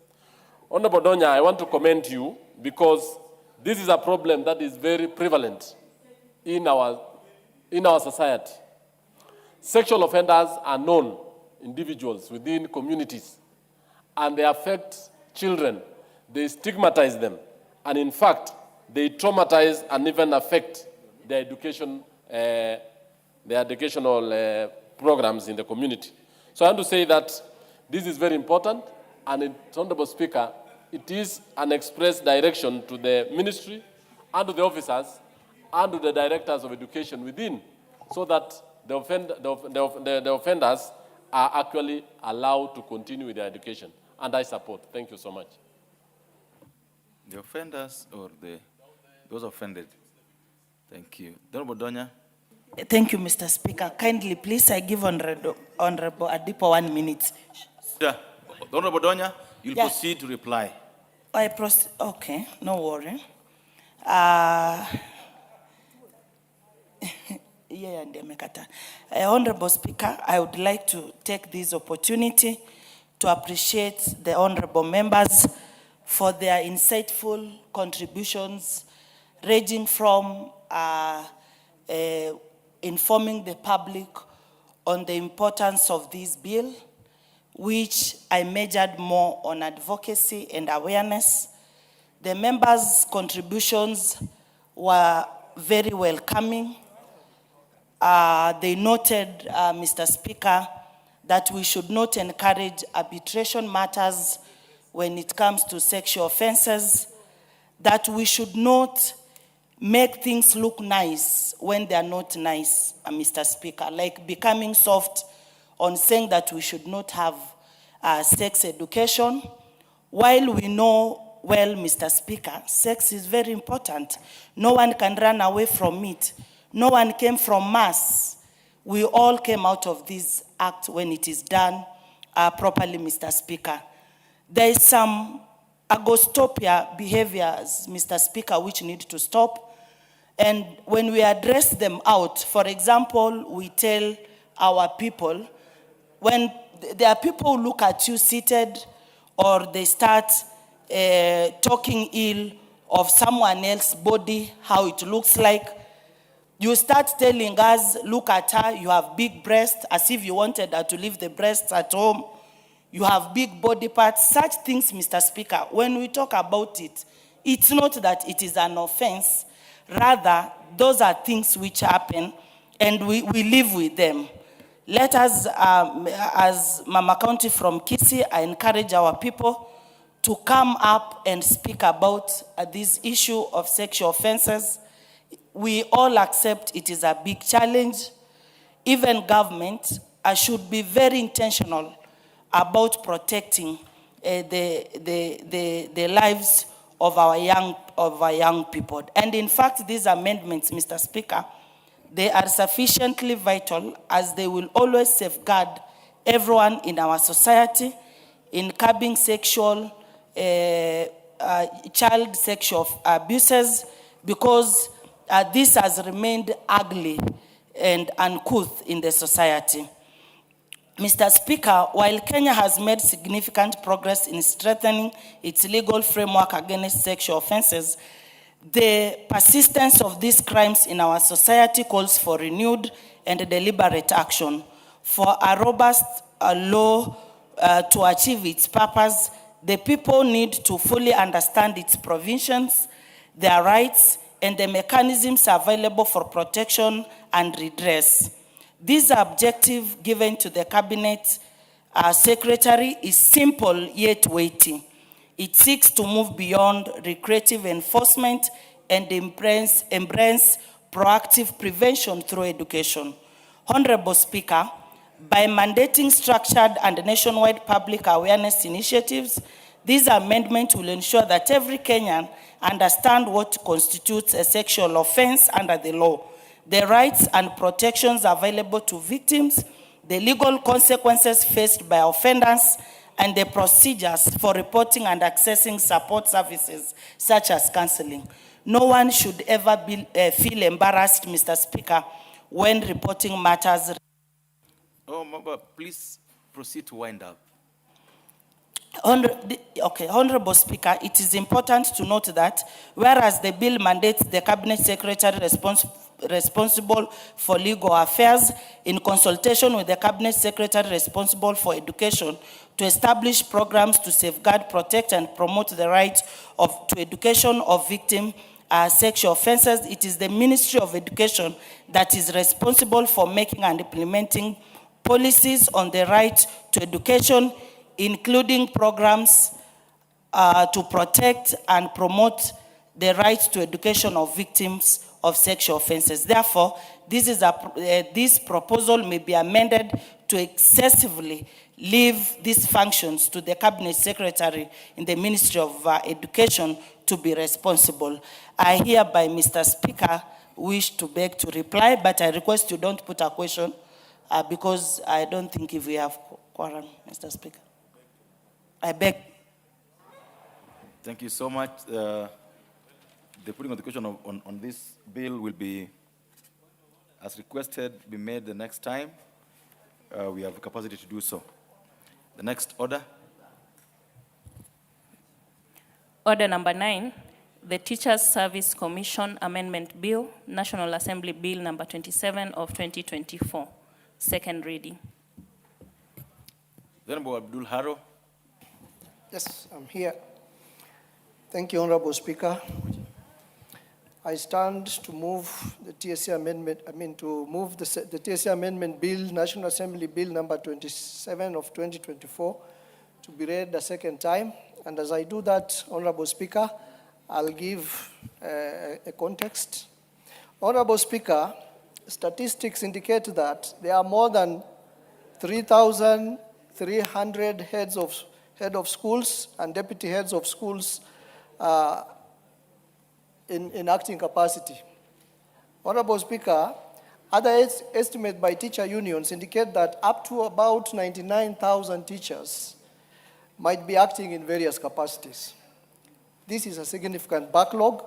Honorable Donya, I want to commend you because this is a problem that is very prevalent in our society. Sexual offenders are known individuals within communities, and they affect children. They stigmatize them, and in fact, they traumatize and even affect their educational programs in the community. So I want to say that this is very important, and Honorable Speaker, it is an express direction to the ministry and to the officers and to the directors of education within, so that the offenders are actually allowed to continue with their education. And I support. Thank you so much. The offenders or those offended? Thank you. Honorable Donya. Thank you, Mr. Speaker. Kindly, please, I give Honorable Adipo 1 minute. Yeah. Honorable Donya, you'll proceed to reply. Okay, no worry. Honorable Speaker, I would like to take this opportunity to appreciate the honorable members for their insightful contributions, ranging from informing the public on the importance of this bill, which I measured more on advocacy and awareness. The members' contributions were very welcoming. They noted, Mr. Speaker, that we should not encourage arbitration matters when it comes to sexual offenses, that we should not make things look nice when they are not nice, Mr. Speaker, like becoming soft on saying that we should not have sex education, while we know well, Mr. Speaker, sex is very important. No one can run away from it. No one came from Mars. We all came out of this act when it is done properly, Mr. Speaker. There is some agostopia behaviors, Mr. Speaker, which need to stop. And when we address them out, for example, we tell our people, when there are people who look at you seated or they start talking ill of someone else's body, how it looks like, you start telling us, look at her, you have big breasts, as if you wanted her to leave the breasts at home. You have big body parts. Such things, Mr. Speaker, when we talk about it, it's not that it is an offense. Rather, those are things which happen, and we live with them. Let us, as Mama County from Kisii, I encourage our people to come up and speak about this issue of sexual offenses. We all accept it is a big challenge. Even government should be very intentional about protecting the lives of our young people. And in fact, these amendments, Mr. Speaker, they are sufficiently vital as they will always safeguard everyone in our society, in curbing child sexual abuses, because this has remained ugly and uncouth in the society. Mr. Speaker, while Kenya has made significant progress in strengthening its legal framework against sexual offenses, the persistence of these crimes in our society calls for renewed and deliberate action. For a robust law to achieve its purpose, the people need to fully understand its provisions, their rights, and the mechanisms available for protection and redress. This objective given to the Cabinet Secretary is simple yet weighty. It seeks to move beyond recreative enforcement and embrace proactive prevention through education. Honorable Speaker, by mandating structured and nationwide public awareness initiatives, this amendment will ensure that every Kenyan understands what constitutes a sexual offense under the law, the rights and protections available to victims, the legal consequences faced by offenders, and the procedures for reporting and accessing support services such as counseling. No one should ever feel embarrassed, Mr. Speaker, when reporting matters. Member, please proceed to wind up. Honorable Speaker, it is important to note that whereas the bill mandates the Cabinet Secretary responsible for legal affairs, in consultation with the Cabinet Secretary responsible for education, to establish programs to safeguard, protect, and promote the right to education of victims sexual offenses, it is the Ministry of Education that is responsible for making and implementing policies on the right to education, including programs to protect and promote the right to education of victims of sexual offenses. Therefore, this proposal may be amended to excessively leave these functions to the Cabinet Secretary in the Ministry of Education to be responsible. I hereby, Mr. Speaker, wish to beg to reply, but I request you don't put a question because I don't think if we have quorum, Mr. Speaker. I beg. Thank you so much. The putting of the question on this bill will be, as requested, be made the next time. We have the capacity to do so. The next order. Order number 9, the Teachers Service Commission Amendment Bill, National Assembly Bill number 27 of 2024, second reading. Honorable Abdul-Haro. Yes, I'm here. Thank you, Honorable Speaker. I stand to move the TSC amendment, to move the TSC amendment bill, National Assembly Bill number 27 of 2024, to be read a second time. And as I do that, Honorable Speaker, I'll give a context. Honorable Speaker, statistics indicate that there are more than 3,300 head of schools and deputy heads of schools in acting capacity. Honorable Speaker, other estimates by teacher unions indicate that up to about 99,000 teachers might be acting in various capacities. This is a significant backlog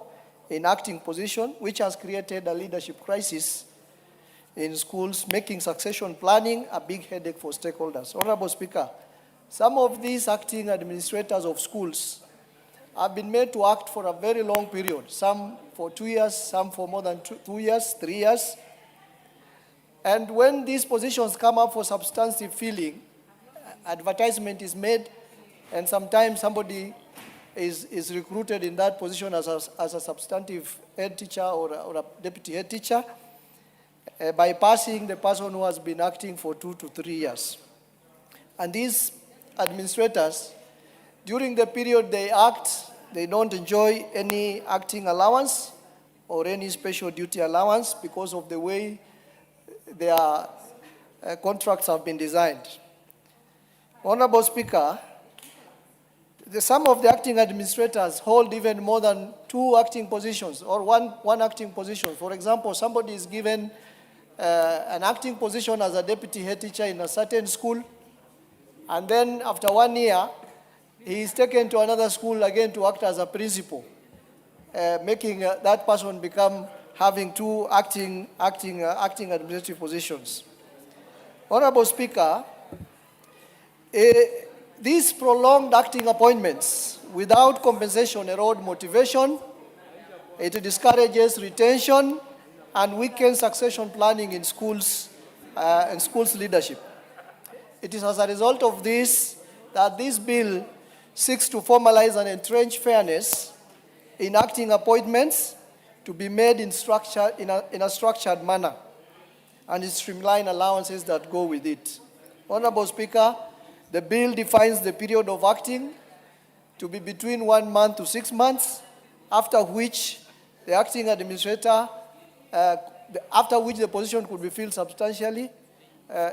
in acting position, which has created a leadership crisis in schools, making succession planning a big headache for stakeholders. Honorable Speaker, some of these acting administrators of schools have been made to act for a very long period, some for 2 years, some for more than 2 years, 3 years. And when these positions come up for substantive filling, advertisement is made, and sometimes somebody is recruited in that position as a substantive head teacher or a deputy head teacher, bypassing the person who has been acting for 2 to 3 years. And these administrators, during the period they act, they don't enjoy any acting allowance or any special duty allowance because of the way their contracts have been designed. Honorable Speaker, some of the acting administrators hold even more than 2 acting positions or one acting position. For example, somebody is given an acting position as a deputy head teacher in a certain school, And then after 1 year, he is taken to another school again to act as a principal, making that person having two acting administrative positions. Honorable Speaker, these prolonged acting appointments without compensation erode motivation, it discourages retention, and weakens succession planning in schools leadership. It is as a result of this that this bill seeks to formalize and entrench fairness in acting appointments to be made in a structured manner, and streamline allowances that go with it. Honorable Speaker, the bill defines the period of acting to be between 1 month to 6 months, after which the acting administrator, after which the position could be filled substantially,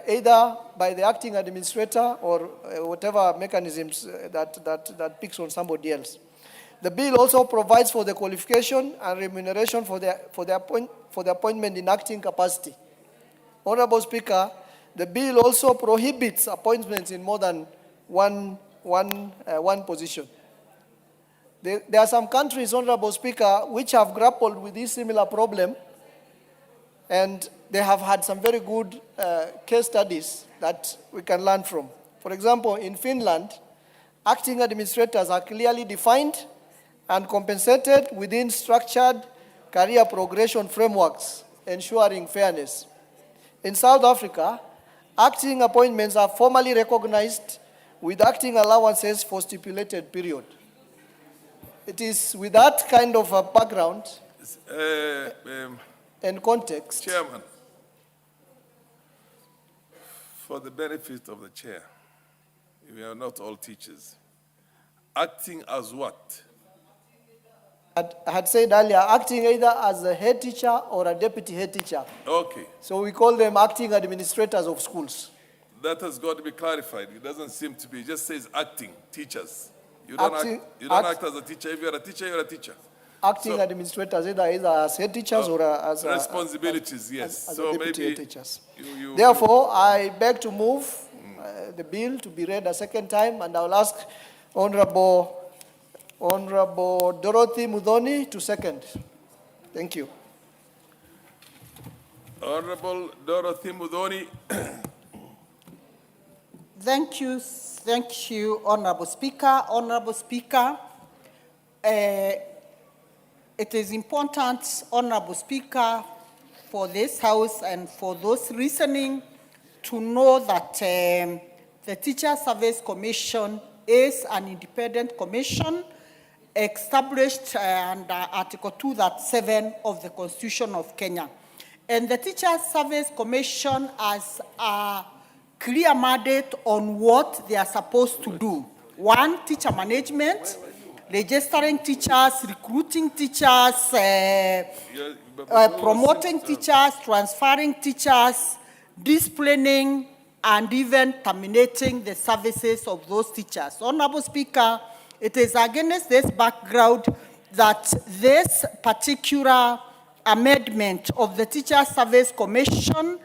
either by the acting administrator or whatever mechanisms that picks on somebody else. The bill also provides for the qualification and remuneration for the appointment in acting capacity. Honorable Speaker, the bill also prohibits appointments in more than one position. There are some countries, Honorable Speaker, which have grappled with this similar problem, and they have had some very good case studies that we can learn from. For example, in Finland, acting administrators are clearly defined and compensated within structured career progression frameworks, ensuring fairness. In South Africa, acting appointments are formally recognized with acting allowances for stipulated period. It is with that kind of a background and context. Chairman, for the benefit of the chair, we are not all teachers. Acting as what? I had said earlier, acting either as a head teacher or a deputy head teacher. Okay. So we call them acting administrators of schools. That has got to be clarified. It doesn't seem to be. It just says acting, teachers. You Acting- don't act as a teacher. If you're a teacher, you're a teacher. Acting administrators either as head teachers or as responsibilities, yes. as So deputy maybe head teachers. you Therefore, I beg to move the bill to be read a second time, and I'll ask Honorable Dorothy Muthoni to second. Thank you. Honorable Dorothy Muthoni. Thank you, Honorable Speaker. Honorable Speaker, it is important, Honorable Speaker, for this House and for those listening to know that the Teacher Service Commission is an independent commission established under Article 2.7 of the Constitution of Kenya. And the Teacher Service Commission has a clear mandate on what they are supposed to do. One, teacher management, registering teachers, recruiting teachers, promoting teachers, transferring teachers, disciplining, and even terminating the services of those teachers. Honorable Speaker, it is against this background that this particular amendment of the Teacher Service Commission,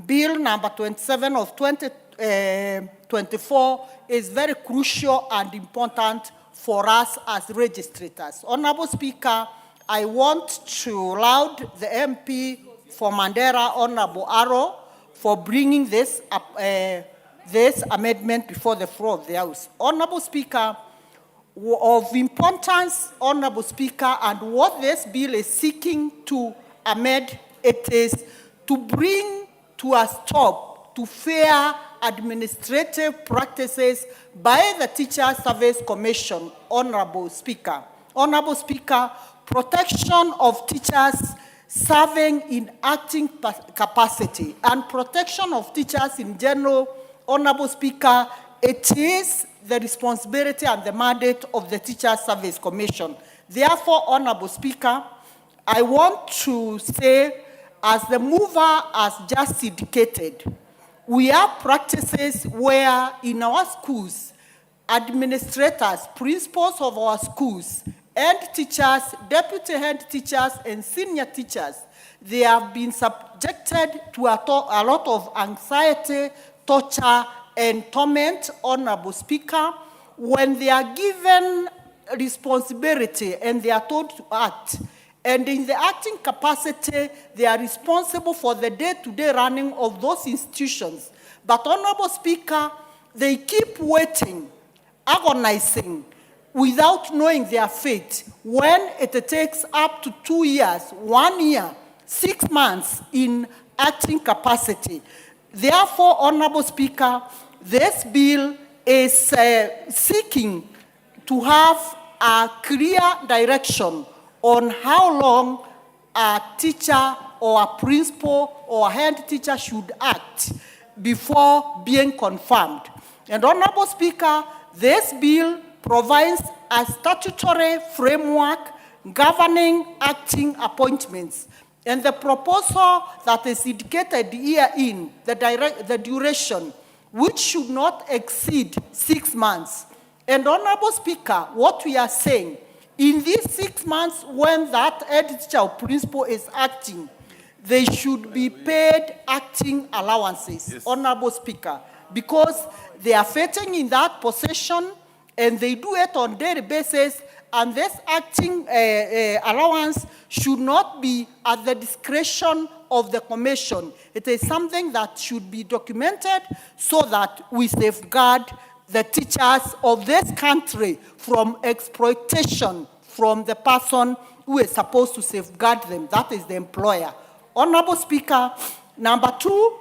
Bill number 27 of 2024, is very crucial and important for us as registrators. Honorable Speaker, I want to laud the MP for Mandera, Honorable Arrow, for bringing this amendment before the floor of the House. Honorable Speaker, of importance, Honorable Speaker, and what this bill is seeking to amend, it is to bring to a stop to fair administrative practices by the Teacher Service Commission. Honorable Speaker. Honorable Speaker, protection of teachers serving in acting capacity and protection of teachers in general, Honorable Speaker, it is the responsibility and the mandate of the Teacher Service Commission. Therefore, Honorable Speaker, I want to say, as the mover has just indicated, we have practices where in our schools, administrators, principals of our schools, head teachers, deputy head teachers, and senior teachers, they have been subjected to a lot of anxiety, torture, and torment, Honorable Speaker, when they are given responsibility and they are told to act. And in the acting capacity, they are responsible for the day-to-day running of those institutions. But, Honorable Speaker, they keep waiting, agonizing, without knowing their fate, when it takes up to 2 years, 1 year, 6 months in acting capacity. Therefore, Honorable Speaker, this bill is seeking to have a clear direction on how long a teacher or a principal or a head teacher should act before being confirmed. And Honorable Speaker, this bill provides a statutory framework governing acting appointments. And the proposal that is indicated herein, the duration, which should not exceed 6 months. And Honorable Speaker, what we are saying, in these 6 months when that head teacher or principal is acting, they should be paid acting allowances, yes. Honorable Speaker, because they are fitting in that position and they do it on a daily basis, and this acting allowance should not be at the discretion of the commission. It is something that should be documented so that we safeguard the teachers of this country from exploitation from the person who is supposed to safeguard them, that is the employer. Honorable Speaker, number 2,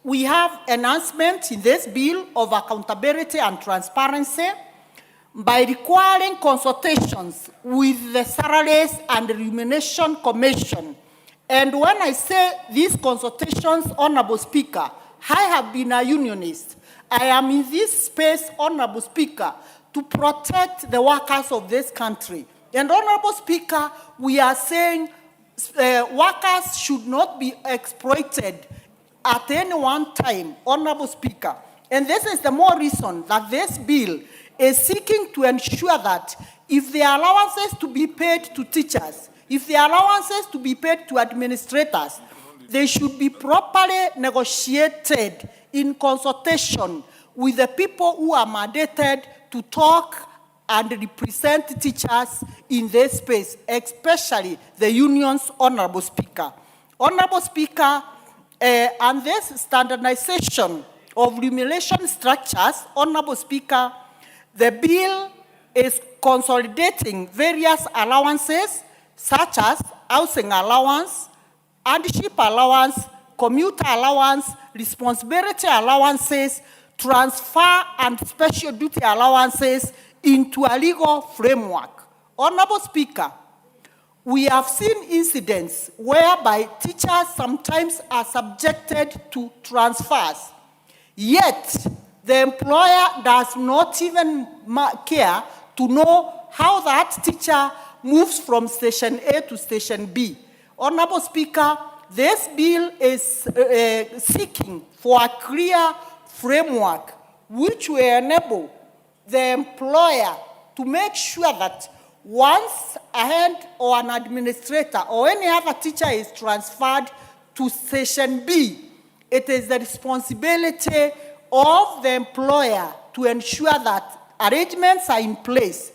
we have enhancement in this bill of accountability and transparency by requiring consultations with the Salaries and Remuneration Commission. And when I say these consultations, Honorable Speaker, I have been a unionist. I am in this space, Honorable Speaker, to protect the workers of this country. And Honorable Speaker, we are saying workers should not be exploited at any one time, Honorable Speaker. And this is the more reason that this bill is seeking to ensure that if the allowances to be paid to teachers, if the allowances to be paid to administrators, they should be properly negotiated in consultation with the people who are mandated to talk and represent teachers in this space, especially the unions, Honorable Speaker. Honorable Speaker, and this standardization of remuneration structures, Honorable Speaker, the bill is consolidating various allowances such as housing allowance, hardship allowance, commuter allowance, responsibility allowances, transfer and special duty allowances into a legal framework. Honorable Speaker, we have seen incidents whereby teachers sometimes are subjected to transfers, yet the employer does not even care to know how that teacher moves from station A to station B. Honorable Speaker, this bill is seeking for a clear framework which will enable the employer to make sure that once a head or an administrator or any other teacher is transferred to station B, it is the responsibility of the employer to ensure that arrangements are in place,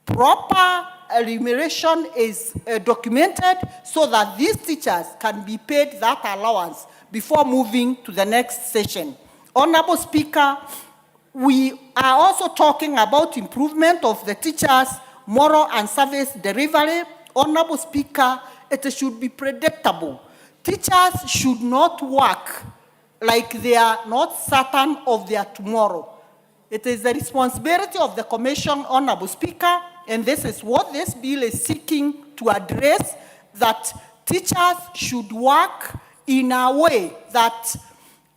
proper remuneration is documented so that these teachers can be paid that allowance before moving to the next session. Honorable Speaker, we are also talking about improvement of the teachers' moral and service delivery. Honorable Speaker, it should be predictable. Teachers should not work like they are not certain of their tomorrow. It is the responsibility of the Commission, Honorable Speaker, and this is what this bill is seeking to address, that teachers should work in a way that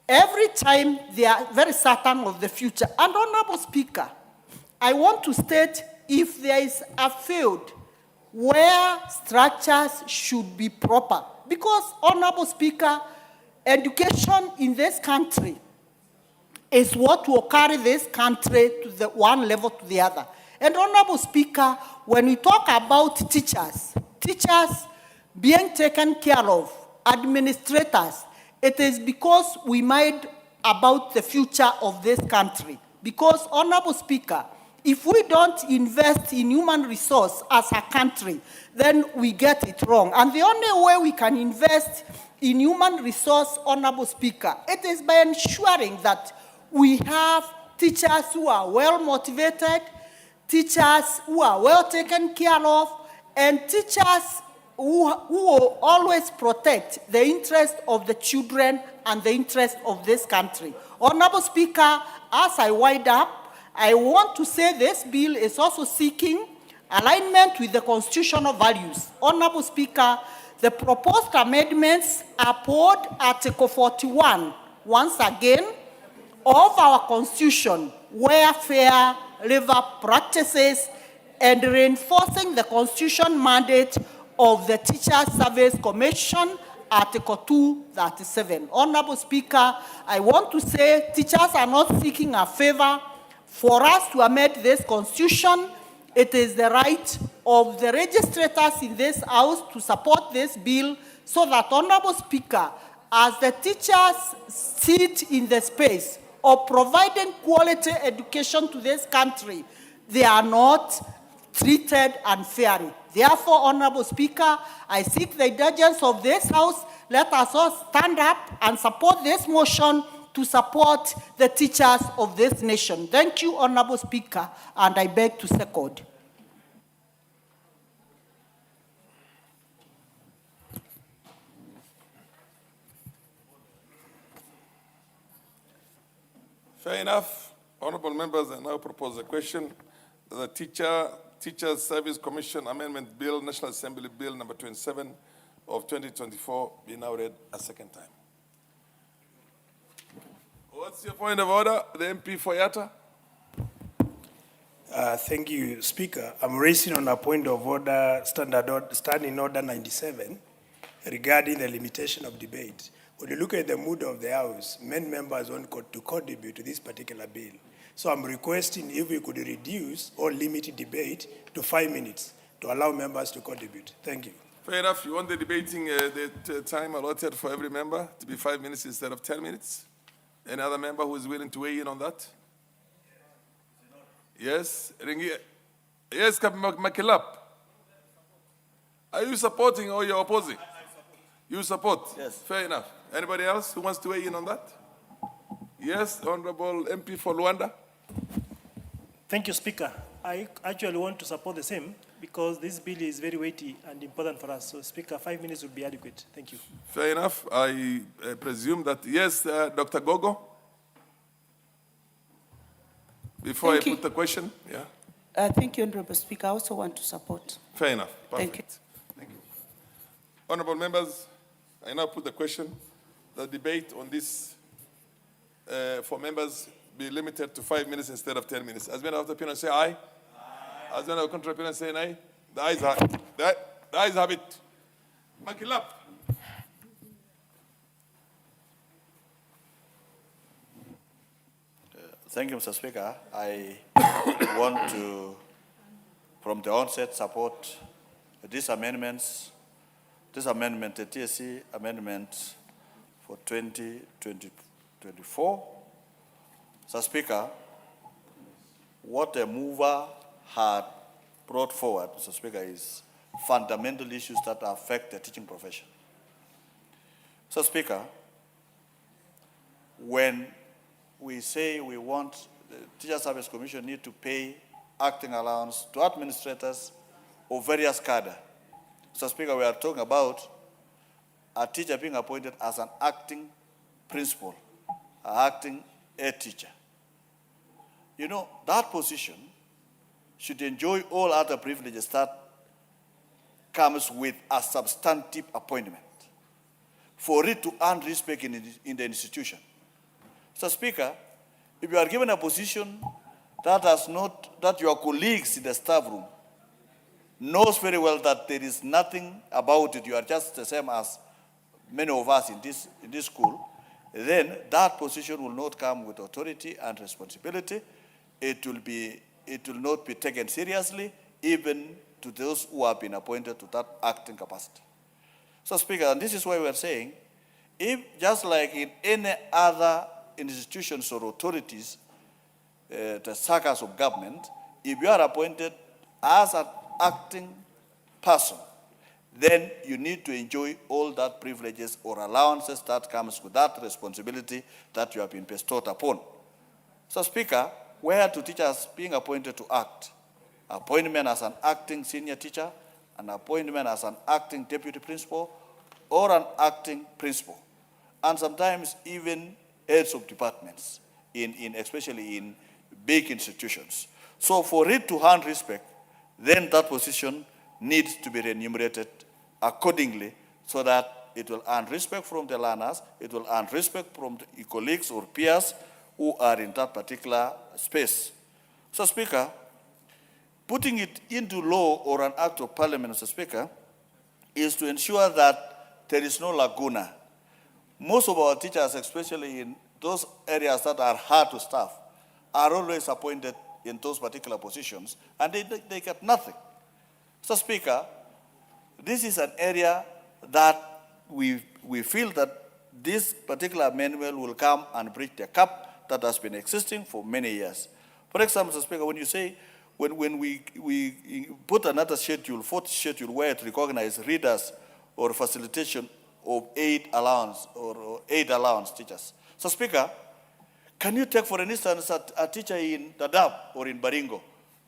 every time they are very certain of the future. And Honorable Speaker, I want to state if there is a field where structures should be proper, because Honorable Speaker, education in this country is what will carry this country to the one level to the other. And Honorable Speaker, when we talk about teachers being taken care of, administrators, it is because we made about the future of this country. Because, Honorable Speaker, if we don't invest in human resource as a country, then we get it wrong. And the only way we can invest in human resource, Honorable Speaker, it is by ensuring that we have teachers who are well motivated, teachers who are well taken care of, and teachers who will always protect the interest of the children and the interest of this country. Honorable Speaker, as I wind up, I want to say this bill is also seeking alignment with the constitutional values. Honorable Speaker, the proposed amendments uphold Article 41, once again, of our Constitution, where fair labor practices, and reinforcing the Constitution mandate of the Teachers Service Commission, Article 237. Honorable Speaker, I want to say teachers are not seeking a favor for us to amend this Constitution. It is the right of the registrators in this House to support this bill so that, Honorable Speaker, as the teachers sit in the space of providing quality education to this country, they are not treated unfairly. Therefore, Honorable Speaker, I seek the indulgence of this House. Let us all stand up and support this motion to support the teachers of this nation. Thank you, Honorable Speaker, and I beg to second. Fair enough. Honorable members, I now propose a question. The Teachers Service Commission Amendment Bill, National Assembly Bill number 27 of 2024 be now read a second time. What's your point of order? The MP for Yatta? Thank you, Speaker. I'm raising on a point of order, Standing Order 97, regarding the limitation of debate. When you look at the mood of the House, many members want to contribute to this particular bill. So I'm requesting if we could reduce or limit debate to 5 minutes to allow members to contribute. Thank you. Fair enough. You want the debating the time allotted for every member to be 5 minutes instead of 10 minutes? Any other member who is willing to weigh in on that? Yes? Yes, 𝗥𝗘𝗝𝗚𝗧𝗔𝗏. Are you supporting or you're opposing? You support? Yes. Fair enough. Anybody else who wants to weigh in on that? Yes, Honorable MP for Luanda. Thank you, Speaker. I actually want to support the same because this bill is very weighty and important for us. So, Speaker, 5 minutes would be adequate. Thank you. Fair enough. I presume that, yes, Dr. Gogo? Before Thank I you. put the question, yeah. Thank you, Honorable Speaker. I also want to support. Fair enough. Perfect. Thank you. Thank you. Honorable members, I now put the question. The debate on this for members be limited to 5 minutes instead of 10 minutes. As many of the opinion say aye. Aye. As many of the contrary opinion say nay. The ayes have it. The ayes have it. 𝗥𝗘𝗝𝗏𝗧𝗏. Thank you, Mr. Speaker. I want to, from the onset, support these amendments. This amendment, the TSC amendment for 2024. Mr. Speaker, what the mover had brought forward, Mr. Speaker, is fundamental issues that affect the teaching profession. Mr. Speaker, when we say we want the Teacher Service Commission need to pay acting allowance to administrators of various cadre. Mr. Speaker, we are talking about a teacher being appointed as an acting principal, an acting head teacher. You know, that position should enjoy all other privileges that comes with a substantive appointment for it to earn respect in the institution. Mr. Speaker, if you are given a position that your colleagues in the staff room knows very well that there is nothing about it, you are just the same as many of us in this school, then that position will not come with authority and responsibility. It will not be taken seriously, even to those who have been appointed to that acting capacity. So, Speaker, and this is why we are saying, if just like in any other institutions or authorities, the circles of government, if you are appointed as an acting person, then you need to enjoy all that privileges or allowances that comes with that responsibility that you have been bestowed upon. So, Speaker, where to teachers being appointed to act, appointment as an acting senior teacher, an appointment as an acting deputy principal, or an acting principal, and sometimes even heads of departments, especially in big institutions. So for it to earn respect, then that position needs to be remunerated accordingly so that it will earn respect from the learners, it will earn respect from the colleagues or peers who are in that particular space. So, Speaker, putting it into law or an act of parliament, Mr. Speaker, is to ensure that there is no lacuna. Most of our teachers, especially in those areas that are hard to staff, are always appointed in those particular positions, and they get nothing. So, Speaker, this is an area that we feel that this particular amendment will come and bridge the gap that has been existing for many years. For example, Mr. Speaker, when you say, when we put another schedule, fourth schedule, where it recognizes readers or facilitation of aid allowance or aid allowance teachers. So, Speaker, can you take, for instance, a teacher in Dadaab or in Baringo,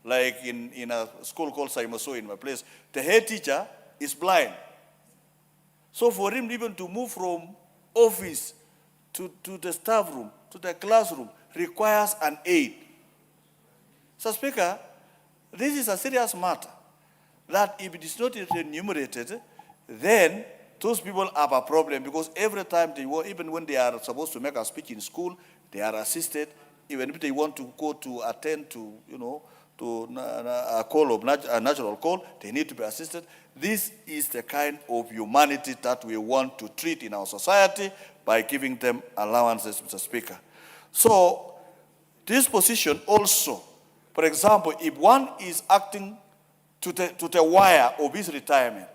like in a school called 𝗧𝗜𝗞𝗧𝗍 in my place? The head teacher is blind. So for him even to move from office to the staff room, to the classroom, requires an aid. So, Speaker, this is a serious matter, that if it is not remunerated, then those people have a problem, because every time they want, even when they are supposed to make a speech in school, they are assisted. Even if they want to go to attend to, to a call of a natural call, they need to be assisted. This is the kind of humanity that we want to treat in our society by giving them allowances, Mr. Speaker. So this position also, for example, if one is acting to the wire of his retirement,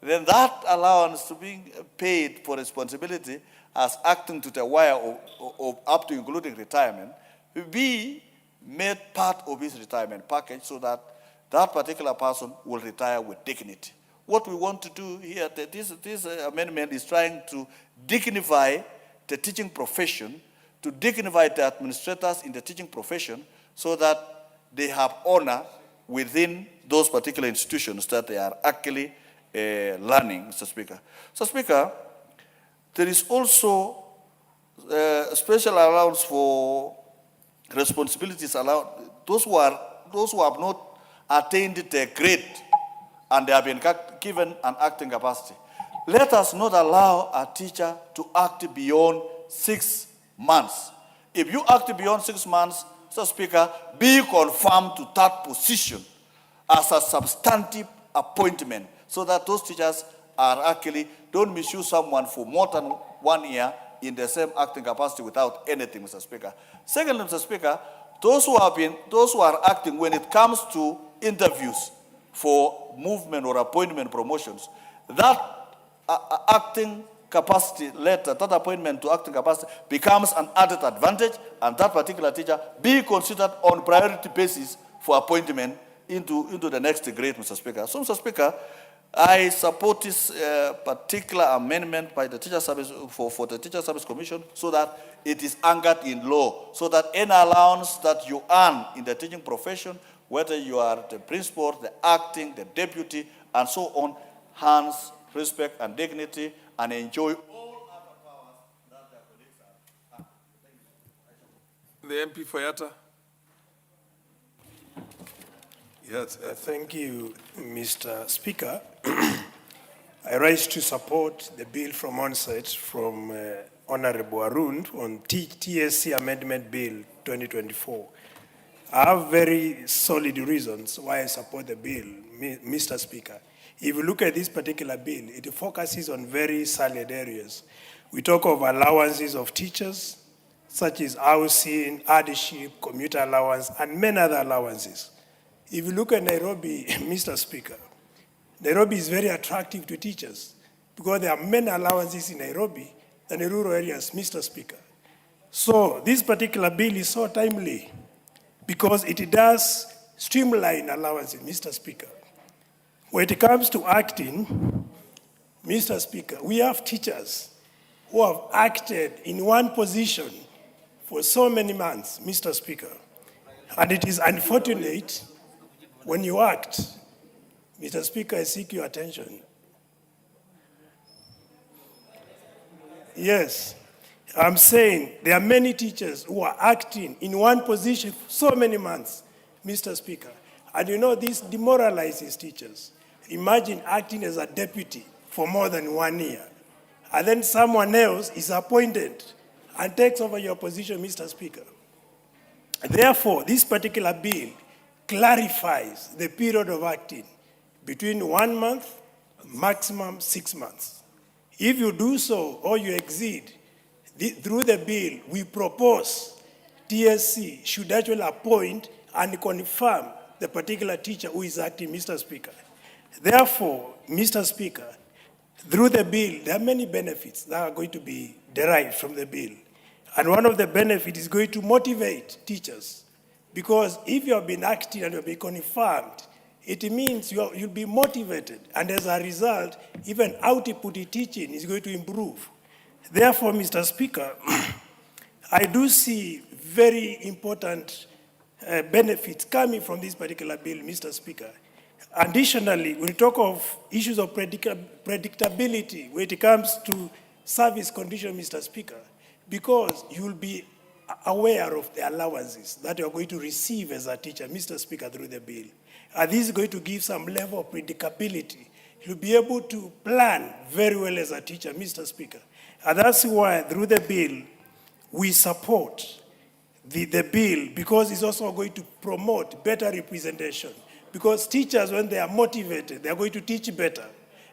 then that allowance to being paid for responsibility as acting to the wire of up to including retirement will be made part of his retirement package, so that that particular person will retire with dignity. What we want to do here, this amendment is trying to dignify the teaching profession, to dignify the administrators in the teaching profession, so that they have honor within those particular institutions that they are actually learning, Mr. Speaker. So, Speaker, there is also a special allowance for responsibilities allowed those who have not attained their grade and they have been given an acting capacity. Let us not allow a teacher to act beyond 6 months. If you act beyond 6 months, Mr. Speaker, be confirmed to that position as a substantive appointment, so that those teachers are actually, don't misuse someone for more than 1 year in the same acting capacity without anything, Mr. Speaker. Secondly, Mr. Speaker, those who are acting when it comes to interviews for movement or appointment promotions, that acting capacity letter, that appointment to acting capacity becomes an added advantage, and that particular teacher be considered on priority basis for appointment into the next grade, Mr. Speaker. So, Mr. Speaker, I support this particular amendment by the Teacher Service for the Teacher Service Commission, so that it is anchored in law, so that any allowance that you earn in the teaching profession, whether you are the principal, the acting, the deputy, and so on, earns respect and dignity and enjoy all other powers that their colleagues have. The MP for Yatta. Yes. Thank you, Mr. Speaker. I rise to support the bill from onset from Honorable Arun on TSC Amendment Bill 2024. I have very solid reasons why I support the bill, Mr. Speaker. If you look at this particular bill, it focuses on very salient areas. We talk of allowances of teachers, such as housing, hardship, commuter allowance, and many other allowances. If you look at Nairobi, Mr. Speaker, Nairobi is very attractive to teachers because there are many allowances in Nairobi than in rural areas, Mr. Speaker. So this particular bill is so timely because it does streamline allowances, Mr. Speaker. When it comes to acting, Mr. Speaker, we have teachers who have acted in one position for so many months, Mr. Speaker. And it is unfortunate when you act. Mr. Speaker, I seek your attention. Yes, I'm saying there are many teachers who are acting in one position for so many months, Mr. Speaker. And you know, this demoralizes teachers. Imagine acting as a deputy for more than 1 year. And then someone else is appointed and takes over your position, Mr. Speaker. Therefore, this particular bill clarifies the period of acting between 1 month, maximum 6 months. If you do so or you exceed, through the bill, we propose TSC should actually appoint and confirm the particular teacher who is acting, Mr. Speaker. Therefore, Mr. Speaker, through the bill, there are many benefits that are going to be derived from the bill. And one of the benefits is going to motivate teachers. Because if you have been acting and you have been confirmed, it means you'll be motivated. And as a result, even output teaching is going to improve. Therefore, Mr. Speaker, I do see very important benefits coming from this particular bill, Mr. Speaker. Additionally, when we talk of issues of predictability when it comes to service condition, Mr. Speaker, because you will be aware of the allowances that you are going to receive as a teacher, Mr. Speaker, through the bill. And this is going to give some level of predictability. You'll be able to plan very well as a teacher, Mr. Speaker. And that's why, through the bill, we support the bill because it's also going to promote better representation. Because teachers, when they are motivated, they are going to teach better,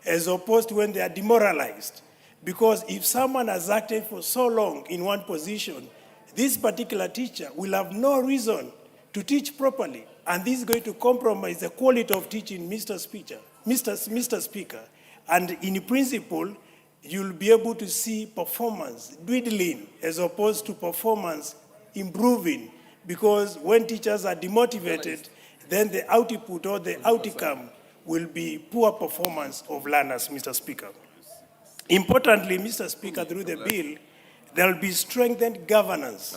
as opposed to when they are demoralized. Because if someone has acted for so long in one position, this particular teacher will have no reason to teach properly. And this is going to compromise the quality of teaching, Mr. Speaker. And in principle, you'll be able to see performance dwindling as opposed to performance improving. Because when teachers are demotivated, then the output or the outcome will be poor performance of learners, Mr. Speaker. Importantly, Mr. Speaker, through the bill, there will be strengthened governance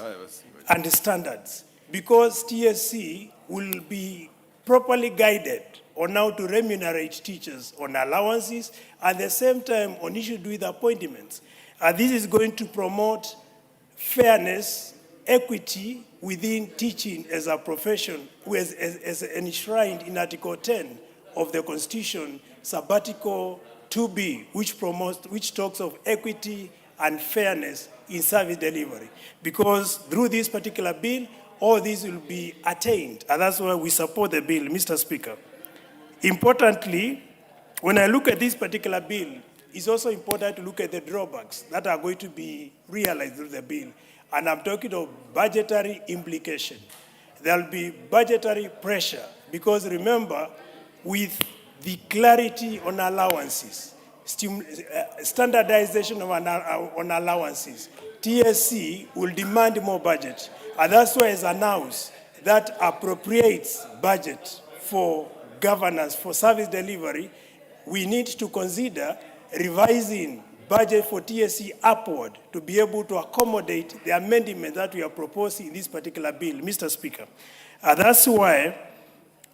and standards because TSC will be properly guided on how to remunerate teachers on allowances, at the same time on issues with appointments. This is going to promote fairness, equity within teaching as a profession, as enshrined in Article 10 of the Constitution, Sabbatical 2B, which talks of equity and fairness in service delivery. Because through this particular bill, all these will be attained, and that's why we support the bill, Mr. Speaker. Importantly, when I look at this particular bill, it's also important to look at the drawbacks that are going to be realized through the bill. And I'm talking of budgetary implication. There'll be budgetary pressure because remember, with the clarity on allowances, standardization on allowances, TSC will demand more budget. And that's why it's announced that appropriates budget for governance, for service delivery. We need to consider revising budget for TSC upward to be able to accommodate the amendment that we are proposing in this particular bill, Mr. Speaker. That's why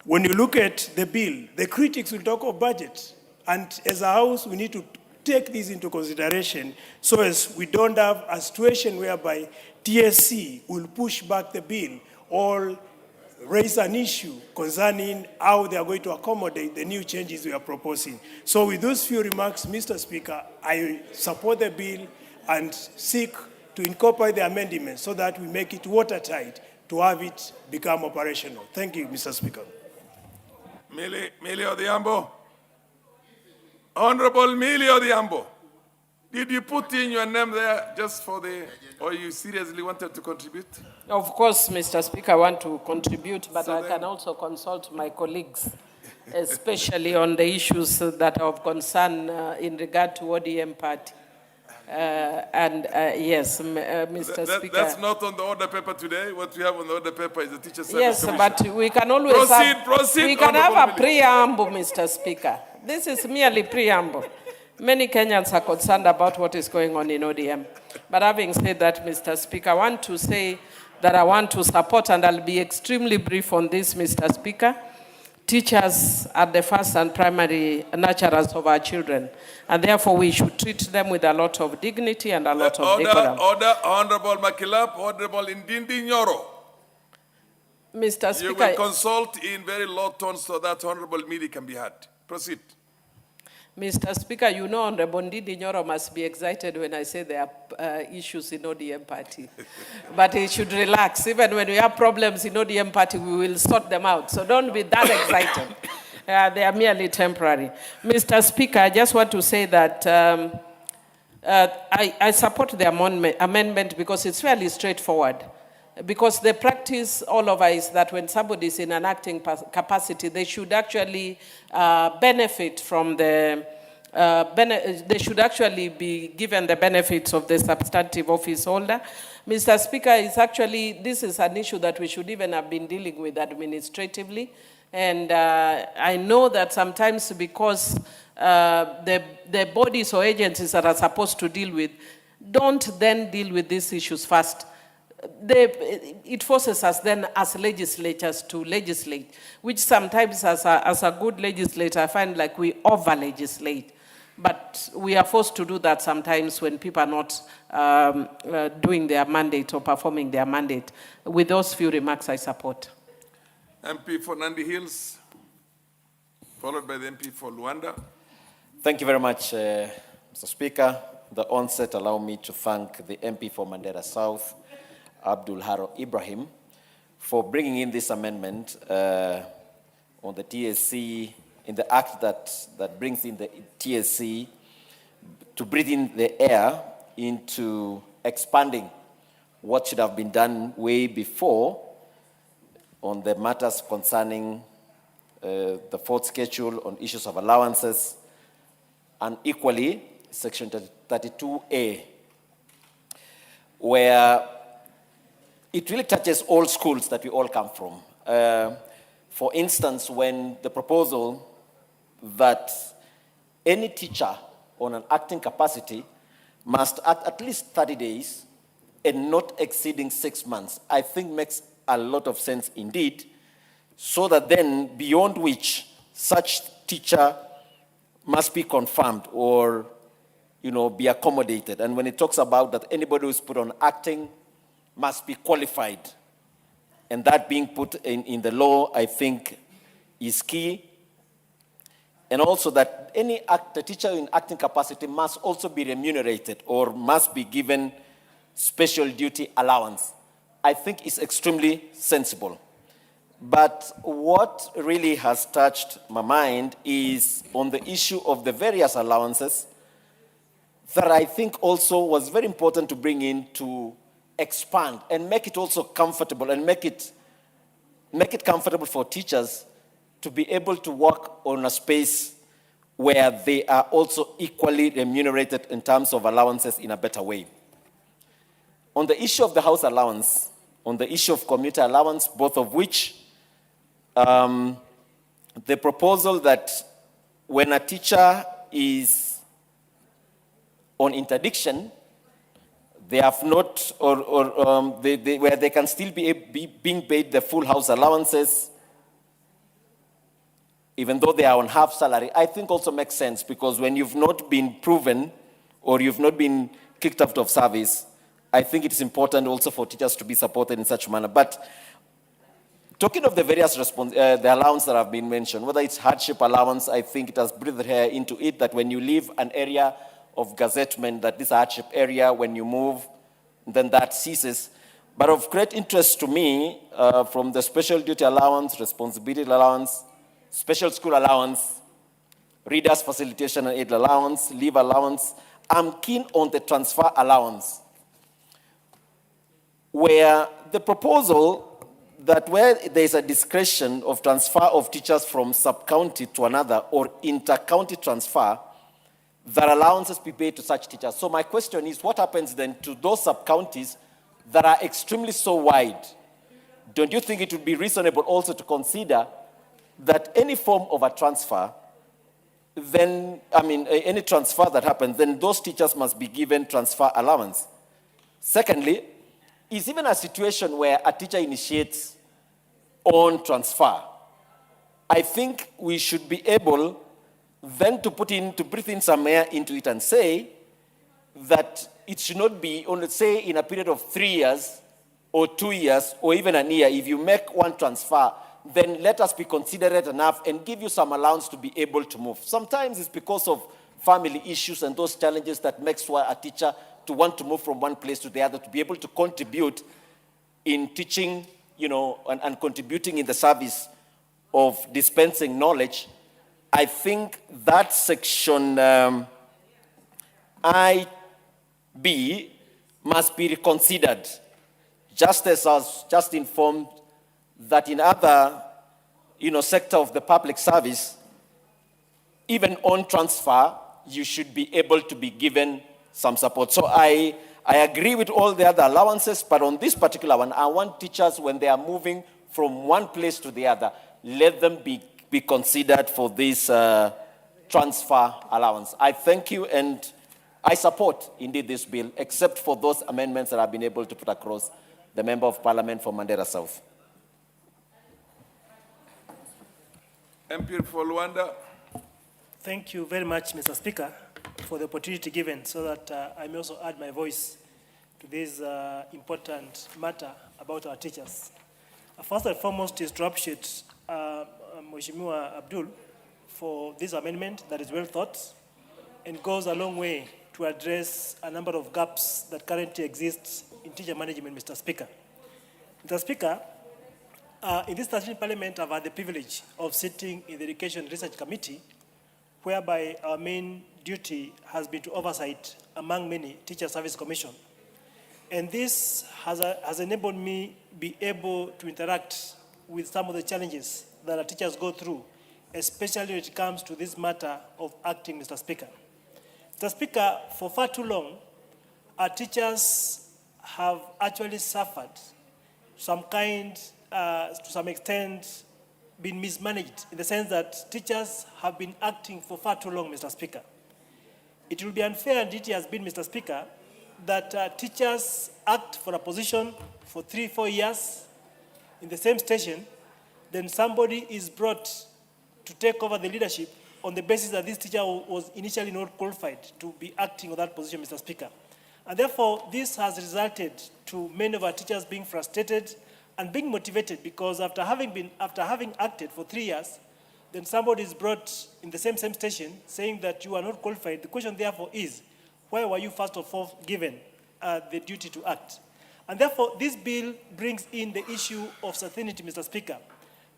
when you look at the bill, the critics will talk of budget. And as a House, we need to take this into consideration so as we don't have a situation whereby TSC will push back the bill or raise an issue concerning how they are going to accommodate the new changes we are proposing. So with those few remarks, Mr. Speaker, I support the bill and seek to incorporate the amendments so that we make it watertight to have it become operational. Thank you, Mr. Speaker. Millie Odhiambo. Honorable Millie Odhiambo. Did you put in your name there just for or you seriously wanted to contribute? Of course, Mr. Speaker, I want to contribute, but I can also consult my colleagues, especially on the issues that are of concern in regard to ODM party. Yes, Mr. Speaker. That's not on the order paper today. What we have on the order paper is the Teacher Service Yes, Commission. but we can always proceed, we can have Honorable a preamble, Mr. Speaker. This is merely preamble. Many Kenyans are concerned about what is going on in ODM. But having said that, Mr. Speaker, I want to say that I want to support, and I'll be extremely brief on this, Mr. Speaker. Teachers are the first and primary nurturers of our children, and therefore we should treat them with a lot of dignity and a lot of decorum. Order, Honorable 𝗥𝗘𝗝𝗄𝗧𝗏, Honorable Ndindi Nyoro. Mr. Speaker, You will consult in very low tones so that Honorable Midi can be heard. Proceed. Mr. Speaker, you know Honorable Ndindi Nyoro must be excited when I say there are issues in ODM party. But he should relax. Even when we have problems in ODM party, we will sort them out. So don't be that excited. They are merely temporary. Mr. Speaker, I just want to say that I support the amendment because it's fairly straightforward. Because the practice all over is that when somebody is in an acting capacity, they should actually benefit from the, they should actually be given the benefits of the substantive office holder. Mr. Speaker, it's actually, this is an issue that we should even have been dealing with administratively. And I know that sometimes because the bodies or agencies that are supposed to deal with don't then deal with these issues first. It forces us then as legislators to legislate, which sometimes as a good legislator, I find like we over-legislate. But we are forced to do that sometimes when people are not doing their mandate or performing their mandate. With those few remarks, I support. MP for Nandi Hills, followed by the MP for Luanda. Thank you very much, Mr. Speaker. At the onset, allow me to thank the MP for Mandera South, 𝗥𝗘𝗝𝗚𝗧𝗏, for bringing in this amendment on the TSC, in the act that brings in the TSC to breathe in the air into expanding what should have been done way before on the matters concerning the fourth schedule on issues of allowances, and equally Section 32A, where it really touches all schools that we all come from. For instance, when the proposal that any teacher on an acting capacity must act at least 30 days and not exceeding 6 months, I think makes a lot of sense indeed, so that then beyond which such teacher must be confirmed or be accommodated. And when it talks about that anybody who is put on acting must be qualified, and that being put in the law, I think, is key. And also that any teacher in acting capacity must also be remunerated or must be given special duty allowance. I think is extremely sensible. But what really has touched my mind is on the issue of the various allowances that I think also was very important to bring in to expand and make it also comfortable and make it comfortable for teachers to be able to work on a space where they are also equally remunerated in terms of allowances in a better way. On the issue of the house allowance, on the issue of commuter allowance, both of which, the proposal that when a teacher is on interdiction, they have not, where they can still be being paid the full house allowances, even though they are on half salary, I think also makes sense, because when you've not been proven or you've not been kicked out of service, I think it's important also for teachers to be supported in such a manner. But talking of the various the allowance that have been mentioned, whether it's hardship allowance, I think it has breathed here into it that when you leave an area of gazettement, that this hardship area, when you move, then that ceases. But of great interest to me, from the special duty allowance, responsibility allowance, special school allowance, readers facilitation and aid allowance, leave allowance, I'm keen on the transfer allowance, where the proposal that where there is a discretion of transfer of teachers from sub-county to another or inter-county transfer, that allowances be paid to such teachers. So my question is, what happens then to those sub-counties that are extremely so wide? Don't you think it would be reasonable also to consider that any form of a transfer, then, any transfer that happens, then those teachers must be given transfer allowance? Secondly, is even a situation where a teacher initiates on transfer, I think we should be able then to breathe in some air into it and say that it should not be only, say, in a period of 3 years or 2 years or even a year. If you make one transfer, then let us be considerate enough and give you some allowance to be able to move. Sometimes it's because of family issues and those challenges that makes a teacher to want to move from one place to the other, to be able to contribute in teaching, and contributing in the service of dispensing knowledge. I think that section IB must be reconsidered, just as I was just informed that in other, sector of the public service, even on transfer, you should be able to be given some support. So I agree with all the other allowances, but on this particular one, I want teachers, when they are moving from one place to the other, let them be considered for this transfer allowance. I thank you, and I support indeed this bill, except for those amendments that I've been able to put across the Member of Parliament for Mandera South. MP for Luanda. Thank you very much, Mr. Speaker, for the opportunity given so that I may also add my voice to this important matter about our teachers. First and foremost is to appreciate Mheshimiwa Abdul for this amendment that is well thought and goes a long way to address a number of gaps that currently exist in teacher management, Mr. Speaker. Mr. Speaker, in this 13th Parliament, I've had the privilege of sitting in the Education Research Committee, whereby our main duty has been to oversight, among many, Teacher Service Commission. And this has enabled me be able to interact with some of the challenges that our teachers go through, especially when it comes to this matter of acting, Mr. Speaker. Mr. Speaker, for far too long, our teachers have actually suffered some kind, to some extent, been mismanaged, in the sense that teachers have been acting for far too long, Mr. Speaker. It will be unfair, and it has been, Mr. Speaker, that teachers act for a position for 3-4 years in the same station, then somebody is brought to take over the leadership on the basis that this teacher was initially not qualified to be acting on that position, Mr. Speaker. And therefore, this has resulted to many of our teachers being frustrated and being motivated, because after having acted for 3 years, then somebody is brought in the same station saying that you are not qualified. The question therefore is, why were you first of all given the duty to act? And therefore, this bill brings in the issue of certainty, Mr. Speaker.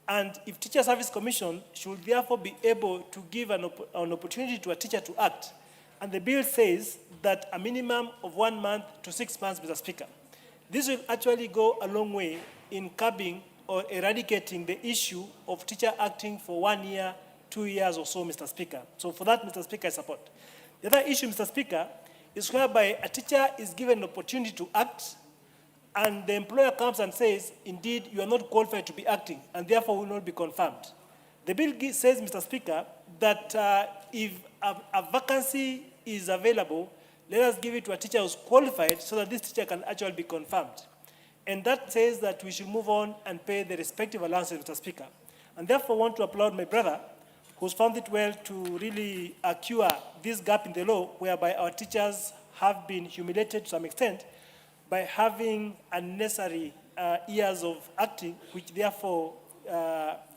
And if Teacher Service Commission should therefore be able to give an opportunity to a teacher to act, and the bill says that a minimum of 1 month to 6 months, Mr. Speaker, this will actually go a long way in curbing or eradicating the issue of teacher acting for 1 year, 2 years or so, Mr. Speaker. So for that, Mr. Speaker, I support. The other issue, Mr. Speaker, is whereby a teacher is given an opportunity to act, and the employer comes and says, indeed, you are not qualified to be acting, and therefore will not be confirmed. The bill says, Mr. Speaker, that if a vacancy is available, let us give it to a teacher who's qualified so that this teacher can actually be confirmed. And that says that we should move on and pay the respective allowances, Mr. Speaker. And therefore want to applaud my brother, who's found it well to really cure this gap in the law, whereby our teachers have been humiliated to some extent by having unnecessary years of acting, which therefore,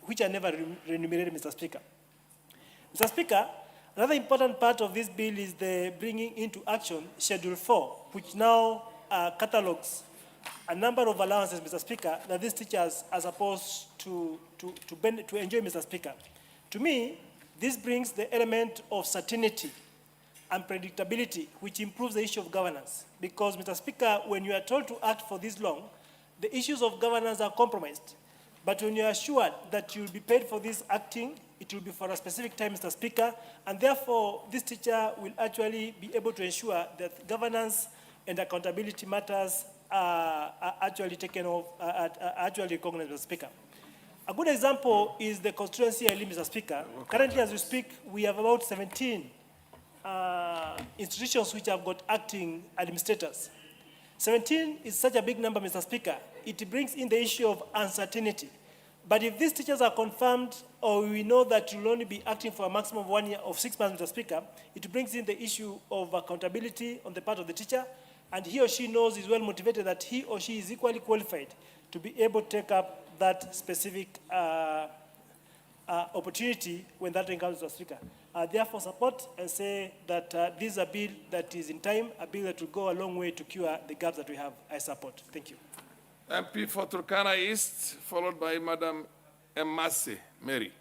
which are never remunerated, Mr. Speaker. Mr. Speaker, another important part of this bill is the bringing into action Schedule 4, which now catalogs a number of allowances, Mr. Speaker, that these teachers are supposed to enjoy, Mr. Speaker. To me, this brings the element of certainty and predictability, which improves the issue of governance. Because, Mr. Speaker, when you are told to act for this long, the issues of governance are compromised. But when you are assured that you will be paid for this acting, it will be for a specific time, Mr. Speaker, and therefore this teacher will actually be able to ensure that governance and accountability matters are actually taken off, actually recognized, Mr. Speaker. A good example is the constituency I live, Mr. Speaker. Currently, as we speak, we have about 17 institutions which have got acting administrators. 17 is such a big number, Mr. Speaker. It brings in the issue of uncertainty. But if these teachers are confirmed, or we know that you will only be acting for a maximum of 1 year of 6 months, Mr. Speaker, it brings in the issue of accountability on the part of the teacher, and he or she knows, is well motivated, that he or she is equally qualified to be able to take up that specific opportunity when that encounters Mr. Speaker. Therefore, support and say that this is a bill that is in time, a bill that will go a long way to cure the gaps that we have. I support. Thank you. MP for Turkana East, followed by Madam Emmase Mary.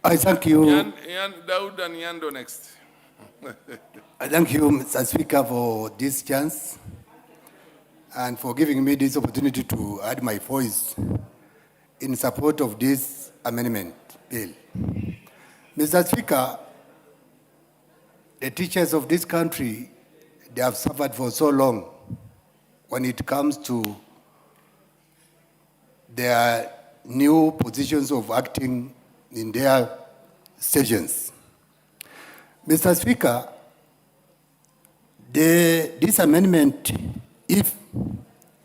I thank you. Yan Daud and Yando next. I thank you, Mr. Speaker, for this chance and for giving me this opportunity to add my voice in support of this amendment bill. Mr. Speaker, the teachers of this country, they have suffered for so long when it comes to their new positions of acting in their stations. Mr. Speaker, this amendment, if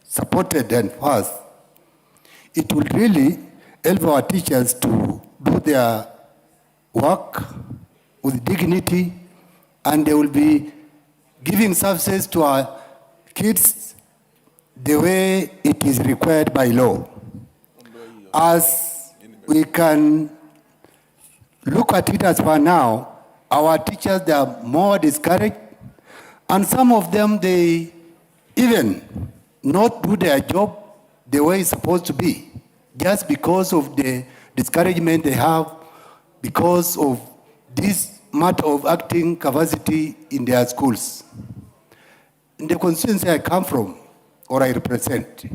supported and passed, it will really help our teachers to do their work with dignity, and they will be giving services to our kids the way it is required by law. As we can look at it as for now, our teachers, they are more discouraged, and some of them, they even not do their job the way it's supposed to be, just because of the discouragement they have, because of this matter of acting capacity in their schools. In the constituency I come from, or I represent,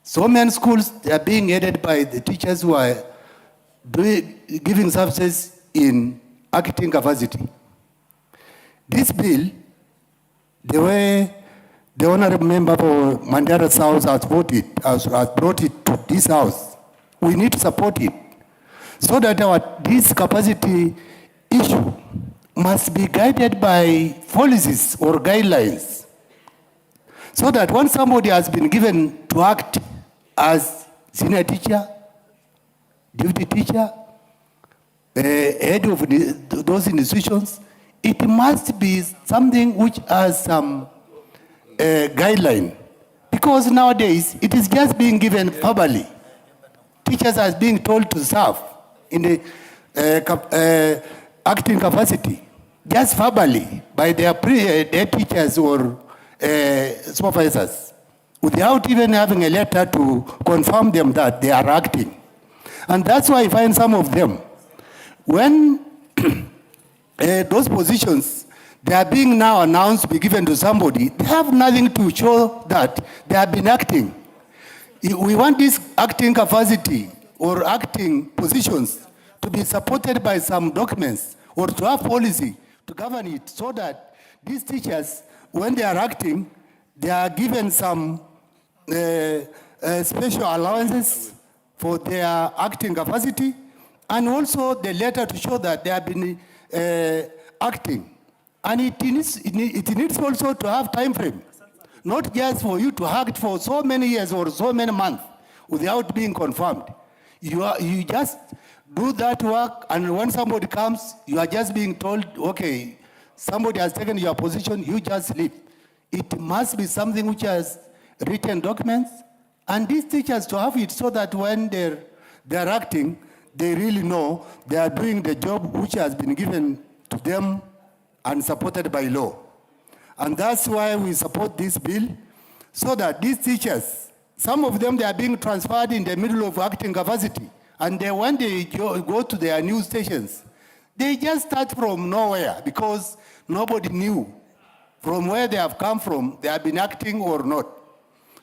so many schools, they are being headed by the teachers who are giving services in acting capacity. This bill, the way the honorable member for Mandara South has brought it to this house, we need to support it so that this capacity issue must be guided by policies or guidelines, so that when somebody has been given to act as senior teacher, deputy teacher, head of those institutions, it must be something which has some guideline. Because nowadays, it is just being given verbally. Teachers are being told to serve in the acting capacity, just verbally, by their teachers or supervisors, without even having a letter to confirm them that they are acting. And that's why I find some of them, when those positions, they are being now announced to be given to somebody, they have nothing to show that they have been acting. We want this acting capacity or acting positions to be supported by some documents or to have policy to govern it, so that these teachers, when they are acting, they are given some special allowances for their acting capacity, and also the letter to show that they have been acting. And it needs also to have time frame, not just for you to act for so many years or so many months without being confirmed. You just do that work, and when somebody comes, you are just being told, okay, somebody has taken your position, you just leave. It must be something which has written documents, and these teachers to have it so that when they're acting, they really know they are doing the job which has been given to them and supported by law. And that's why we support this bill, so that these teachers, some of them, they are being transferred in the middle of acting capacity. And when they go to their new stations, they just start from nowhere, because nobody knew from where they have come from, they have been acting or not.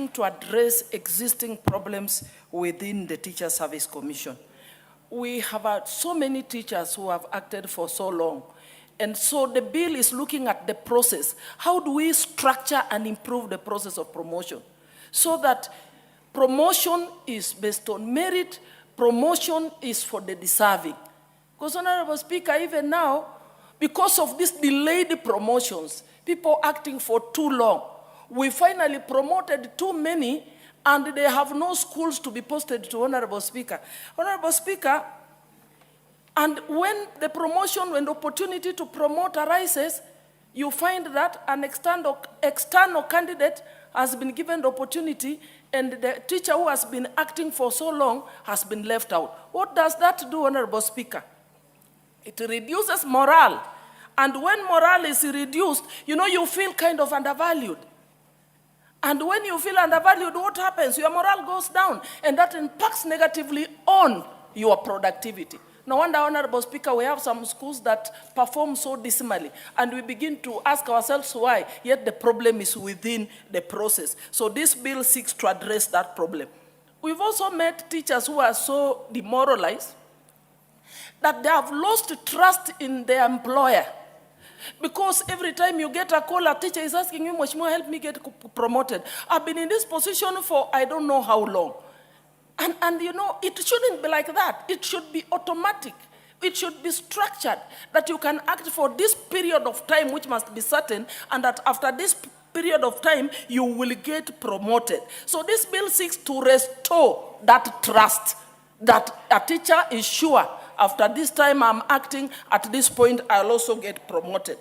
acting to address existing problems within the Teacher Service Commission. We have had so many teachers who have acted for so long. And so the bill is looking at the process. How do we structure and improve the process of promotion so that promotion is based on merit, promotion is for the deserving? Because, Honorable Speaker, even now, because of these delayed promotions, people acting for too long, we finally promoted too many, and they have no schools to be posted to, Honorable Speaker. Honorable Speaker, and when the promotion, when the opportunity to promote arises, you find that an external candidate has been given the opportunity, and the teacher who has been acting for so long has been left out. What does that do, Honorable Speaker? It reduces morale. And when morale is reduced, you feel kind of undervalued. And when you feel undervalued, what happens? Your morale goes down, and that impacts negatively on your productivity. No wonder, Honorable Speaker, we have some schools that perform so dismally, and we begin to ask ourselves why, yet the problem is within the process. So this bill seeks to address that problem. We've also met teachers who are so demoralized that they have lost trust in their employer. Because every time you get a call, a teacher is asking you, Mheshimiwa, help me get promoted. I've been in this position for I don't know how long. And it shouldn't be like that. It should be automatic. It should be structured that you can act for this period of time, which must be certain, and that after this period of time, you will get promoted. So this bill seeks to restore that trust, that a teacher is sure, after this time I'm acting, at this point I'll also get promoted.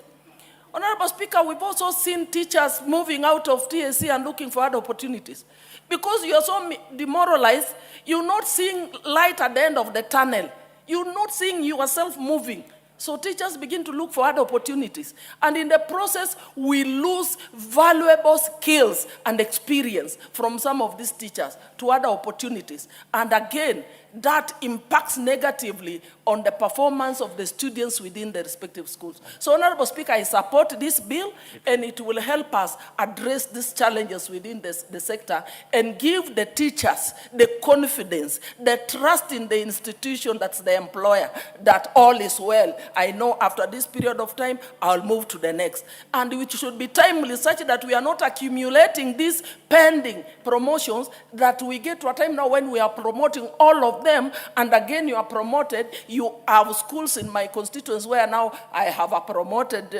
Honorable Speaker, we've also seen teachers moving out of TSC and looking for other opportunities. Because you're so demoralized, you're not seeing light at the end of the tunnel. You're not seeing yourself moving. So teachers begin to look for other opportunities. And in the process, we lose valuable skills and experience from some of these teachers to other opportunities. And again, that impacts negatively on the performance of the students within the respective schools. So, Honorable Speaker, I support this bill, and it will help us address these challenges within the sector and give the teachers the confidence, the trust in the institution that's the employer, that all is well. I know after this period of time, I'll move to the next. And which should be timely such that we are not accumulating these pending promotions, that we get to a time now when we are promoting all of them, and again you are promoted. You have schools in my constituents where now I have a promoted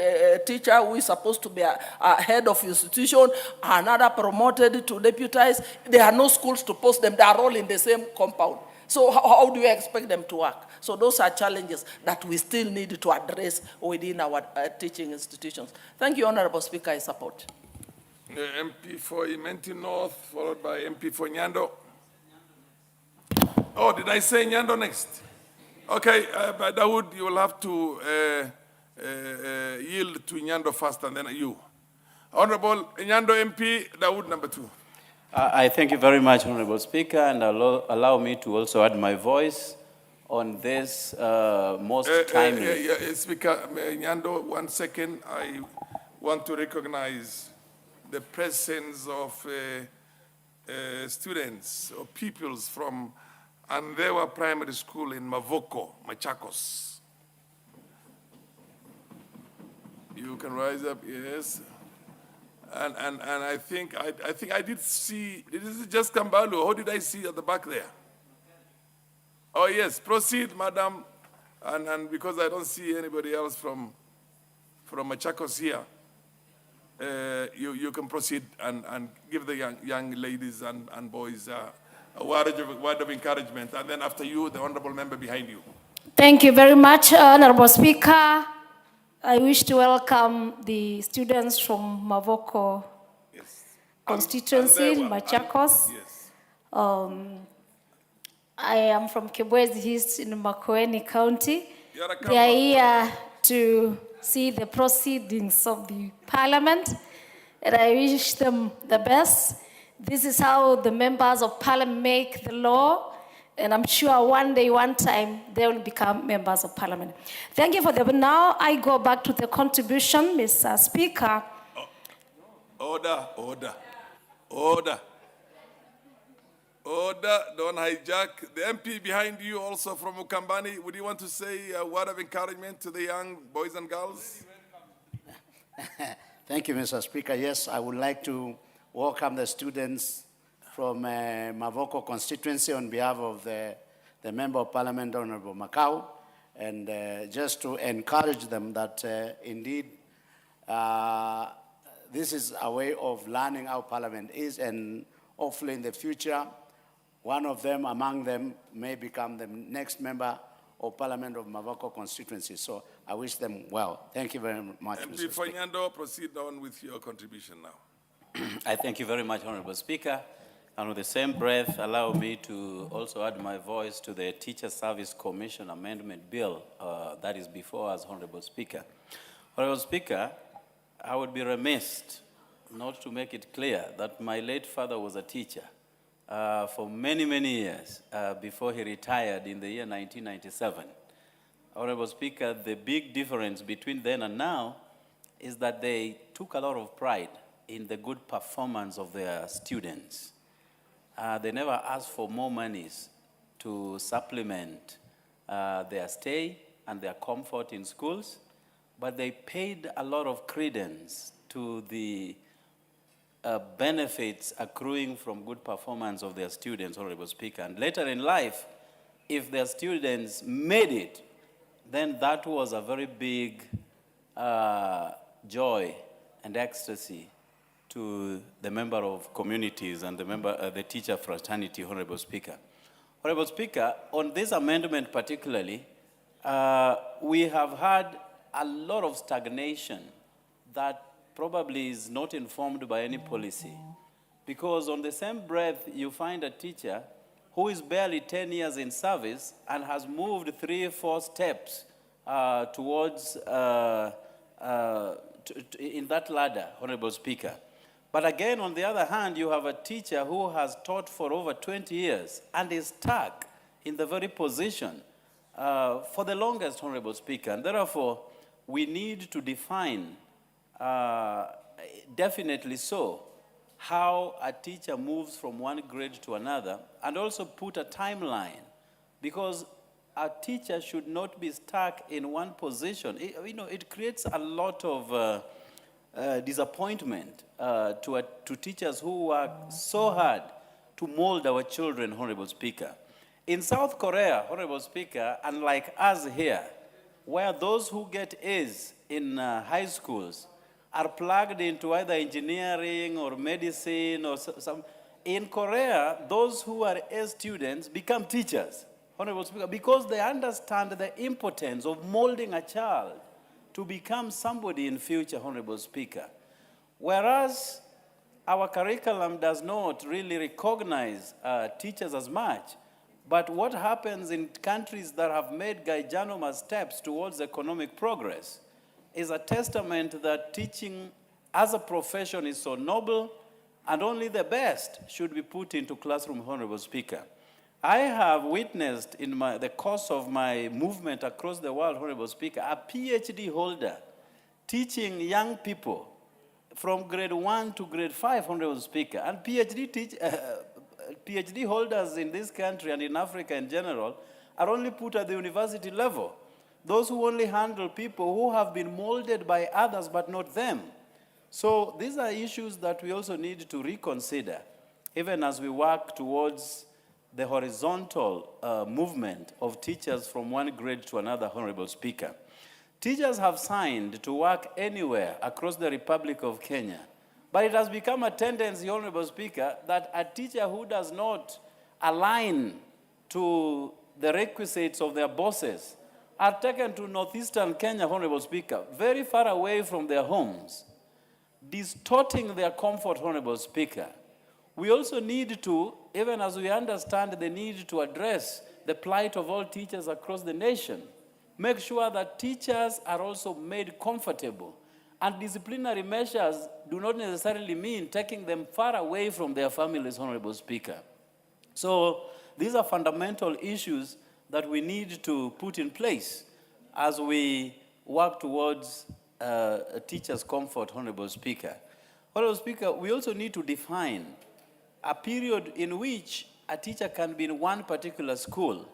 teacher who is supposed to be a head of institution, another promoted to deputize. There are no schools to post them. They are all in the same compound. So how do you expect them to work? So those are challenges that we still need to address within our teaching institutions. Thank you, Honorable Speaker. I support. MP for Imenti North, followed by MP for Nyando. Oh, did I say Nyando next? Okay, but Dawood, you will have to yield to Nyando first and then you. Honorable Nyando MP, Dawood number 2. I thank you very much, Honorable Speaker, and allow me to also add my voice on this most timely. Speaker Nyando, 1 second. I want to recognize the presence of students or pupils from Andewa Primary School in Mavoko, Machakos. You can rise up, yes. And I think I did see, this is just Kambalu. How did I see at the back there? Oh yes, proceed, madam. And because I don't see anybody else from Machakos here, you can proceed and give the young ladies and boys a word of encouragement. And then after you, the honorable member behind you. Thank you very much, Honorable Speaker. I wish to welcome the students from Mavoko constituency, Machakos. Yes. I am from 𝗥𝗘𝗝𝗧𝗘𝗗 in Makueni County. They are here to see the proceedings of the parliament, and I wish them the best. This is how the members of parliament make the law. And I'm sure one day, one time, they will become members of parliament. Thank you for that. But now I go back to the contribution, Mr. Speaker. Order. Don't hijack. The MP behind you, also from Ukambani, would you want to say a word of encouragement to the young boys and girls? Thank you, Mr. Speaker. Yes, I would like to welcome the students from Mavoko constituency on behalf of the Member of Parliament, Honorable Makau, and just to encourage them that indeed this is a way of learning how Parliament is, and hopefully in the future, one of them, among them, may become the next Member of Parliament of Mavoko constituency. So I wish them well. Thank you very much, MP Mr. Speaker. Nyando, proceed on with your contribution now. I thank you very much, Honorable Speaker. And with the same breath, allow me to also add my voice to the Teacher Service Commission Amendment Bill that is before us, Honorable Speaker. Honorable Speaker, I would be remiss not to make it clear that my late father was a teacher for many, many years before he retired in the year 1997. Honorable Speaker, the big difference between then and now is that they took a lot of pride in the good performance of their students. They never asked for more monies to supplement their stay and their comfort in schools, but they paid a lot of credence to the benefits accruing from good performance of their students, Honorable Speaker. And later in life, if their students made it, then that was a very big joy and ecstasy to the member of communities and the teacher fraternity, Honorable Speaker. Honorable Speaker, on this amendment particularly, we have had a lot of stagnation that probably is not informed by any policy. Because on the same breath, you find a teacher who is barely 10 years in service and has moved 3 or 4 steps towards in that ladder, Honorable Speaker. But again, on the other hand, you have a teacher who has taught for over 20 years and is stuck in the very position for the longest, Honorable Speaker. And therefore, we need to define, definitely so, how a teacher moves from one grade to another, and also put a timeline, because a teacher should not be stuck in one position. It creates a lot of disappointment to teachers who work so hard to mold our children, Honorable Speaker. In South Korea, Honorable Speaker, unlike us here, where those who get A's in high schools are plugged into either engineering or medicine or some. In Korea, those who are A students become teachers, Honorable Speaker, because they understand the importance of molding a child to become somebody in future, Honorable Speaker. Whereas our curriculum does not really recognize teachers as much, but what happens in countries that have made gigantic steps towards economic progress is a testament that teaching as a profession is so noble and only the best should be put into classroom, Honorable Speaker. I have witnessed in the course of my movement across the world, Honorable Speaker, a PhD holder teaching young people from grade 1 to grade 5, Honorable Speaker. And PhD holders in this country and in Africa in general are only put at the university level. Those who only handle people who have been molded by others but not them. So these are issues that we also need to reconsider, even as we work towards the horizontal movement of teachers from one grade to another, Honorable Speaker. Teachers have signed to work anywhere across the Republic of Kenya, but it has become a tendency, Honorable Speaker, that a teacher who does not align to the requisites of their bosses are taken to northeastern Kenya, Honorable Speaker, very far away from their homes, distorting their comfort, Honorable Speaker. We also need to, even as we understand the need to address the plight of all teachers across the nation, make sure that teachers are also made comfortable. And disciplinary measures do not necessarily mean taking them far away from their families, Honorable Speaker. So these are fundamental issues that we need to put in place as we work towards a teacher's comfort, Honorable Speaker. Honorable Speaker, we also need to define a period in which a teacher can be in one particular school.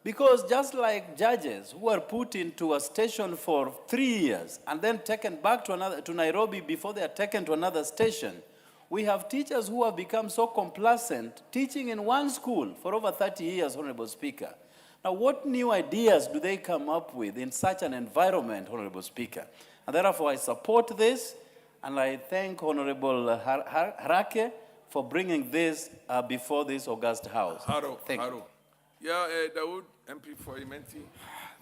Because just like judges who are put into a station for 3 years and then taken back to Nairobi before they are taken to another station, we have teachers who have become so complacent teaching in one school for over 30 years, Honorable Speaker. Now, what new ideas do they come up with in such an environment, Honorable Speaker? And therefore, I support this, and I thank Honorable 𝗟𝘄𝗏 for bringing this before this august House. Thank you. Yeah, Dawood, MP for 𝗟𝗏𝗏.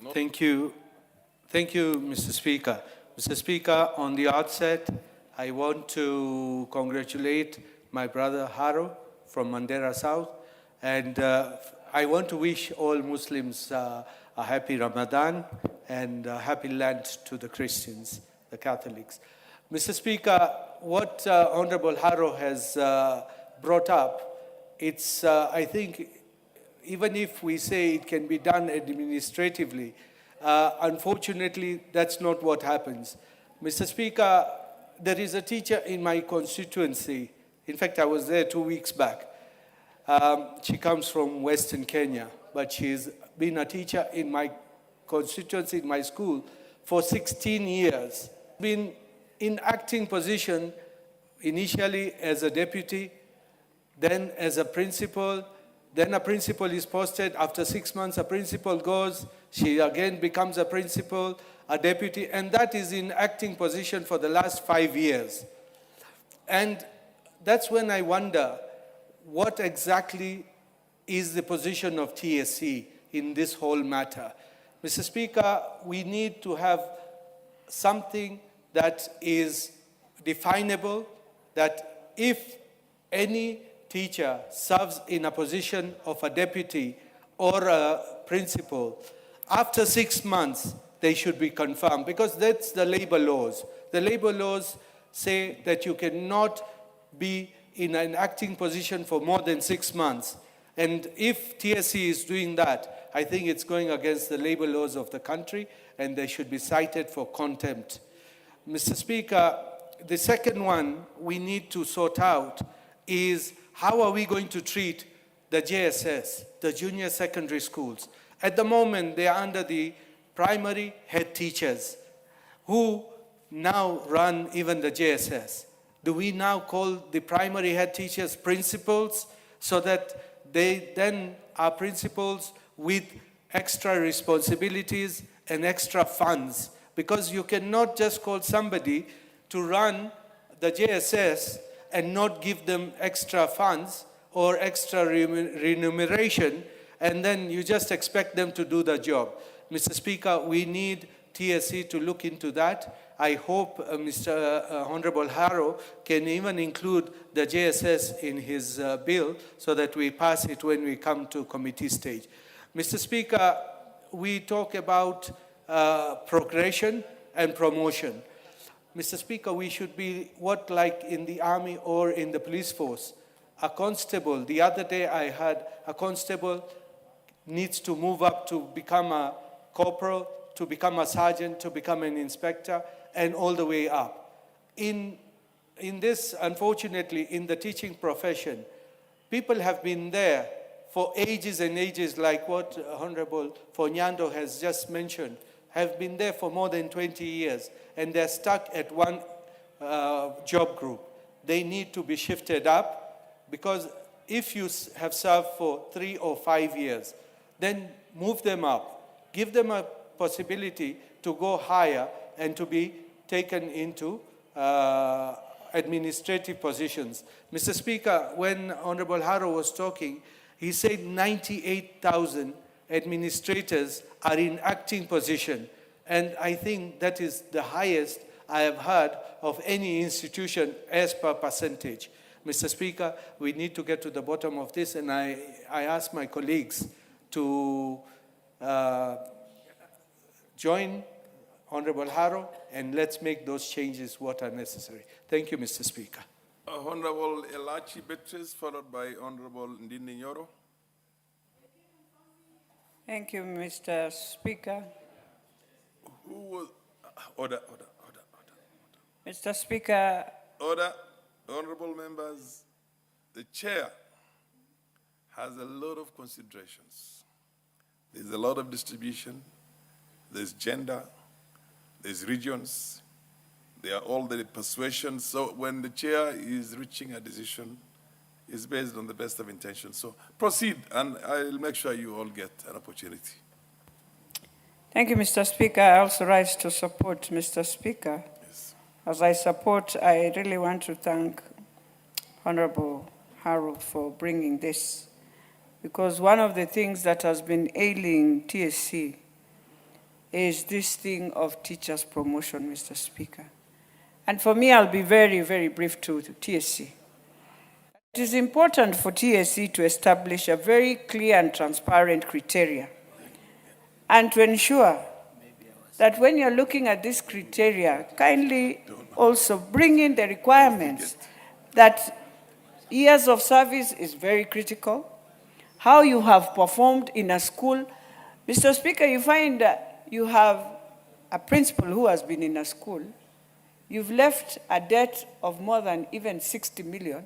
No. Thank you. Thank you, Mr. Speaker. Mr. Speaker, on the outset, I want to congratulate my brother 𝗏𝗏 from Mandera South, and I want to wish all Muslims a happy Ramadan and a happy Lent to the Christians, the Catholics. Mr. Speaker, what Honorable 𝗏𝗏 has brought up, it's, I think, even if we say it can be done administratively, unfortunately, that's not what happens. Mr. Speaker, there is a teacher in my constituency. In fact, I was there 2 weeks back. She comes from Western Kenya, but she's been a teacher in my constituency, in my school, for 16 years. Been in acting position, initially as a deputy, then as a principal, then a principal is posted. After 6 months, a principal goes. She again becomes a principal, a deputy, and that is in acting position for the last 5 years. And that's when I wonder, what exactly is the position of TSC in this whole matter? Mr. Speaker, we need to have something that is definable, that if any teacher serves in a position of a deputy or a principal, after 6 months, they should be confirmed, because that's the labor laws. The labor laws say that you cannot be in an acting position for more than 6 months. And if TSC is doing that, I think it's going against the labor laws of the country, and they should be cited for contempt. Mr. Speaker, the second one we need to sort out is how are we going to treat the JSS, the junior secondary schools? At the moment, they are under the primary head teachers who now run even the JSS. Do we now call the primary head teachers principals so that they then are principals with extra responsibilities and extra funds? Because you cannot just call somebody to run the JSS and not give them extra funds or extra remuneration, and then you just expect them to do the job. Mr. Speaker, we need TSC to look into that. I hope Honorable 𝗏𝗏 can even include the JSS in his bill so that we pass it when we come to committee stage. Mr. Speaker, we talk about progression and promotion. Mr. Speaker, we should be what like in the army or in the police force. A constable, the other day I heard a constable needs to move up to become a corporal, to become a sergeant, to become an inspector, and all the way up. In this, unfortunately, in the teaching profession, people have been there for ages and ages, like what Honorable Fonyando has just mentioned, have been there for more than 20 years, and they're stuck at one job group. They need to be shifted up, because if you have served for 3 or 5 years, then move them up. Give them a possibility to go higher and to be taken into administrative positions. Mr. Speaker, when Honorable Haro was talking, he said 98,000 administrators are in acting position. And I think that is the highest I have heard of any institution as per percentage. Mr. Speaker, we need to get to the bottom of this, and I ask my colleagues to join Honorable Haro, and let's make those changes what are necessary. Thank you, Mr. Speaker. Honorable 𝗟𝗏𝗡𝗖𝗍𝗏, followed by Honorable Ndindi Nyoro. Thank you, Mr. Speaker. Who was, order. Mr. Speaker. Order. Honorable members, the chair has a lot of considerations. There's a lot of distribution, there's gender, there's regions, there are all the persuasions. So when the chair is reaching a decision, it's based on the best of intentions. So proceed, and I'll make sure you all get an opportunity. Thank you, Mr. Speaker. I also rise to support Mr. Speaker. Yes. As I support, I really want to thank Honorable Haro for bringing this, because one of the things that has been ailing TSC is this thing of teachers' promotion, Mr. Speaker. And for me, I'll be very, very brief to TSC. It is important for TSC to establish a very clear and transparent criteria, and to ensure that when you're looking at this criteria, kindly also bring in the requirements that years of service is very critical, how you have performed in a school. Mr. Speaker, you find that you have a principal who has been in a school, you've left a debt of more than even 60 million,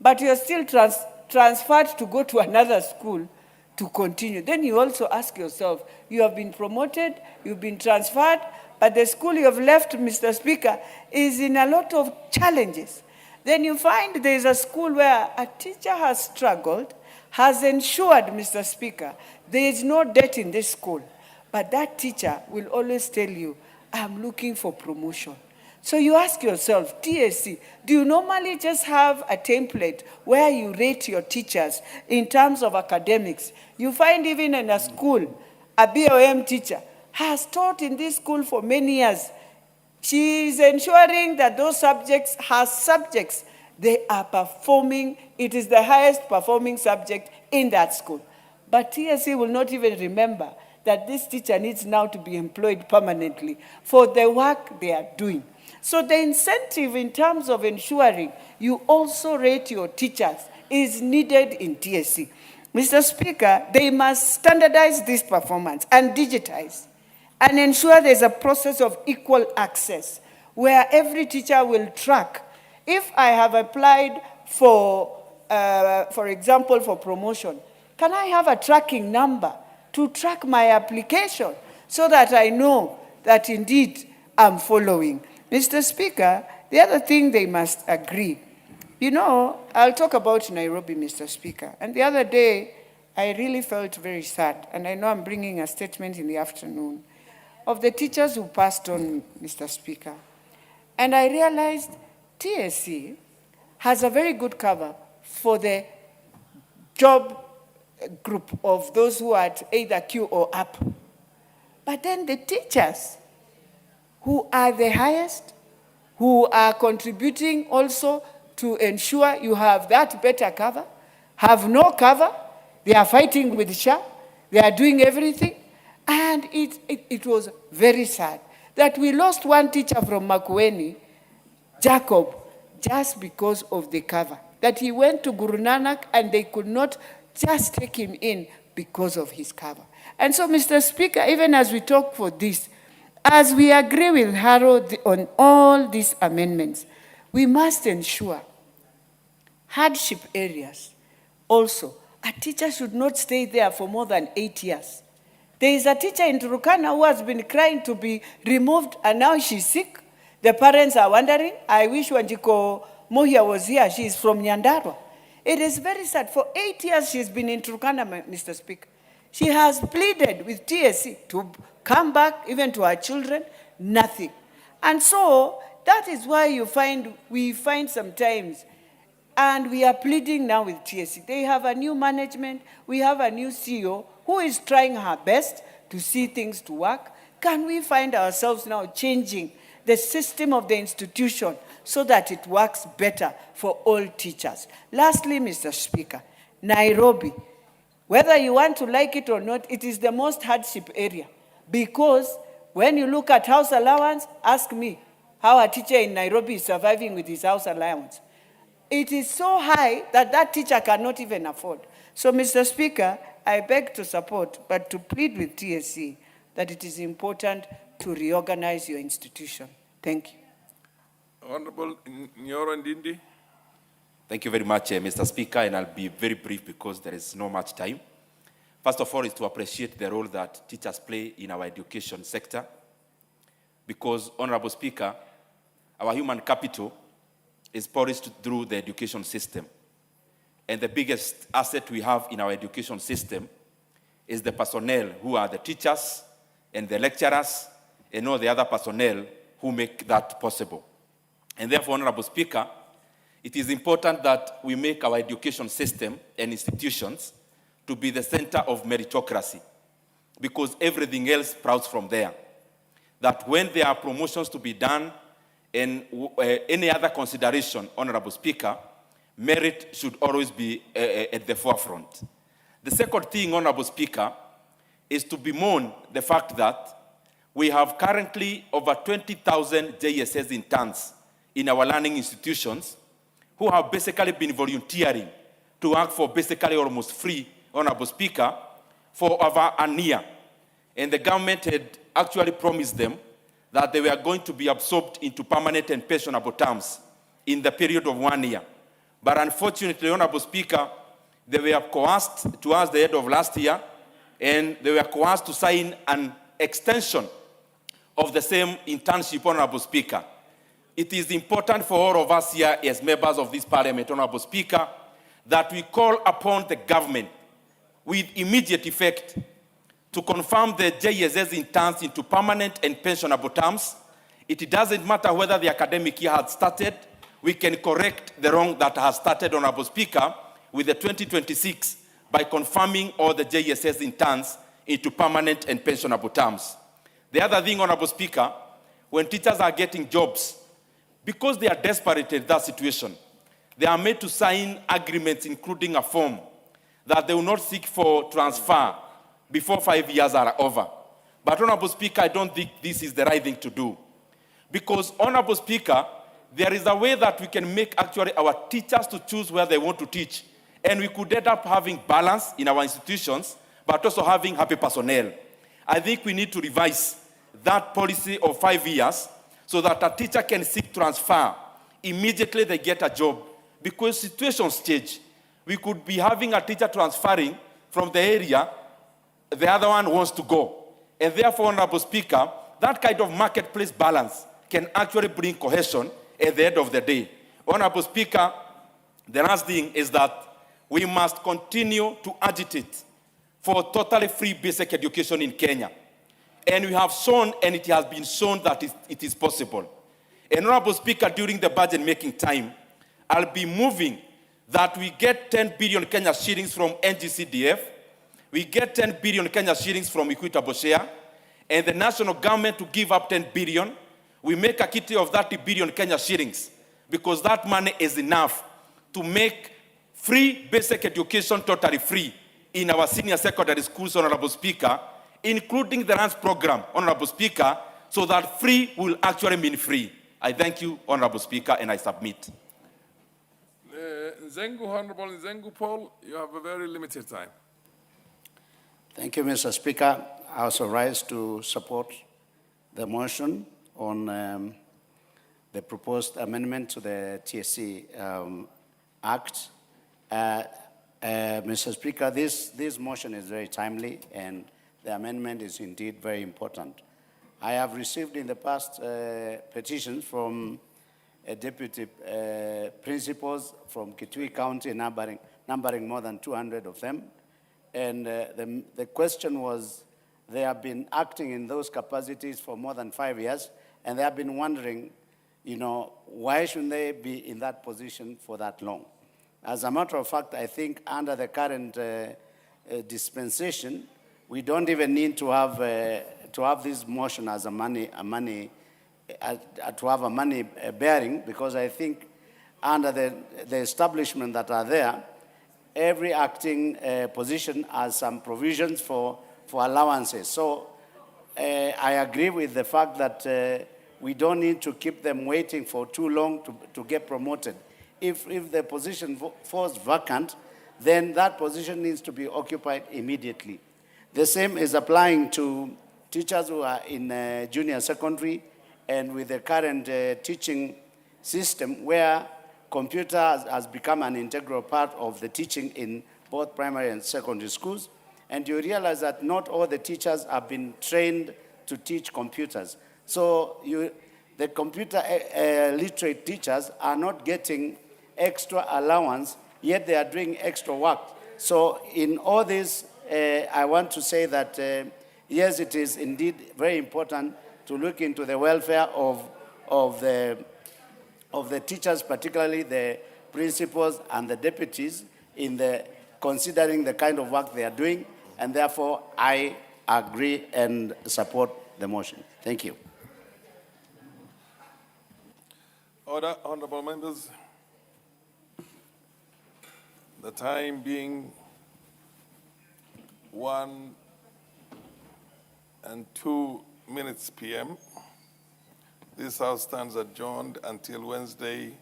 but you're still transferred to go to another school to continue. Then you also ask yourself, you have been promoted, you've been transferred, but the school you have left, Mr. Speaker, is in a lot of challenges. Then you find there's a school where a teacher has struggled, has ensured, Mr. Speaker, there is no debt in this school, but that teacher will always tell you, I'm looking for promotion. So you ask yourself, TSC, do you normally just have a template where you rate your teachers in terms of academics? You find even in a school, a BOM teacher has taught in this school for many years. She is ensuring that those subjects, her subjects, they are performing. It is the highest performing subject in that school. But TSC will not even remember that this teacher needs now to be employed permanently for the work they are doing. So the incentive in terms of ensuring you also rate your teachers is needed in TSC. Mr. Speaker, they must standardize this performance and digitize and ensure there's a process of equal access where every teacher will track. If I have applied for example, for promotion, can I have a tracking number to track my application so that I know that indeed I'm following? Mr. Speaker, the other thing they must agree, you know, I'll talk about Nairobi, Mr. Speaker. And the other day, I really felt very sad, and I know I'm bringing a statement in the afternoon, of the teachers who passed on, Mr. Speaker. And I realized TSC has a very good cover for the job group of those who are at either Q or up. But then the teachers who are the highest, who are contributing also to ensure you have that better cover, have no cover, they are fighting with 𝗟, they are doing everything, and it was very sad. that we lost one teacher from Makueni, Jacob, just because of the cover. That he went to Guru Nanak and they could not just take him in because of his cover. And so, Mr. Speaker, even as we talk for this, as we agree with Harold on all these amendments, we must ensure hardship areas also, a teacher should not stay there for more than 8 years. There is a teacher in Turkana who has been crying to be removed and now she's sick. The parents are wondering. I wish Wanjiko Mohia was here. She is from Nyandarua. It is very sad. For 8 years she's been in Turkana, Mr. Speaker. She has pleaded with TSC to come back, even to her children, nothing. And so that is why we find sometimes, and we are pleading now with TSC. They have a new management. We have a new CEO who is trying her best to see things to work. Can we find ourselves now changing the system of the institution so that it works better for all teachers? Lastly, Mr. Speaker, Nairobi, whether you want to like it or not, it is the most hardship area. Because when you look at house allowance, ask me how a teacher in Nairobi is surviving with his house allowance. It is so high that that teacher cannot even afford. So, Mr. Speaker, I beg to support, but to plead with TSC that it is important to reorganize your institution. Thank you. Honorable Nyoro Ndindi. Thank you very much, Mr. Speaker, and I'll be very brief because there is not much time. First of all, is to appreciate the role that teachers play in our education sector. Because, Honorable Speaker, our human capital is policed through the education system. And the biggest asset we have in our education system is the personnel who are the teachers and the lecturers and all the other personnel who make that possible. And therefore, Honorable Speaker, it is important that we make our education system and institutions to be the center of meritocracy, because everything else sprouts from there. That when there are promotions to be done and any other consideration, Honorable Speaker, merit should always be at the forefront. The second thing, Honorable Speaker, is to bemoan the fact that we have currently over 20,000 JSS interns in our learning institutions who have basically been volunteering to work for basically almost free, Honorable Speaker, for over a year. And the government had actually promised them that they were going to be absorbed into permanent and pensionable terms in the period of 1 year. But unfortunately, Honorable Speaker, they were coerced towards the end of last year, and they were coerced to sign an extension of the same internship, Honorable Speaker. It is important for all of us here as members of this Parliament, Honorable Speaker, that we call upon the government with immediate effect to confirm the JSS interns into permanent and pensionable terms. It doesn't matter whether the academic year has started. We can correct the wrong that has started, Honorable Speaker, with the 2026 by confirming all the JSS interns into permanent and pensionable terms. The other thing, Honorable Speaker, when teachers are getting jobs, because they are desperate in that situation, they are made to sign agreements, including a form, that they will not seek for transfer before 5 years are over. But, Honorable Speaker, I don't think this is the right thing to do. Because, Honorable Speaker, there is a way that we can make actually our teachers to choose where they want to teach. And we could end up having balance in our institutions, but also having happy personnel. I think we need to revise that policy of 5 years so that a teacher can seek transfer. Immediately they get a job. Because situations change. We could be having a teacher transferring from the area the other one wants to go. And therefore, Honorable Speaker, that kind of marketplace balance can actually bring cohesion at the end of the day. Honorable Speaker, the last thing is that we must continue to agitate for totally free basic education in Kenya. And we have shown, and it has been shown that it is possible. And Honorable Speaker, during the budget making time, I'll be moving that we get 10 billion Kenya shillings from NGCDF, we get 10 billion Kenya shillings from 𝗥𝗘𝗝𝗄𝗧𝗏, and the national government to give up 10 billion, we make a kitty of 30 billion Kenya shillings, because that money is enough to make free basic education totally free in our senior secondary schools, Honorable Speaker, including the lunch program, Honorable Speaker, so that free will actually mean free. I thank you, Honorable Speaker, and I submit. Honorable 𝗧𝗜𝗞𝗧𝗢, you have a very limited time. Thank you, Mr. Speaker. I also rise to support the motion on the proposed amendment to the TSC Act. Mr. Speaker, this motion is very timely, and the amendment is indeed very important. I have received in the past petitions from deputy principals from Kitui County, numbering more than 200 of them. And the question was, they have been acting in those capacities for more than 5 years, and they have been wondering, why shouldn't they be in that position for that long? As a matter of fact, I think under the current dispensation, we don't even need to have this motion as to have a money bearing, because I think under the establishment that are there, every acting position has some provisions for allowances. So I agree with the fact that we don't need to keep them waiting for too long to get promoted. If the position falls vacant, then that position needs to be occupied immediately. The same is applying to teachers who are in junior secondary, and with the current teaching system where computer has become an integral part of the teaching in both primary and secondary schools. And you realize that not all the teachers have been trained to teach computers. So the computer literate teachers are not getting extra allowance, yet they are doing extra work. So in all this, I want to say that, yes, it is indeed very important to look into the welfare of the teachers, particularly the principals and the deputies, in considering the kind of work they are doing, and therefore I agree and support the motion. Thank you. Order, honorable members. The time being 1:02 p.m. This House stands adjourned until Wednesday,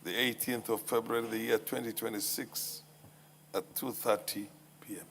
the 18th of February, the year 2026, at 2:30 p.m.